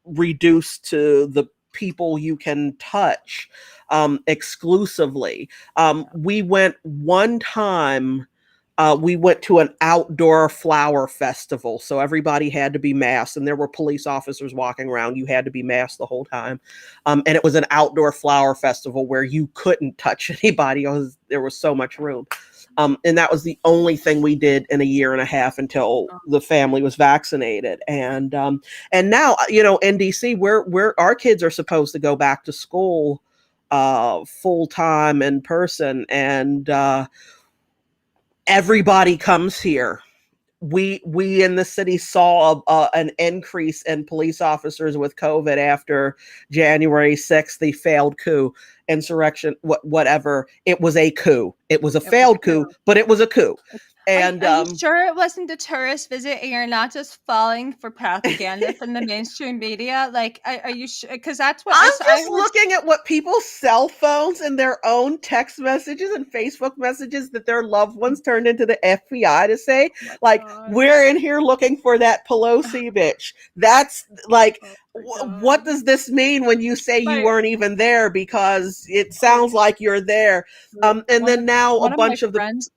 [SPEAKER 2] reduced to the people you can touch exclusively. We went one time. We went to an outdoor flower festival, so everybody had to be masked, and there were police officers walking around. You had to be masked the whole time, and it was an outdoor flower festival where you couldn't touch anybody because there was so much room. And that was the only thing we did in a year and a half until the family was vaccinated. And now, in DC, where our kids are supposed to go back to school full time in person, and everybody comes here. We in the city saw an increase in police officers with COVID after January 6th, the failed coup, insurrection, whatever. It was a coup. It was a failed coup, but it was a coup. And
[SPEAKER 1] Are you sure it wasn't a tourist visit and you're not just falling for propaganda from the mainstream media? Like, are you sure? Because that's what
[SPEAKER 2] I'm
[SPEAKER 1] I
[SPEAKER 2] just
[SPEAKER 1] heard.
[SPEAKER 2] looking at what people's cell phones and their own text messages and Facebook messages that their loved ones turned into the FBI to say,
[SPEAKER 1] Oh my
[SPEAKER 2] like,
[SPEAKER 1] God.
[SPEAKER 2] we're in here looking for that Pelosi bitch. That's like,
[SPEAKER 1] Oh my
[SPEAKER 2] what
[SPEAKER 1] God.
[SPEAKER 2] does this mean when you say you
[SPEAKER 1] My
[SPEAKER 2] weren't even there? Because it
[SPEAKER 1] oh,
[SPEAKER 2] sounds like you're there. And then now a
[SPEAKER 1] one of my
[SPEAKER 2] bunch of the
[SPEAKER 1] friends,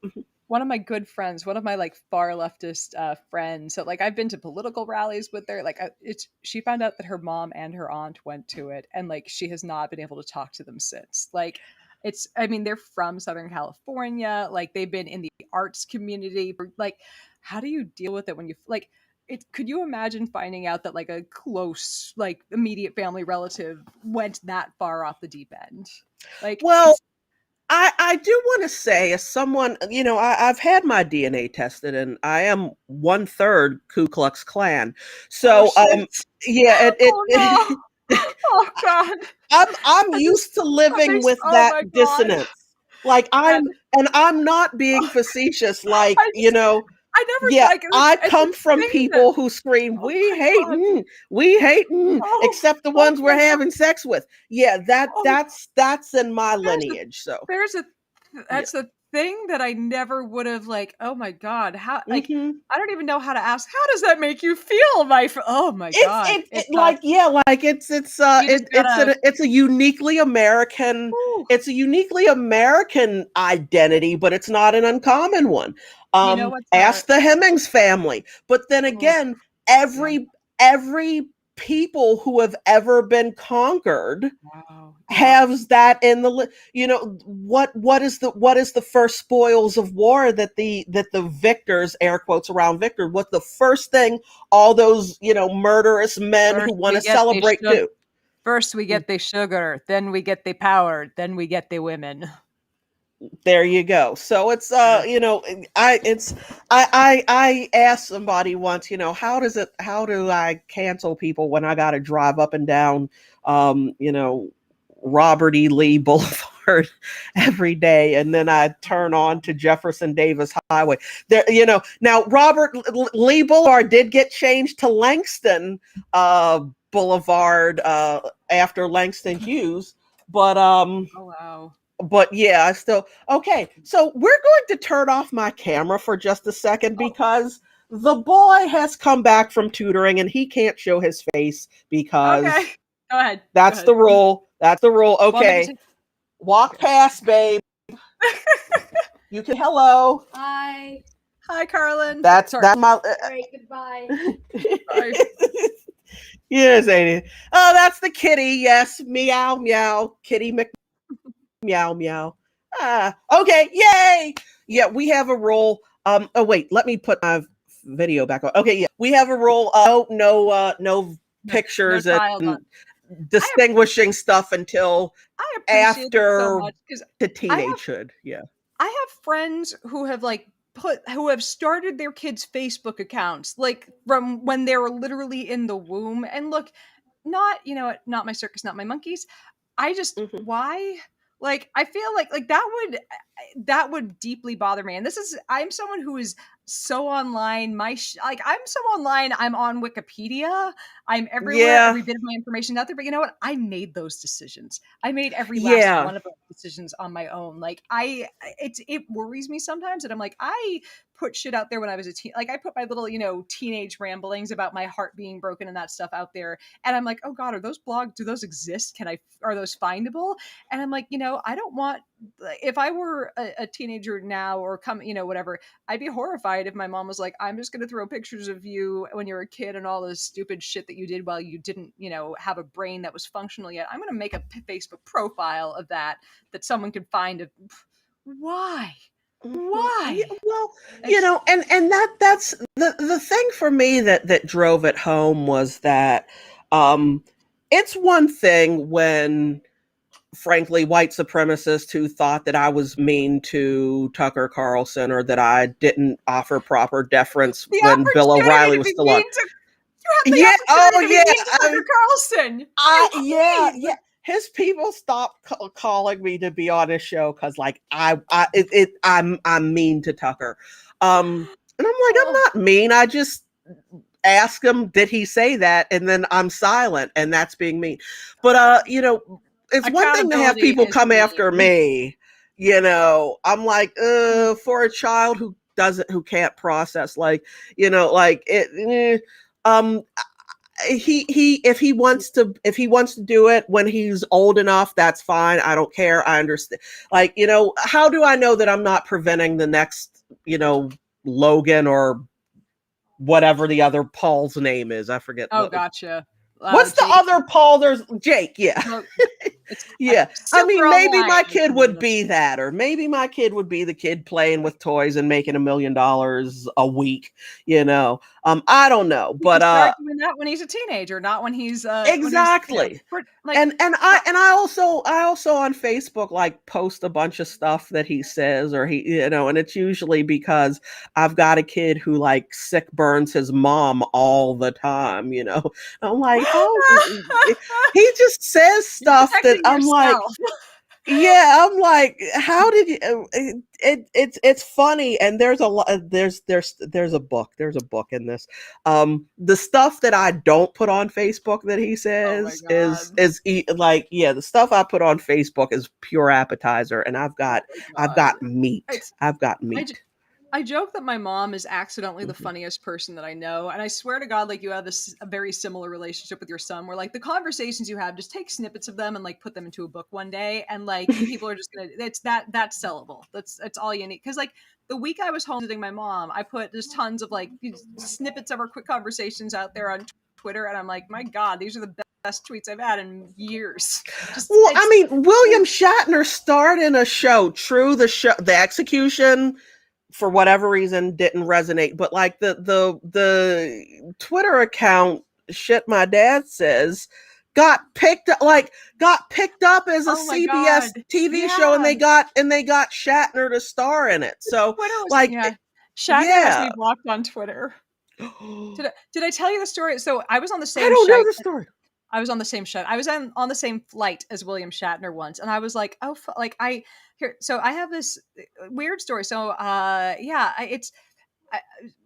[SPEAKER 1] one of my good friends, one of my like far leftist friends. So like I've been to political rallies with her. Like it's she found out that her mom and her aunt went to it, and like she has not been able to talk to them since. Like it's I mean they're from Southern California. Like they've been in the arts community. Like how do you deal with it when you like? It, could you imagine finding out that like a close, like immediate family relative went that far off the deep end? Like
[SPEAKER 2] well,
[SPEAKER 1] it's
[SPEAKER 2] I do want to say, as someone, I've had my DNA tested, and I am 1/3 Ku Klux Klan.
[SPEAKER 1] oh
[SPEAKER 2] So,
[SPEAKER 1] shit.
[SPEAKER 2] yeah,
[SPEAKER 1] Oh no. Oh god.
[SPEAKER 2] I'm
[SPEAKER 1] I just
[SPEAKER 2] used to
[SPEAKER 1] that
[SPEAKER 2] living
[SPEAKER 1] makes
[SPEAKER 2] with
[SPEAKER 1] oh
[SPEAKER 2] that
[SPEAKER 1] my god.
[SPEAKER 2] dissonance. Like
[SPEAKER 1] That
[SPEAKER 2] I'm not being facetious. Like,
[SPEAKER 1] I just I never
[SPEAKER 2] yeah,
[SPEAKER 1] like
[SPEAKER 2] I
[SPEAKER 1] it's a
[SPEAKER 2] come from
[SPEAKER 1] thing that
[SPEAKER 2] people who scream,
[SPEAKER 1] oh
[SPEAKER 2] "We
[SPEAKER 1] my
[SPEAKER 2] hate,
[SPEAKER 1] god.
[SPEAKER 2] we hate,"
[SPEAKER 1] Oh,
[SPEAKER 2] except the
[SPEAKER 1] oh
[SPEAKER 2] ones we're
[SPEAKER 1] my god.
[SPEAKER 2] having sex with. Yeah,
[SPEAKER 1] Oh,
[SPEAKER 2] that's in my
[SPEAKER 1] there's a
[SPEAKER 2] lineage. So,
[SPEAKER 1] there's a
[SPEAKER 2] yeah.
[SPEAKER 1] that's a thing that I never would have like, oh my god, how like
[SPEAKER 2] Hmm.
[SPEAKER 1] I don't even know how to ask, how does that make you feel, oh my god. It's not
[SPEAKER 2] Like, yeah, like
[SPEAKER 1] you just gotta
[SPEAKER 2] it's a uniquely American,
[SPEAKER 1] whew,
[SPEAKER 2] identity, but it's not an uncommon one.
[SPEAKER 1] you know what's
[SPEAKER 2] Ask the Hemmings family. But then
[SPEAKER 1] oh
[SPEAKER 2] again,
[SPEAKER 1] yeah.
[SPEAKER 2] every people who have ever been conquered
[SPEAKER 1] Wow. Yep.
[SPEAKER 2] has that in the what is the first spoils of war that the victors, air quotes around victor, what the first thing all those murderous men who
[SPEAKER 1] First
[SPEAKER 2] want
[SPEAKER 1] we
[SPEAKER 2] to
[SPEAKER 1] get the
[SPEAKER 2] celebrate
[SPEAKER 1] sugar.
[SPEAKER 2] do?
[SPEAKER 1] First we get the sugar, then we get the power, then we get the women.
[SPEAKER 2] There you go. So it's
[SPEAKER 1] Yeah.
[SPEAKER 2] I asked somebody once, how do I cancel people when I got to drive up and down um you know Robert E. Lee Boulevard every day, and then I turn on to Jefferson Davis Highway. There, now Robert Lee Boulevard did get changed to Langston Boulevard after Langston Hughes, but
[SPEAKER 1] Oh wow.
[SPEAKER 2] yeah, I still okay. So we're going to turn off my camera for just a second
[SPEAKER 1] Oh,
[SPEAKER 2] because the boy has come back from tutoring and he can't show his face
[SPEAKER 1] okay.
[SPEAKER 2] because
[SPEAKER 1] Go ahead. Go
[SPEAKER 2] that's
[SPEAKER 1] ahead.
[SPEAKER 2] the rule. That's the rule.
[SPEAKER 1] Want me to
[SPEAKER 2] Okay,
[SPEAKER 1] take
[SPEAKER 2] walk
[SPEAKER 1] okay.
[SPEAKER 2] past, babe. You can hello.
[SPEAKER 3] Hi.
[SPEAKER 1] Hi, Carlin. Sorry.
[SPEAKER 2] That's my.
[SPEAKER 3] All right, goodbye.
[SPEAKER 1] Bye.
[SPEAKER 2] Yes, Amy. Oh, that's the kitty. Yes, meow meow. Kitty Mc meow meow. Okay, yay. Yeah, we have a rule. Oh wait, let me put my video back on. Okay, yeah, we have a rule. No
[SPEAKER 1] No, no
[SPEAKER 2] pictures
[SPEAKER 1] child on.
[SPEAKER 2] and
[SPEAKER 1] I
[SPEAKER 2] distinguishing stuff until
[SPEAKER 1] I appreciate it so
[SPEAKER 2] after
[SPEAKER 1] much because
[SPEAKER 2] the
[SPEAKER 1] I have
[SPEAKER 2] teenagehood. Yeah.
[SPEAKER 1] I have friends who have like who have started their kids' Facebook accounts like from when they were literally in the womb. And look, not you know what, not my circus, not my monkeys. I just
[SPEAKER 2] Hmm.
[SPEAKER 1] why? Like I feel like that would deeply bother me. And this is I'm someone who is so online. Like I'm so online. I'm on Wikipedia. I'm everywhere.
[SPEAKER 2] Yeah.
[SPEAKER 1] Every bit of my information out there. But you know what? I made those decisions. I made every last
[SPEAKER 2] Yeah.
[SPEAKER 1] one of those decisions on my own. Like it worries me sometimes, and I'm like I put shit out there when I was a teen. Like I put my little teenage ramblings about my heart being broken and that stuff out there. And I'm like, oh god, are those blogs? Do those exist? Are those findable? And I'm like, I don't want. If I were a teenager now or come, whatever, I'd be horrified if my mom was like, I'm just going to throw pictures of you when you're a kid and all this stupid shit that you did while you didn't, have a brain that was functional yet. I'm going to make a Facebook profile of that someone could find. Why?
[SPEAKER 2] Yeah,
[SPEAKER 1] Why?
[SPEAKER 2] well,
[SPEAKER 1] Like,
[SPEAKER 2] and that's the thing for me that drove it home was that um it's one thing when frankly white supremacists who thought that I was mean to Tucker Carlson or that I didn't offer proper deference
[SPEAKER 1] the
[SPEAKER 2] when Bill
[SPEAKER 1] opportunity
[SPEAKER 2] O'Reilly
[SPEAKER 1] to
[SPEAKER 2] was
[SPEAKER 1] be
[SPEAKER 2] still on.
[SPEAKER 1] mean to you had the
[SPEAKER 2] Yeah,
[SPEAKER 1] opportunity
[SPEAKER 2] oh
[SPEAKER 1] to be
[SPEAKER 2] yeah.
[SPEAKER 1] mean to
[SPEAKER 2] I
[SPEAKER 1] Tucker
[SPEAKER 2] mean,
[SPEAKER 1] Carlson. You
[SPEAKER 2] yeah,
[SPEAKER 1] queen.
[SPEAKER 2] yeah. his people stopped calling me to be on his show because like I'm mean to Tucker. And I'm like, I'm
[SPEAKER 1] Oh,
[SPEAKER 2] not mean. I just ask him, did he say that? And then I'm silent, and that's being mean. But it's one thing to have
[SPEAKER 1] accountability
[SPEAKER 2] people
[SPEAKER 1] is
[SPEAKER 2] come after
[SPEAKER 1] mean.
[SPEAKER 2] me. I'm like, for a child who can't process, like, like it. He if he wants to do it when he's old enough, that's fine. I don't care. I understand. Like, how do I know that I'm not preventing the next, Logan or whatever the other Paul's name is? I forget
[SPEAKER 1] Oh,
[SPEAKER 2] what.
[SPEAKER 1] gotcha.
[SPEAKER 2] What's the
[SPEAKER 1] Jake.
[SPEAKER 2] other Paul? There's Jake. Yeah.
[SPEAKER 1] Well, it's
[SPEAKER 2] Yeah. I
[SPEAKER 1] super
[SPEAKER 2] mean, maybe my
[SPEAKER 1] online.
[SPEAKER 2] kid would be that, or maybe my kid would be the kid playing with toys and making $1 million a week. I don't know,
[SPEAKER 1] He can
[SPEAKER 2] but
[SPEAKER 1] start doing that when he's a teenager, not when he's
[SPEAKER 2] exactly.
[SPEAKER 1] like
[SPEAKER 2] And I also on Facebook like post a bunch of stuff that he says, or he, and it's usually because I've got a kid who like sick burns his mom all the time. I'm like, how he just says
[SPEAKER 1] you're
[SPEAKER 2] stuff that
[SPEAKER 1] protecting
[SPEAKER 2] I'm like,
[SPEAKER 1] yourself.
[SPEAKER 2] yeah, I'm like, how did you? It's funny, and there's a lot. There's a book in this. The stuff that I don't put on Facebook that he
[SPEAKER 1] Oh my
[SPEAKER 2] says
[SPEAKER 1] god.
[SPEAKER 2] like, yeah, the stuff I put on Facebook is pure appetizer, and I've
[SPEAKER 1] Oh
[SPEAKER 2] got
[SPEAKER 1] my
[SPEAKER 2] I've
[SPEAKER 1] god.
[SPEAKER 2] got meat.
[SPEAKER 1] It's
[SPEAKER 2] I've got
[SPEAKER 1] I, j-
[SPEAKER 2] meat.
[SPEAKER 1] I joke that my mom is accidentally the
[SPEAKER 2] Mhm.
[SPEAKER 1] funniest person that I know, and I swear to God, like you have a very similar relationship with your son, where like the conversations you have, just take snippets of them and like put them into a book one day, and like people are just gonna, it's that's sellable. That's all you need. Because like the week I was home visiting my mom, I put just tons of like snippets of our quick conversations out there on Twitter, and I'm like, my God, these are the best tweets I've had in years. Just
[SPEAKER 2] Well, I
[SPEAKER 1] it's
[SPEAKER 2] mean, William Shatner starred in a show. True, the execution for whatever reason didn't resonate, but like the Twitter account shit my dad says got picked up as a
[SPEAKER 1] oh my God,
[SPEAKER 2] CBS TV show, and
[SPEAKER 1] yeah.
[SPEAKER 2] they got Shatner to star in it. So
[SPEAKER 1] Twitter was
[SPEAKER 2] like
[SPEAKER 1] yeah. Shatner has
[SPEAKER 2] yeah.
[SPEAKER 1] me blocked on Twitter.
[SPEAKER 2] I
[SPEAKER 1] Did I tell you the story? So I was on the same
[SPEAKER 2] don't know
[SPEAKER 1] shite.
[SPEAKER 2] the story.
[SPEAKER 1] I was on the same shit. I was on the same flight as William Shatner once, and I was like, oh, like I here. So I have this weird story. So yeah, I,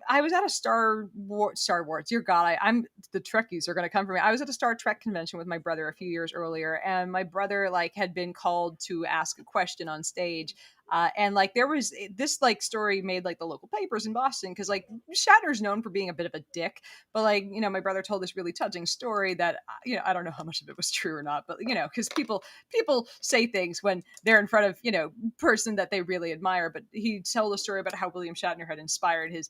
[SPEAKER 1] I was at a Star Wars. Dear God, I'm the Trekkies are going to come for me. I was at a Star Trek convention with my brother a few years earlier, and my brother like had been called to ask a question on stage. And like there was this like story made like the local papers in Boston because like Shatner's known for being a bit of a dick, but like my brother told this really touching story that I don't know how much of it was true or not, but because people say things when they're in front of person that they really admire. But he told a story about how William Shatner had inspired his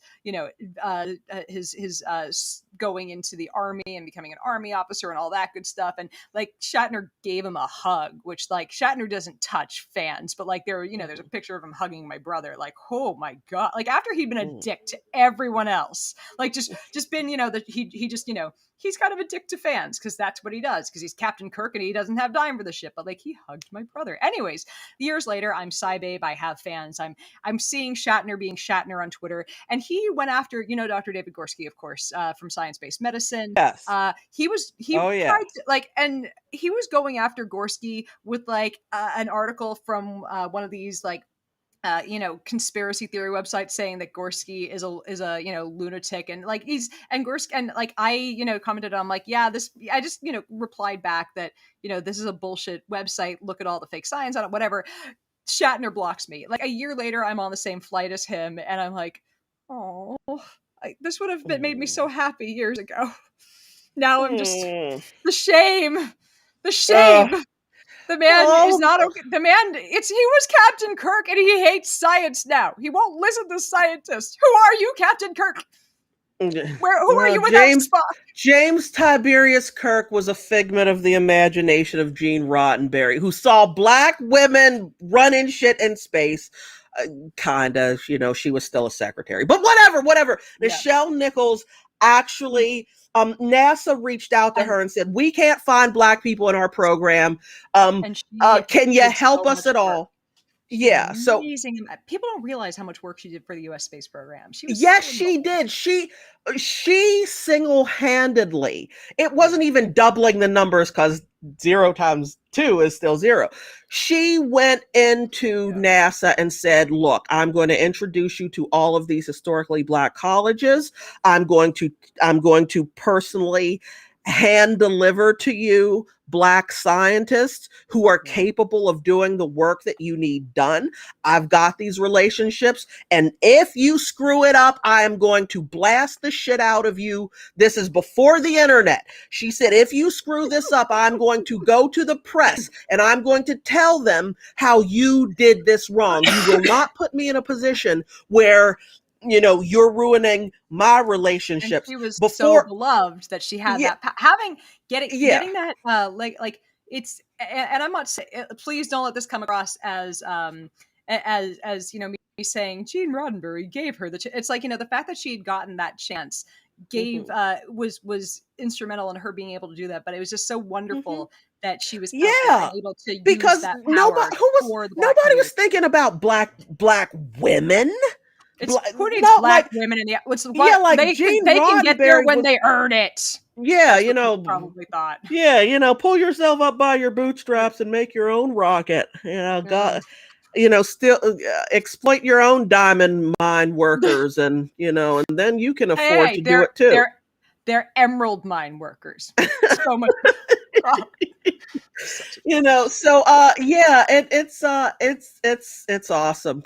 [SPEAKER 1] going into the army and becoming an army officer and all that good stuff. And like Shatner gave him a hug, which like Shatner doesn't touch fans, but like there's a picture of him hugging my brother. Like, oh my God! Like after he'd been a dick to everyone else, like just been that he just he's kind of a dick to fans because that's what he does because he's Captain Kirk and he doesn't have time for the ship. But like he hugged my brother. Anyways, years later, I'm Babe. I have fans. I'm seeing Shatner being Shatner on Twitter, and he went after Dr. David Gorski, of course, from Science Based Medicine.
[SPEAKER 2] Yes.
[SPEAKER 1] He
[SPEAKER 2] Oh yeah.
[SPEAKER 1] tried to like, and he was going after Gorski with like an article from one of these like conspiracy theory websites saying that Gorski is a lunatic and like Gorski and like I commented on like I just replied back that this is a bullshit website, look at all the fake science on it, whatever. Shatner blocks me. Like a year later, I'm on the same flight as him, and I'm like, oh, this would have made me so happy years ago. Now I'm just
[SPEAKER 2] Mm.
[SPEAKER 1] the shame, the
[SPEAKER 2] Uh,
[SPEAKER 1] shame. The man is
[SPEAKER 2] oh,
[SPEAKER 1] not okay. The man, he was Captain Kirk, and he hates science now. He won't listen to scientists. Who are you, Captain Kirk? Who are
[SPEAKER 2] well,
[SPEAKER 1] you without Spock?
[SPEAKER 2] James Tiberius Kirk was a figment of the imagination of Gene Roddenberry, who saw black women running shit in space. Kinda, she was still a secretary, but whatever.
[SPEAKER 1] Yeah.
[SPEAKER 2] Nichelle Nichols actually, NASA reached out to
[SPEAKER 1] And
[SPEAKER 2] her and said, "We can't find black people in our program.
[SPEAKER 1] and she
[SPEAKER 2] Can you
[SPEAKER 1] did
[SPEAKER 2] help
[SPEAKER 1] so
[SPEAKER 2] us
[SPEAKER 1] much
[SPEAKER 2] at
[SPEAKER 1] work.
[SPEAKER 2] all?"
[SPEAKER 1] She did
[SPEAKER 2] Yeah, so
[SPEAKER 1] amazing. People don't realize how much work she did for the U.S. space program. She was
[SPEAKER 2] yes,
[SPEAKER 1] so
[SPEAKER 2] she
[SPEAKER 1] involved.
[SPEAKER 2] did. She single-handedly. It
[SPEAKER 1] Yeah.
[SPEAKER 2] wasn't even doubling the numbers because 0 times 2 is still 0. She went into NASA and said, look, I'm going to introduce you to all of these historically Black colleges. I'm going to personally hand deliver to you Black scientists who are capable of doing the work that you need done. I've got these relationships, and if you screw it up, I am going to blast the shit out of you. This is before the internet. She said, if you screw this up, I'm going to go to the press and I'm going to tell them how you did this wrong. You will not put me in a position where you're ruining my relationships.
[SPEAKER 1] And she was
[SPEAKER 2] before
[SPEAKER 1] so beloved that she had
[SPEAKER 2] yeah,
[SPEAKER 1] that getting
[SPEAKER 2] yeah.
[SPEAKER 1] that like it's, and I'm not saying, please don't let this come across as me saying Gene Roddenberry gave her it's like, the fact that she had gotten that chance gave was instrumental in her being able to do that. But it was just so wonderful that she was out there and
[SPEAKER 2] Yeah,
[SPEAKER 1] able to use
[SPEAKER 2] because
[SPEAKER 1] that power for the Black
[SPEAKER 2] nobody
[SPEAKER 1] community.
[SPEAKER 2] was thinking about black women.
[SPEAKER 1] It's who needs
[SPEAKER 2] Not
[SPEAKER 1] Black
[SPEAKER 2] like,
[SPEAKER 1] women in the
[SPEAKER 2] like
[SPEAKER 1] they
[SPEAKER 2] Gene
[SPEAKER 1] can get there
[SPEAKER 2] Roddenberry
[SPEAKER 1] when
[SPEAKER 2] was,
[SPEAKER 1] they earn it.
[SPEAKER 2] yeah,
[SPEAKER 1] That's what people probably thought.
[SPEAKER 2] yeah, pull yourself up by your bootstraps and make your own rocket. God, still exploit your own diamond mine workers, and and then you can afford
[SPEAKER 1] Hey,
[SPEAKER 2] to do it too.
[SPEAKER 1] they're emerald mine workers. So much.
[SPEAKER 2] So yeah, it's awesome.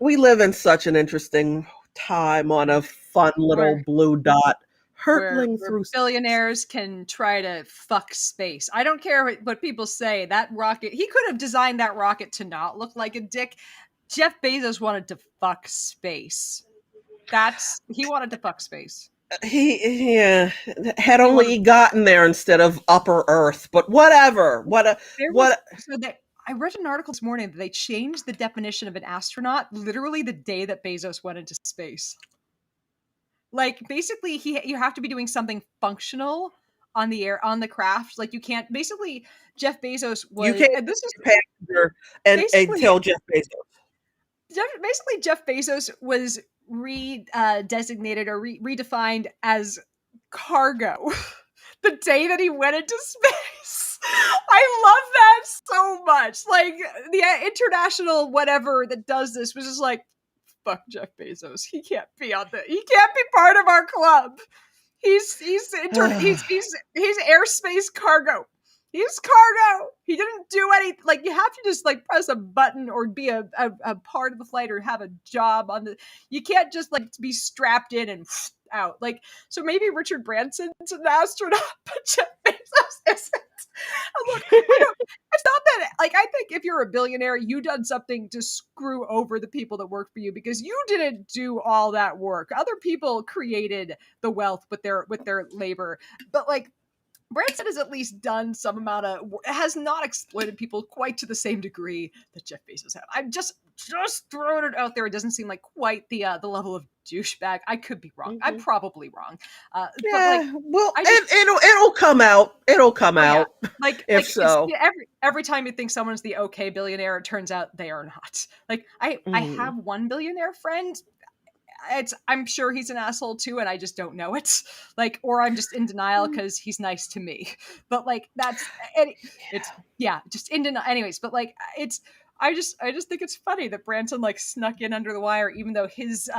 [SPEAKER 2] We live in such an interesting time on a fun little
[SPEAKER 1] where
[SPEAKER 2] blue dot
[SPEAKER 1] where
[SPEAKER 2] hurtling through space.
[SPEAKER 1] billionaires can try to fuck space. I don't care what people say. That rocket, he could have designed that rocket to not look like a dick. Jeff Bezos wanted to fuck space. He wanted to fuck space.
[SPEAKER 2] He had
[SPEAKER 1] He
[SPEAKER 2] only
[SPEAKER 1] wanted
[SPEAKER 2] gotten there instead of upper Earth, but whatever.
[SPEAKER 1] there was
[SPEAKER 2] What
[SPEAKER 1] so that I read an article this morning that they changed the definition of an astronaut literally the day that Bezos went into space. Like basically you have to be doing something functional on the craft. Like you can't basically Jeff Bezos
[SPEAKER 2] you
[SPEAKER 1] was,
[SPEAKER 2] can't
[SPEAKER 1] and this is
[SPEAKER 2] be a passenger and
[SPEAKER 1] basically
[SPEAKER 2] tell Jeff Bezos.
[SPEAKER 1] Jeff Bezos was designated or redefined as cargo the day that he went into space. I love that so much. Like the international whatever that does this was just like, fuck Jeff Bezos. He can't be part of our club. He's airspace cargo. He's cargo. He didn't do anything. Like you have to just like press a button or be a part of the flight or have a job on the. You can't just like be strapped in and out. Like so maybe Richard Branson's an astronaut, but Jeff Bezos isn't. Look, it's not that. Like I think if you're a billionaire, you done something to screw over the people that work for you because you didn't do all that work. Other people created the wealth with their labor, but like Branson has at least done some amount of has not exploited people quite to the same degree that Jeff Bezos have. I'm just throwing it out there. It doesn't seem like quite the level of douchebag. I could be wrong. I'm probably wrong.
[SPEAKER 2] Yeah,
[SPEAKER 1] but like,
[SPEAKER 2] well, it'll come out. It'll come out.
[SPEAKER 1] Like,
[SPEAKER 2] if so.
[SPEAKER 1] Every time you think someone's the okay billionaire, it turns out they are not. Like I have one billionaire friend. I'm sure he's an asshole too, and I just don't know it. Like, or I'm just in denial because he's nice to me. But like, it's just in denial. Anyways, but like, I just think it's funny that Branson like snuck in under the wire, even though his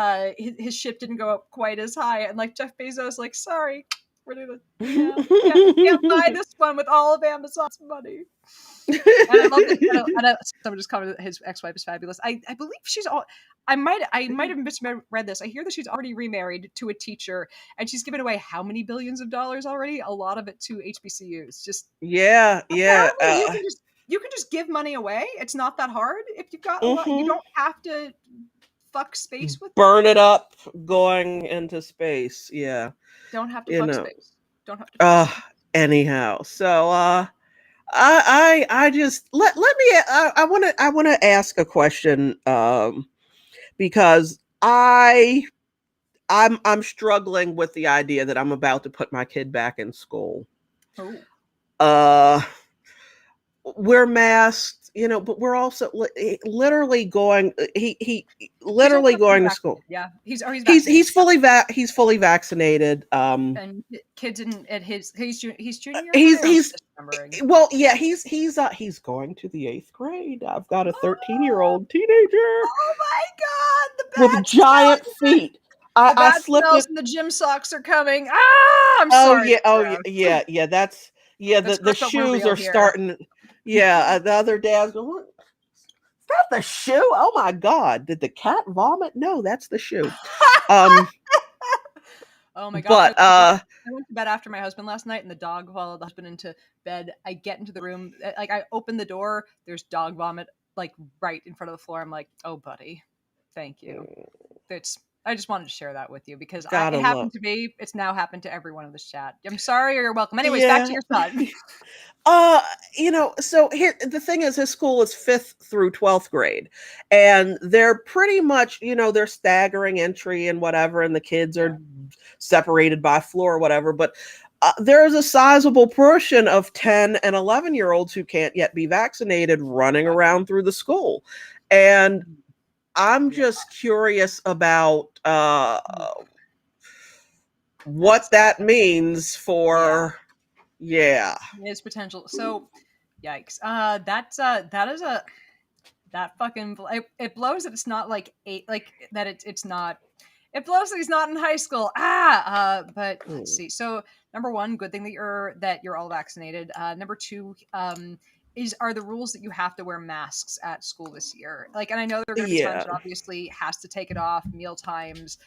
[SPEAKER 1] ship didn't go up quite as high, and like Jeff Bezos, like, sorry, we're gonna can't buy this one with all of Amazon's money. And I love that. Someone just commented that his ex-wife is fabulous. I believe she's all. I might have misread this. I hear that she's already remarried to a teacher, and she's given away how many billions of dollars already? A lot of it to HBCUs. Just
[SPEAKER 2] yeah.
[SPEAKER 1] You can just give money away. It's not that hard. If you've got a lot, you don't have to fuck space with
[SPEAKER 2] burn it up going into space. Yeah,
[SPEAKER 1] don't have to fuck space. Don't have to.
[SPEAKER 2] Anyhow, so I just let me I want to ask a question because I'm struggling with the idea that I'm about to put my kid back in school.
[SPEAKER 1] Oh.
[SPEAKER 2] We're masked. but we're also literally going. He
[SPEAKER 1] He's old
[SPEAKER 2] literally
[SPEAKER 1] enough to be
[SPEAKER 2] going to school.
[SPEAKER 1] vaccinated. Yeah, he's
[SPEAKER 2] He's
[SPEAKER 1] vaccinated.
[SPEAKER 2] he's fully vaccinated.
[SPEAKER 1] And kids in at his he's junior year high,
[SPEAKER 2] He's
[SPEAKER 1] or am I
[SPEAKER 2] he's
[SPEAKER 1] misremembering?
[SPEAKER 2] well, yeah, he's going to the 8th grade. I've got a 13-year-old teenager
[SPEAKER 1] Oh my god, the
[SPEAKER 2] with
[SPEAKER 1] bad
[SPEAKER 2] giant
[SPEAKER 1] smells!
[SPEAKER 2] feet. I
[SPEAKER 1] Bad
[SPEAKER 2] slipped
[SPEAKER 1] smells
[SPEAKER 2] it.
[SPEAKER 1] and the gym socks are coming. Ah, I'm
[SPEAKER 2] Oh
[SPEAKER 1] sorry.
[SPEAKER 2] yeah,
[SPEAKER 1] That's
[SPEAKER 2] oh yeah,
[SPEAKER 1] gross.
[SPEAKER 2] yeah. That's yeah.
[SPEAKER 1] That's
[SPEAKER 2] The
[SPEAKER 1] gross, but we're
[SPEAKER 2] shoes
[SPEAKER 1] real
[SPEAKER 2] are
[SPEAKER 1] here.
[SPEAKER 2] starting. Yeah, the other day I was going, "What? Is that the shoe? Oh my god! Did the cat vomit? No, that's the shoe." Um,
[SPEAKER 1] Oh my gosh.
[SPEAKER 2] but
[SPEAKER 1] I went to bed after my husband last night, and the dog followed the husband into bed. I get into the room, like I open the door, there's dog vomit like right in front of the floor. I'm like, oh buddy, thank you. I just wanted to share that with you because it
[SPEAKER 2] gotta love.
[SPEAKER 1] happened to me. It's now happened to everyone in this chat. I'm sorry, or you're welcome. Anyways, back to
[SPEAKER 2] Yeah.
[SPEAKER 1] your son.
[SPEAKER 2] Uh, so here the thing is, his school is 5th through 12th grade, and they're pretty much, they're staggering entry and whatever, and the kids
[SPEAKER 1] Yeah.
[SPEAKER 2] are separated by floor or whatever. But there's a sizable portion of 10 and 11-year-olds who can't yet be vaccinated running around through the school, and I'm
[SPEAKER 1] Yeah.
[SPEAKER 2] just curious about what
[SPEAKER 1] That's
[SPEAKER 2] that means
[SPEAKER 1] yeah.
[SPEAKER 2] for, yeah.
[SPEAKER 1] Is potential. So, yikes. That is a that fucking it blows that it's not like eight, like that it's not. It blows that he's not in high school. But let's
[SPEAKER 2] Mm.
[SPEAKER 1] see. So number one, good thing that you're all vaccinated. Number two, are the rules that you have to wear masks at school this year. Like, and I know there are going to be times
[SPEAKER 2] Yeah.
[SPEAKER 1] that obviously has to take it off, meal times,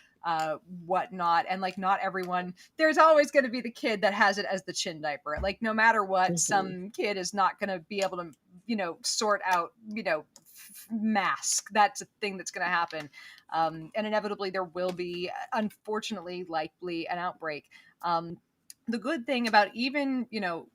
[SPEAKER 1] whatnot, and like not everyone. There's always going to be the kid that has it as the chin diaper. Like, no matter what,
[SPEAKER 2] Mhm.
[SPEAKER 1] some kid is not going to be able to, sort out, mask. That's a thing that's going to happen, and inevitably there will be, unfortunately, likely an outbreak. The good thing about even,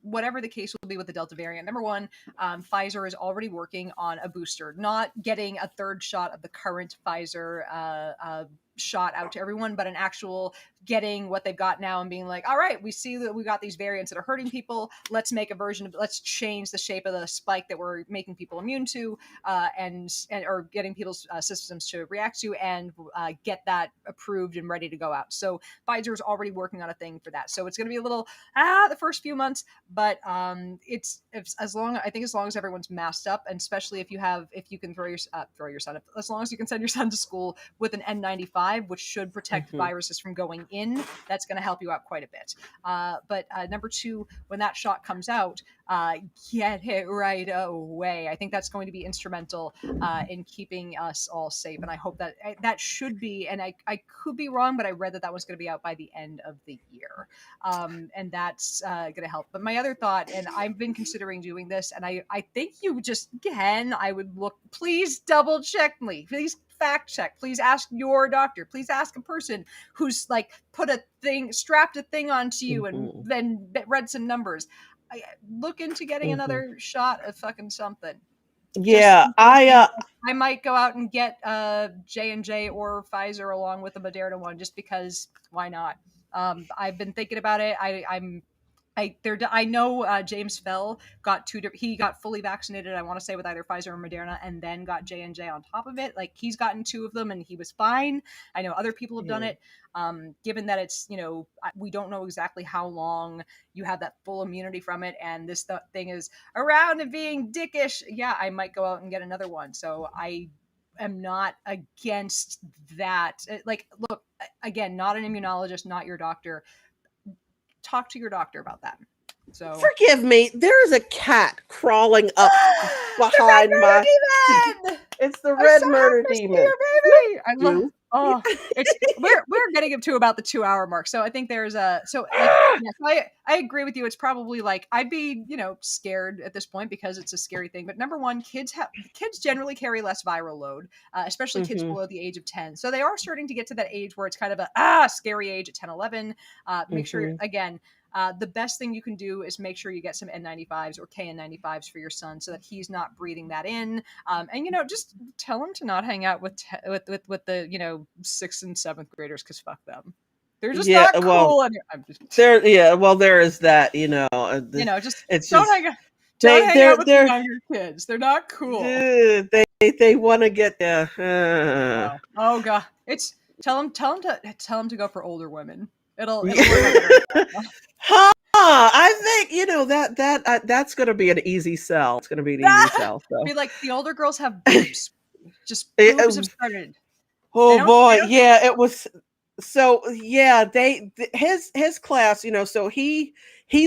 [SPEAKER 1] whatever the case will be with the Delta variant, number one, Pfizer is already working on a booster, not getting a third shot of the current Pfizer shot out to everyone, but an actual getting what they've got now and being like, all right, we see that we got these variants that are hurting people. Let's make a version of, let's change the shape of the spike that we're making people immune to, and or getting people's systems to react to, and get that approved and ready to go out. So Pfizer is already working on a thing for that. So it's going to be a little the first few months, but it's as long as everyone's masked up, and especially if you can throw your son, as long as you can send your son to school with an N95, which should protect
[SPEAKER 2] Mhm.
[SPEAKER 1] viruses from going in, that's going to help you out quite a bit. But number two, when that shot comes out, get it right away. I think that's going to be instrumental in keeping us all safe, and I hope that should be. And I could be wrong, but I read that was going to be out by the end of the year, and that's going to help. But my other thought, and I've been considering doing this, and I think you just can. I would look. Please double check me. Please fact check. Please ask your doctor. Please ask a person who's like strapped a thing onto you, and
[SPEAKER 2] Mhm.
[SPEAKER 1] then read some numbers. Look into getting
[SPEAKER 2] Mhm.
[SPEAKER 1] another shot of fucking something. Just
[SPEAKER 2] Yeah,
[SPEAKER 1] in case I might go out and get J&J or Pfizer along with the Moderna one, just because why not? I've been thinking about it. I know James Fell got he got fully vaccinated, I want to say, with either Pfizer or Moderna, and then got J&J on top of it. Like, he's gotten 2 of them and he was fine. I know other people have done
[SPEAKER 2] Yeah.
[SPEAKER 1] it. Given that it's, we don't know exactly how long you have that full immunity from it, and this thing is around and being dickish, yeah, I might go out and get another one. So I am not against that. Like, look, again, not an immunologist, not your doctor. Talk to your doctor about that. So
[SPEAKER 2] Forgive me, there is a cat crawling up
[SPEAKER 1] the red
[SPEAKER 2] behind
[SPEAKER 1] murder
[SPEAKER 2] my.
[SPEAKER 1] demon!
[SPEAKER 2] It's the
[SPEAKER 1] I'm
[SPEAKER 2] red
[SPEAKER 1] so
[SPEAKER 2] murder
[SPEAKER 1] happy to see
[SPEAKER 2] demon.
[SPEAKER 1] your baby. I love.
[SPEAKER 2] You.
[SPEAKER 1] Oh, we're getting up to about the 2 hour mark. So I think there's I agree with you. It's probably like, I'd be, scared at this point because it's a scary thing. But number one, kids generally carry less viral load, especially kids
[SPEAKER 2] Mhm.
[SPEAKER 1] below the age of 10. So they are starting to get to that age where it's kind of a scary age at 10, 11. Make sure,
[SPEAKER 2] Mhm.
[SPEAKER 1] again, the best thing you can do is make sure you get some N95s or KN95s for your son, so that he's not breathing that in. And just tell him to not hang out with the 6th and 7th graders, because fuck them. They're just
[SPEAKER 2] Yeah,
[SPEAKER 1] not
[SPEAKER 2] well,
[SPEAKER 1] cool. And I'm just
[SPEAKER 2] there is that,
[SPEAKER 1] just
[SPEAKER 2] it's
[SPEAKER 1] don't
[SPEAKER 2] just
[SPEAKER 1] hang out. Don't hang out with the
[SPEAKER 2] they're
[SPEAKER 1] younger kids. They're not cool.
[SPEAKER 2] they want to get
[SPEAKER 1] Oh god, it's tell them to go for older women. It'll
[SPEAKER 2] Yeah.
[SPEAKER 1] work out better.
[SPEAKER 2] I think that's going to be an easy sell. It's going to be an easy sell. So.
[SPEAKER 1] Be like the older girls have boobs. Just
[SPEAKER 2] It-
[SPEAKER 1] boobs have started.
[SPEAKER 2] oh
[SPEAKER 1] They
[SPEAKER 2] boy,
[SPEAKER 1] don't
[SPEAKER 2] yeah, it was. So yeah, his class, so he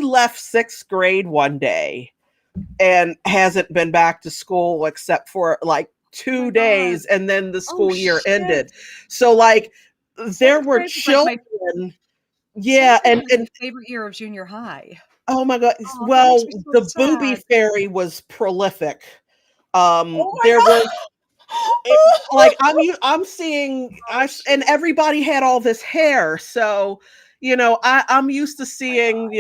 [SPEAKER 2] left 6th grade one day and hasn't been back to school except for like 2 days, and then the school year ended. So like there were children. Yeah, and
[SPEAKER 1] my favorite year of junior high.
[SPEAKER 2] oh my god,
[SPEAKER 1] Oh, that
[SPEAKER 2] well,
[SPEAKER 1] makes me so
[SPEAKER 2] the booby
[SPEAKER 1] sad.
[SPEAKER 2] fairy was prolific.
[SPEAKER 1] Oh my
[SPEAKER 2] There
[SPEAKER 1] god.
[SPEAKER 2] was like I'm seeing and everybody had all this hair, so I'm used to seeing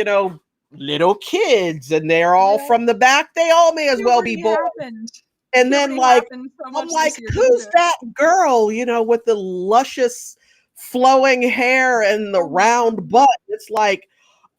[SPEAKER 2] little kids, and they're all from the back. They all may as well be
[SPEAKER 1] Puberty
[SPEAKER 2] boys.
[SPEAKER 1] happened.
[SPEAKER 2] And then
[SPEAKER 1] Puberty
[SPEAKER 2] like
[SPEAKER 1] happened so
[SPEAKER 2] I'm
[SPEAKER 1] much
[SPEAKER 2] like,
[SPEAKER 1] this year,
[SPEAKER 2] who's
[SPEAKER 1] didn't it?
[SPEAKER 2] that girl? With the luscious flowing hair and the round butt. It's like,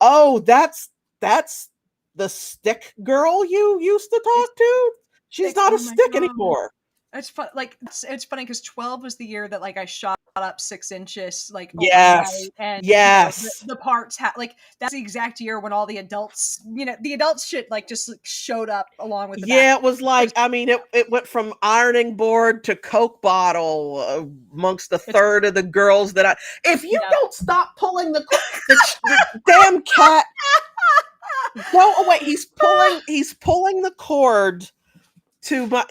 [SPEAKER 2] oh, that's the stick girl you used to talk to. She's not a
[SPEAKER 1] Oh my
[SPEAKER 2] stick
[SPEAKER 1] God.
[SPEAKER 2] anymore.
[SPEAKER 1] It's fun. Like it's funny because 12 was the year that like I shot up 6 inches, like
[SPEAKER 2] Yes.
[SPEAKER 1] overnight, and
[SPEAKER 2] Yes.
[SPEAKER 1] the parts like that's the exact year when all the adults, the adults shit like just like, showed up along with the
[SPEAKER 2] Yeah,
[SPEAKER 1] back.
[SPEAKER 2] it was like, I mean, it went from ironing board to Coke bottle amongst a third of the girls that if you don't stop pulling the damn cat, go away. He's pulling the cord to my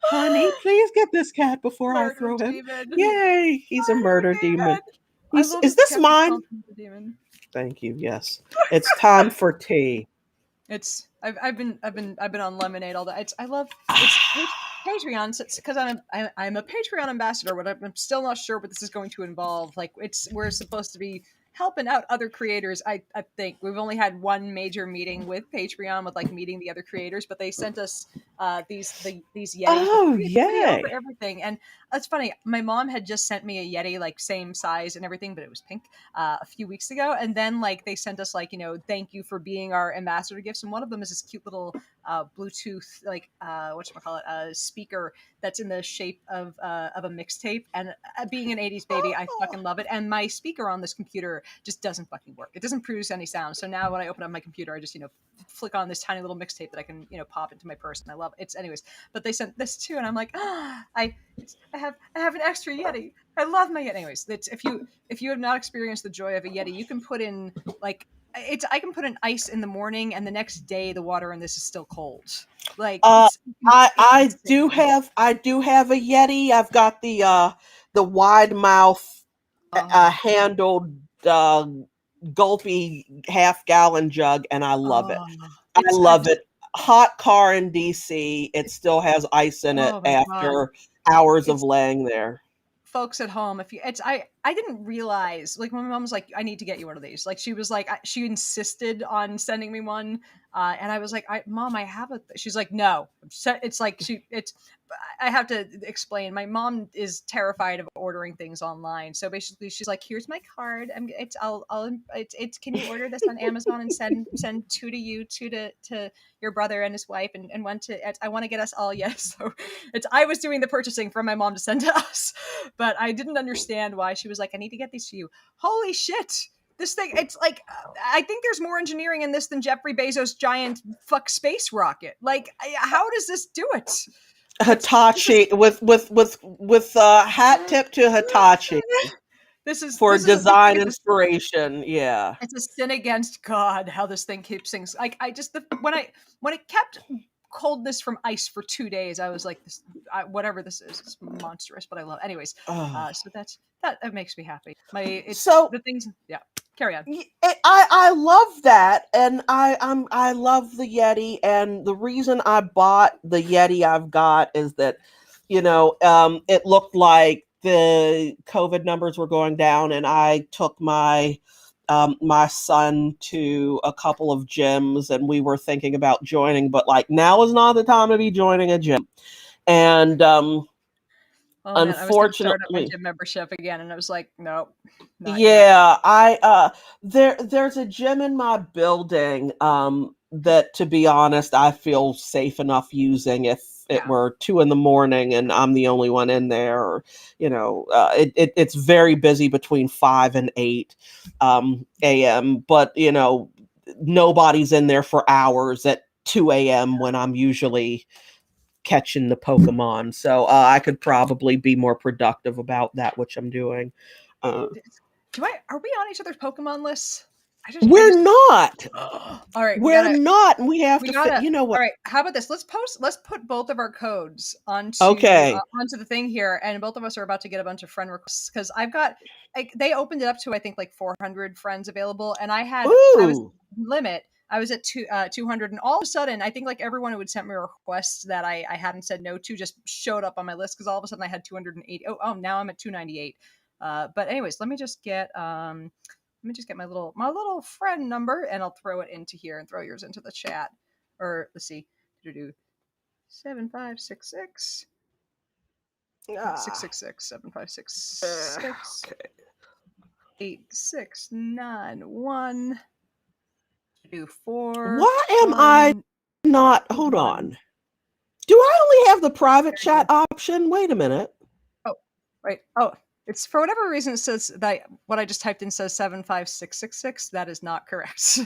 [SPEAKER 2] honey, please get this cat before I throw him.
[SPEAKER 1] Demon.
[SPEAKER 2] Yay, he's a murder demon. Is this
[SPEAKER 1] cat
[SPEAKER 2] mine?
[SPEAKER 1] Demon.
[SPEAKER 2] Thank you. Yes. It's time for tea.
[SPEAKER 1] I've been on lemonade all day. I love it's Patreon because I'm a Patreon ambassador, but I'm still not sure what this is going to involve. Like we're supposed to be helping out other creators. I think we've only had one major meeting with Patreon with like meeting the other creators, but they sent us these Yetis.
[SPEAKER 2] Oh, yay.
[SPEAKER 1] For everything. And it's funny, my mom had just sent me a Yeti like same size and everything, but it was pink a few weeks ago, and then like they sent us like thank you for being our ambassador gifts, and one of them is this cute little Bluetooth like whatchamacallit speaker that's in the shape of a mixtape, and being an 80s baby, I fucking love it. And my speaker on this computer just doesn't fucking work. It doesn't produce any sound. So now when I open up my computer, I just flick on this tiny little mixtape that I can pop into my purse, and I love it. It's anyways. But they sent this too, and I'm like, I have an extra Yeti. I love my Yeti. Anyways, if you have not experienced the joy of a Yeti, you can put in like I can put in ice in the morning, and the next day the water in this is still cold. Like
[SPEAKER 2] I do have a Yeti. I've got the wide mouth handled gulpy half-gallon jug, and I love it. I love it. Hot car in DC, it still has ice in it after hours of laying there.
[SPEAKER 1] Folks at home, if you I didn't realize, like, when my mom was like, I need to get you one of these, like she was like she insisted on sending me one, and I was like, Mom, I have a she's like, no, it's like I have to explain. My mom is terrified of ordering things online, so basically she's like, here's my card. Can you order this on Amazon and send 2 to you, 2 to your brother and his wife, and 1 to I want to get us all. Yes, so I was doing the purchasing for my mom to send to us, but I didn't understand why she was like, I need to get these to you. Holy shit. This thing, it's like, I think there's more engineering in this than Jeffrey Bezos' giant fuck space rocket. Like, how does this do it?
[SPEAKER 2] Hitachi with hat tip to Hitachi. This is design inspiration. Yeah,
[SPEAKER 1] it's a sin against God how this thing keeps things like when it kept coldness from ice for 2 days, I was like, this whatever this is, it's monstrous, but I love it. Anyways. So that makes me happy. The things. Yeah, carry on.
[SPEAKER 2] I love that, and I love the Yeti, and the reason I bought the Yeti I've got is that it looked like the COVID numbers were going down, and I took my son to a couple of gyms, and we were thinking about joining, but like now is not the time to be joining a gym. And unfortunately,
[SPEAKER 1] I was going to start up my gym membership again, and I was like, nope.
[SPEAKER 2] Yeah, there's a gym in my building that, to be honest, I feel safe enough using if it
[SPEAKER 1] Yeah.
[SPEAKER 2] were 2 in the morning and I'm the only one in there, or it's very busy between 5 and 8 a.m. But nobody's in there for hours at 2 a.m. when I'm usually catching the Pokemon. So I could probably be more productive about that, which I'm doing.
[SPEAKER 1] Are we on each other's Pokemon lists?
[SPEAKER 2] We're not.
[SPEAKER 1] All right,
[SPEAKER 2] We're not, and we have
[SPEAKER 1] we
[SPEAKER 2] to
[SPEAKER 1] gotta.
[SPEAKER 2] fit. You know
[SPEAKER 1] All
[SPEAKER 2] what?
[SPEAKER 1] right, how about this? Let's put both of our codes
[SPEAKER 2] Okay.
[SPEAKER 1] onto the thing here, and both of us are about to get a bunch of friend requests because I've got they opened it up to I think like 400 friends available, and I was
[SPEAKER 2] Ooh.
[SPEAKER 1] limit. I was at 200, and all of a sudden, I think like everyone who had sent me requests that I hadn't said no to just showed up on my list because all of a sudden I had 280. Oh, now I'm at 298. But anyways, let me just get my little friend number and I'll throw it into here and throw yours into the chat. Or let's see, do 7566 666 7566
[SPEAKER 2] Okay.
[SPEAKER 1] 8691 do 4
[SPEAKER 2] Why am I not? Hold on. Do I only have the private chat option? Wait a minute.
[SPEAKER 1] Oh, right. Oh, it's for whatever reason it says that what I just typed in says 75666. That is not correct.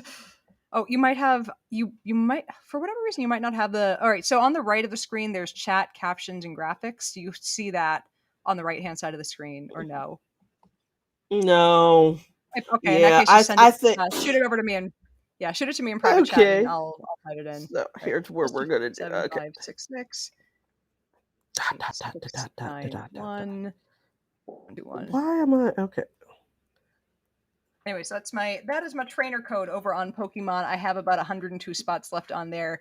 [SPEAKER 1] Oh, you might have you might for whatever reason you might not have the. All right, so on the right of the screen there's chat, captions, and graphics. Do you see that on the right hand side of the screen or no?
[SPEAKER 2] No.
[SPEAKER 1] Okay, in that
[SPEAKER 2] Yeah,
[SPEAKER 1] case, just send
[SPEAKER 2] I
[SPEAKER 1] it.
[SPEAKER 2] think.
[SPEAKER 1] Shoot it over to me and shoot it to me in private chat and
[SPEAKER 2] Okay.
[SPEAKER 1] I'll type it in.
[SPEAKER 2] So
[SPEAKER 1] Right,
[SPEAKER 2] here's where
[SPEAKER 1] let's
[SPEAKER 2] we're
[SPEAKER 1] do
[SPEAKER 2] gonna do. Okay.
[SPEAKER 1] 7566 8691 do one.
[SPEAKER 2] Why am I okay?
[SPEAKER 1] Anyways, that is my trainer code over on Pokemon. I have about 102 spots left on there.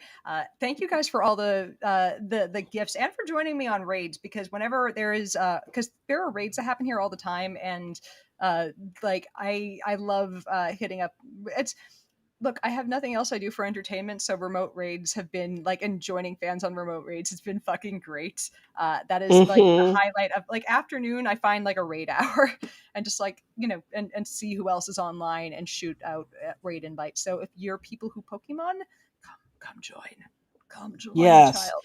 [SPEAKER 1] Thank you guys for all the gifts and for joining me on raids, because whenever there is because there are raids that happen here all the time, and like I love hitting up. It's Look, I have nothing else I do for entertainment, so remote raids have been like, and joining fans on remote raids has been fucking great. That is like the highlight of like afternoon. I find like a raid hour and just like and see who else is online and shoot out raid invites. So if you're people who Pokemon, come join,
[SPEAKER 2] Yes.
[SPEAKER 1] child.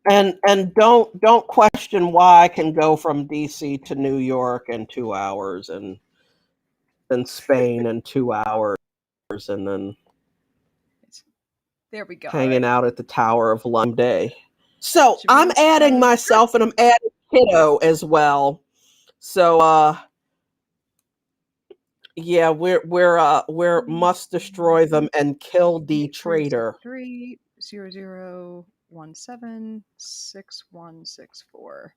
[SPEAKER 2] And don't question why I can go from DC to New York in 2 hours, and then Spain in 2 hours, and then
[SPEAKER 1] There we go.
[SPEAKER 2] hanging
[SPEAKER 1] Right.
[SPEAKER 2] out at the Tower of London Day. So
[SPEAKER 1] Should
[SPEAKER 2] I'm
[SPEAKER 1] we,
[SPEAKER 2] adding myself, and I'm adding Kiddo as well. So yeah, we're must destroy them and kill the traitor.
[SPEAKER 1] 300176164.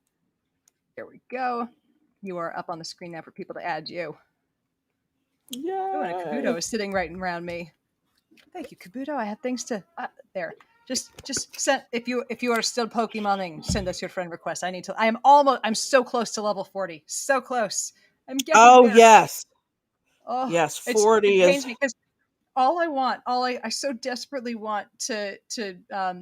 [SPEAKER 1] There we go. You are up on the screen now for people to add you. Oh, and a Kabuto is sitting right around me. Thank you, Kabuto. I have things to there. Just send if you are still Pokemoning, send us your friend request. I'm so close to level 40. So close. I'm getting there.
[SPEAKER 2] Yes.
[SPEAKER 1] Oh,
[SPEAKER 2] Yes,
[SPEAKER 1] it
[SPEAKER 2] 40
[SPEAKER 1] pains
[SPEAKER 2] is
[SPEAKER 1] me because all I so desperately want to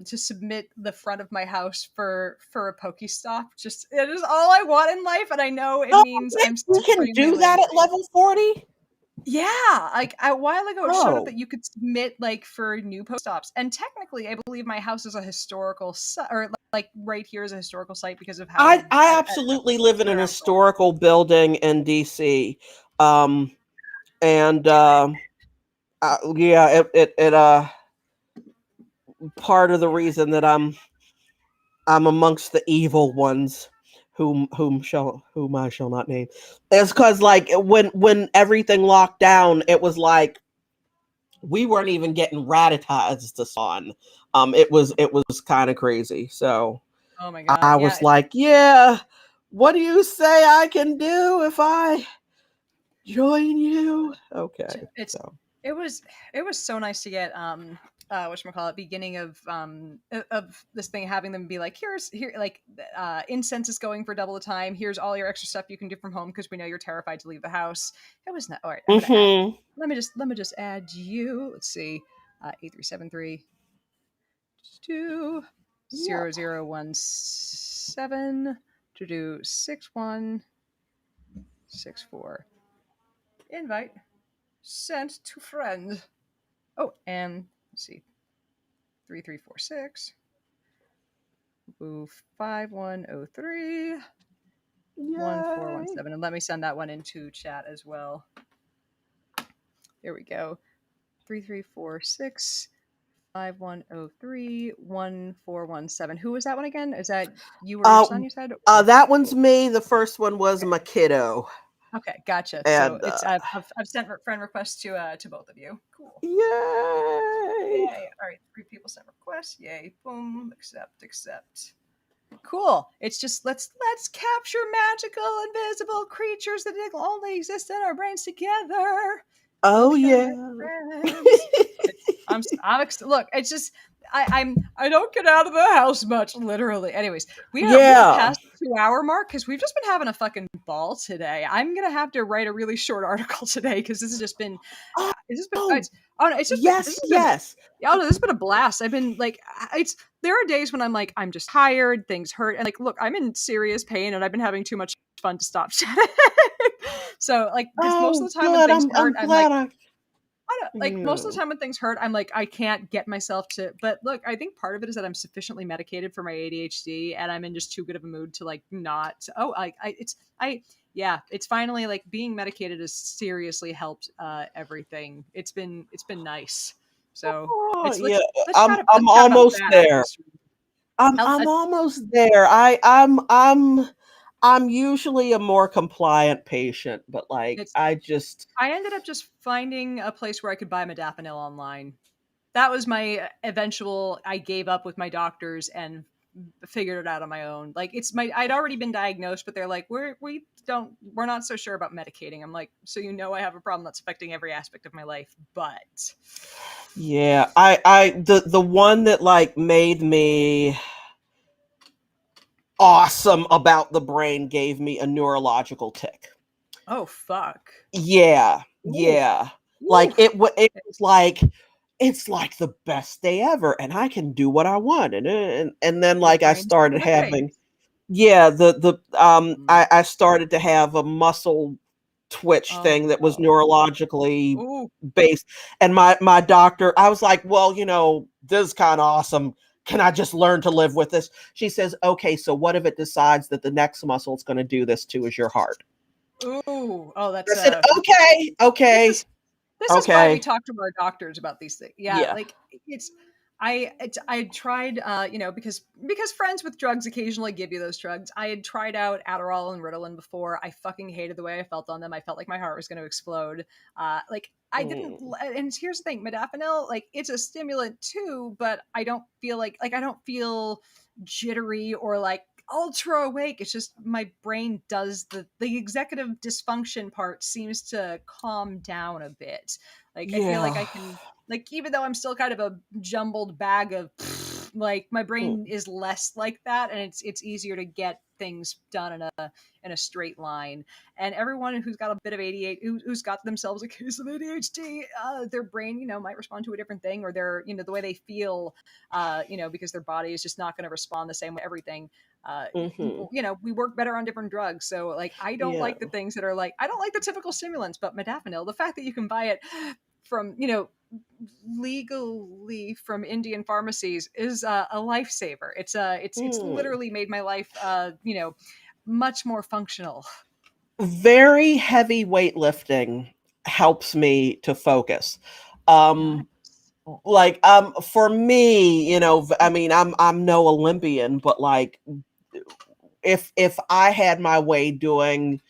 [SPEAKER 1] submit the front of my house for a Pokestop. Just it is all I want in life, and I know it means I'm
[SPEAKER 2] you can
[SPEAKER 1] supremely
[SPEAKER 2] do that
[SPEAKER 1] late.
[SPEAKER 2] at level 40?
[SPEAKER 1] Yeah, like a while ago it showed up that you could submit like for new Pokestops, and technically I believe my house is a historical or like right here is a historical site because of how
[SPEAKER 2] I absolutely live in an historical building in DC. And yeah, it part of the reason that I'm amongst the evil ones, whom I shall not name, is because like when everything locked down, it was like we weren't even getting Rattatas on. It was kind of crazy. So
[SPEAKER 1] oh my god,
[SPEAKER 2] I was like, yeah, what do you say I can do if I join you? Okay.
[SPEAKER 1] It was so nice to get whatchamacallit, beginning of this thing, having them be like, here like incense is going for double the time, here's all your extra stuff you can do from home because we know you're terrified to leave the house. It was not all right. Let me just add you. Let's see, 8373 0017 to do 6164. Invite sent to friend. Oh, and let's see. 3346. Ooh, 5103. 1417. And let me send that one into chat as well. There we go. 3346 5103 1417. Who was that one again? Is that you or your son, you said?
[SPEAKER 2] That one's me. The first one was my kiddo.
[SPEAKER 1] Okay, gotcha. So
[SPEAKER 2] And
[SPEAKER 1] it's I've sent friend requests to both of you. Cool.
[SPEAKER 2] yay!
[SPEAKER 1] Yay! All right, 3 people sent requests. Yay! Boom! Accept. Cool. It's just let's capture magical, invisible creatures that only exist in our brains together.
[SPEAKER 2] Oh yeah.
[SPEAKER 1] Look. It's just I don't get out of the house much, literally. Anyways, we're past the 2-hour mark because we've just been having a fucking ball today. I'm gonna have to write a really short article today because this has just been. This has been a blast. I've been like, there are days when I'm like, I'm just tired, things hurt, and like, look, I'm in serious pain, and I've been having too much fun to stop chatting. So like, most of the time when things hurt, I'm like. Most of the time when things hurt, I'm like, I can't get myself to. But look, I think part of it is that I'm sufficiently medicated for my ADHD, and I'm in just too good of a mood to like not. It's finally like being medicated has seriously helped everything. It's been nice. So
[SPEAKER 2] I'm almost there. I'm almost there. I'm usually a more compliant patient, but like I
[SPEAKER 1] ended up just finding a place where I could buy modafinil online. That was my eventual. I gave up with my doctors and figured it out on my own. Like I'd already been diagnosed, but they're like, we're not so sure about medicating. I'm like, so I have a problem that's affecting every aspect of my life, but
[SPEAKER 2] yeah, the one that like made me awesome about the brain gave me a neurological tick.
[SPEAKER 1] Oh fuck.
[SPEAKER 2] Yeah. Ooh. Yeah. Ooh. Like it was like it's like the best day ever, and I can do what I want, and then like I started having I started to have a muscle twitch thing that was neurologically based, and my doctor, I was like, well, this is kind of awesome. Can I just learn to live with this? She says, okay, so what if it decides that the next muscle it's going to do this to is your heart?
[SPEAKER 1] Ooh, that's.
[SPEAKER 2] I said, okay.
[SPEAKER 1] This is why we talk to our doctors about these things. Yeah. Like I tried, because friends with drugs occasionally give you those drugs. I had tried out Adderall and Ritalin before. I fucking hated the way I felt on them. I felt like my heart was going to explode. I didn't. And here's the thing, modafinil, like it's a stimulant too, but I don't feel like I don't feel jittery or like ultra awake. It's just my brain does the executive dysfunction part seems to calm down a bit. I feel like I can, like, even though I'm still kind of a jumbled bag of like my brain is less like that, and it's easier to get things done in a straight line. And everyone who's got a bit of ADHD, who's got themselves a case of ADHD, their brain, might respond to a different thing, or their, the way they feel, because their body is just not going to respond the same way to everything. We work better on different drugs. So like, I don't like the things that are like, I don't like the typical stimulants, but modafinil, the fact that you can buy it from, legally from Indian pharmacies is a lifesaver. It's literally made my life, much more functional.
[SPEAKER 2] Very heavy weightlifting helps me to focus. For me, I mean, I'm no Olympian, but like if I had my way doing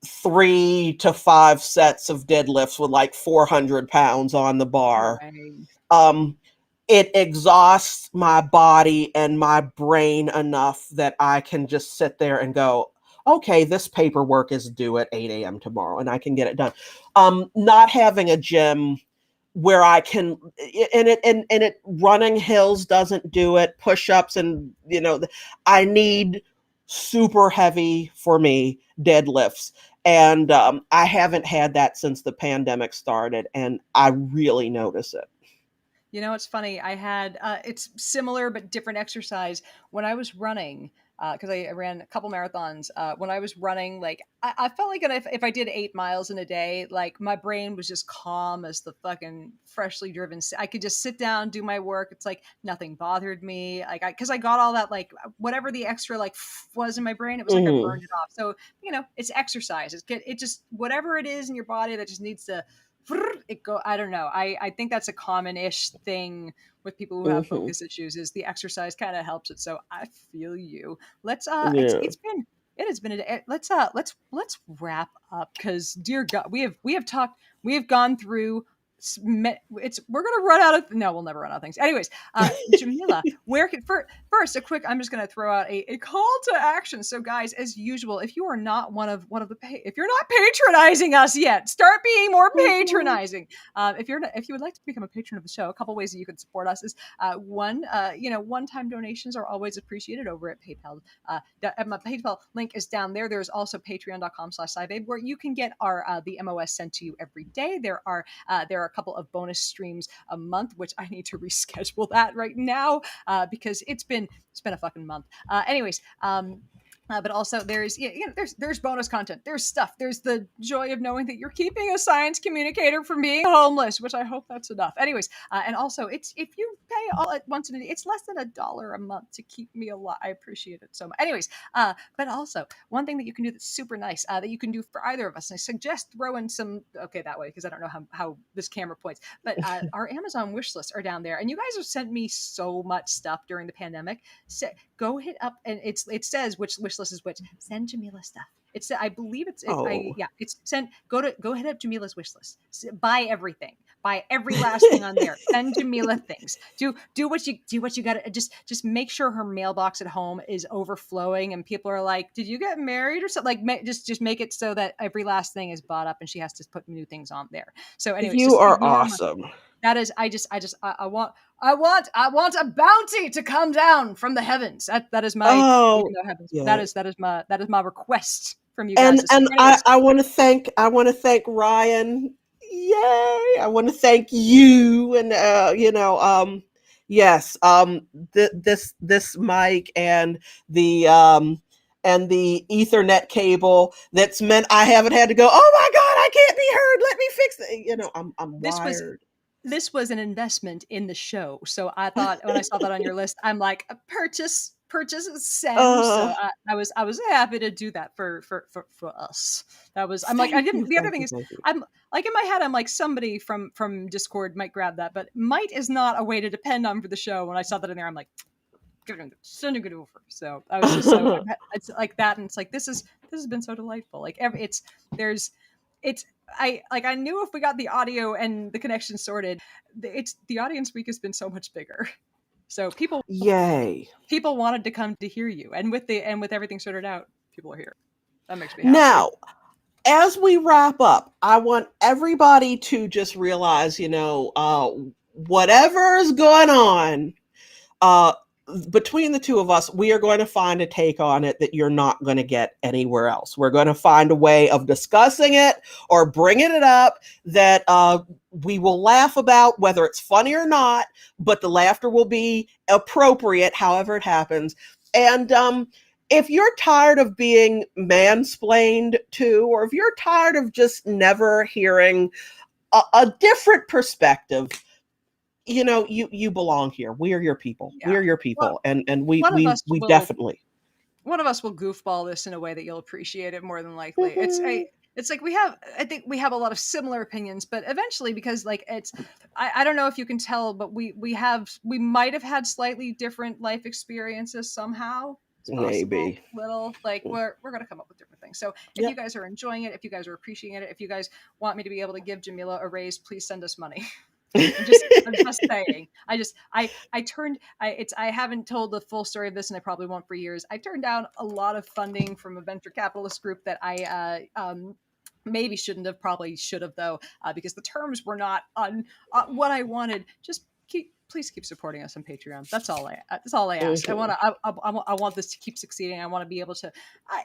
[SPEAKER 2] 3 to 5 sets of deadlifts with like 400 pounds on the bar, it exhausts my body and my brain enough that I can just sit there and go, okay, this paperwork is due at 8 a.m. tomorrow, and I can get it done. Not having a gym where I can, and running hills doesn't do it, push-ups, and I need super heavy, for me, deadlifts. And I haven't had that since the pandemic started, and I really notice it.
[SPEAKER 1] It's funny. I had, it's similar but different exercise when I was running. because I ran a couple marathons. When I was running, like I felt like if I did 8 miles in a day, like my brain was just calm as the fucking freshly driven. I could just sit down, do my work. It's like nothing bothered me. Like because I got all that like whatever the extra like was in my brain, it was like I burned it off. So it's exercise. It just whatever it is in your body that just needs to it go. I don't know. I think that's a common-ish thing with people who have focus issues is the exercise kind of helps it. So I feel you. Let's it has been let's wrap up because dear God, we have talked, we have gone through we're gonna run out of no, we'll never run out of things. Anyways, Jamila, where can first a quick, I'm just gonna throw out a call to action. So guys, as usual, if you are not one of the if you're not patronizing us yet, start being more patronizing. If you would like to become a patron of the show, a couple ways that you can support us is one-time donations are always appreciated over at PayPal. My PayPal link is down there. There's also patreon.com/SciBabe where you can get our the MOS sent to you every day. There are a couple of bonus streams a month, which I need to reschedule that right now because it's been a fucking month. But also there's bonus content. There's stuff. There's the joy of knowing that you're keeping a science communicator from being homeless, which I hope that's enough. Anyways, and also it's if you pay all at once in a day, it's less than $1 a month to keep me alive. I appreciate it so much. Anyways, but also one thing that you can do that's super nice that you can do for either of us, and I suggest throwing some that way because I don't know how this camera points, but our Amazon wish lists are down there, and you guys have sent me so much stuff during the pandemic. So go hit up and it says which wish list is which. Send Jamila stuff. It's I believe it's sent. Go hit up Jamila's wish list. Buy everything. Buy every last thing on there. Send Jamila things. Do what you got to just make sure her mailbox at home is overflowing and people are like, did you get married or something? Like just make it so that every last thing is bought up and she has to put new things on there. So anyways,
[SPEAKER 2] you are awesome.
[SPEAKER 1] That is, I want a bounty to come down from the heavens. That is my heavens. Yeah. That is my request from you guys.
[SPEAKER 2] And I want to thank Ryan. Yay! I want to thank you and yes, this mic and the Ethernet cable that's meant I haven't had to go, oh my God, I can't be heard. Let me fix it. I'm wired.
[SPEAKER 1] This was an investment in the show. So I thought when I saw that on your list, I'm like, purchase, send. So I was happy to do that for us. That was, I'm like, I didn't, the other thing is, I'm like in my head, I'm like somebody from Discord might grab that, but might is not a way to depend on for the show. When I saw that in there, I'm like, sending it over. So I was just so, it's like that. And it's like, this has been so delightful. Like I knew if we got the audio and the connection sorted, the audience week has been so much bigger. So people wanted to come to hear you, and with everything sorted out, people are here. That makes me happy.
[SPEAKER 2] Now, as we wrap up, I want everybody to just realize, whatever is going on, between the two of us, we are going to find a take on it that you're not going to get anywhere else. We're going to find a way of discussing it or bringing it up that we will laugh about, whether it's funny or not, but the laughter will be appropriate, however it happens. And if you're tired of being mansplained to, or if you're tired of just never hearing a different perspective, you belong here. We are your people. Yeah. We are your people. And we definitely.
[SPEAKER 1] One of us will goofball this in a way that you'll appreciate it more than likely. Mm-hmm. It's like I think we have a lot of similar opinions, but eventually, because like I don't know if you can tell, but we might have had slightly different life experiences somehow.
[SPEAKER 2] Maybe
[SPEAKER 1] little like we're gonna come up with different things. So if you guys are enjoying it, if you guys are appreciating it, if you guys want me to be able to give Jamila a raise, please send us money. I'm just saying. I haven't told the full story of this, and I probably won't for years. I turned down a lot of funding from a venture capitalist group that I maybe shouldn't have, probably should have though, because the terms were not on what I wanted. please keep supporting us on Patreon. That's all I ask. I want this to keep succeeding. I want to be able to,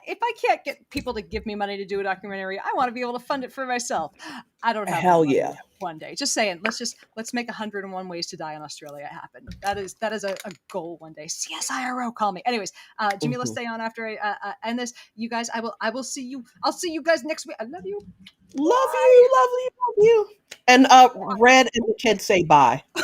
[SPEAKER 1] if I can't get people to give me money to do a documentary, I want to be able to fund it for myself. I don't have
[SPEAKER 2] Hell
[SPEAKER 1] that money
[SPEAKER 2] yeah.
[SPEAKER 1] yet. One day, just saying, let's make 101 Ways to Die in Australia happen. That is a goal one day. CSIRO, call me. Anyways, Jimmy, let's stay on after I end this. You guys, I will see you. I'll see you guys next week. I love you.
[SPEAKER 2] Love
[SPEAKER 1] Bye.
[SPEAKER 2] you. And Red and the kid say bye.
[SPEAKER 1] Bye.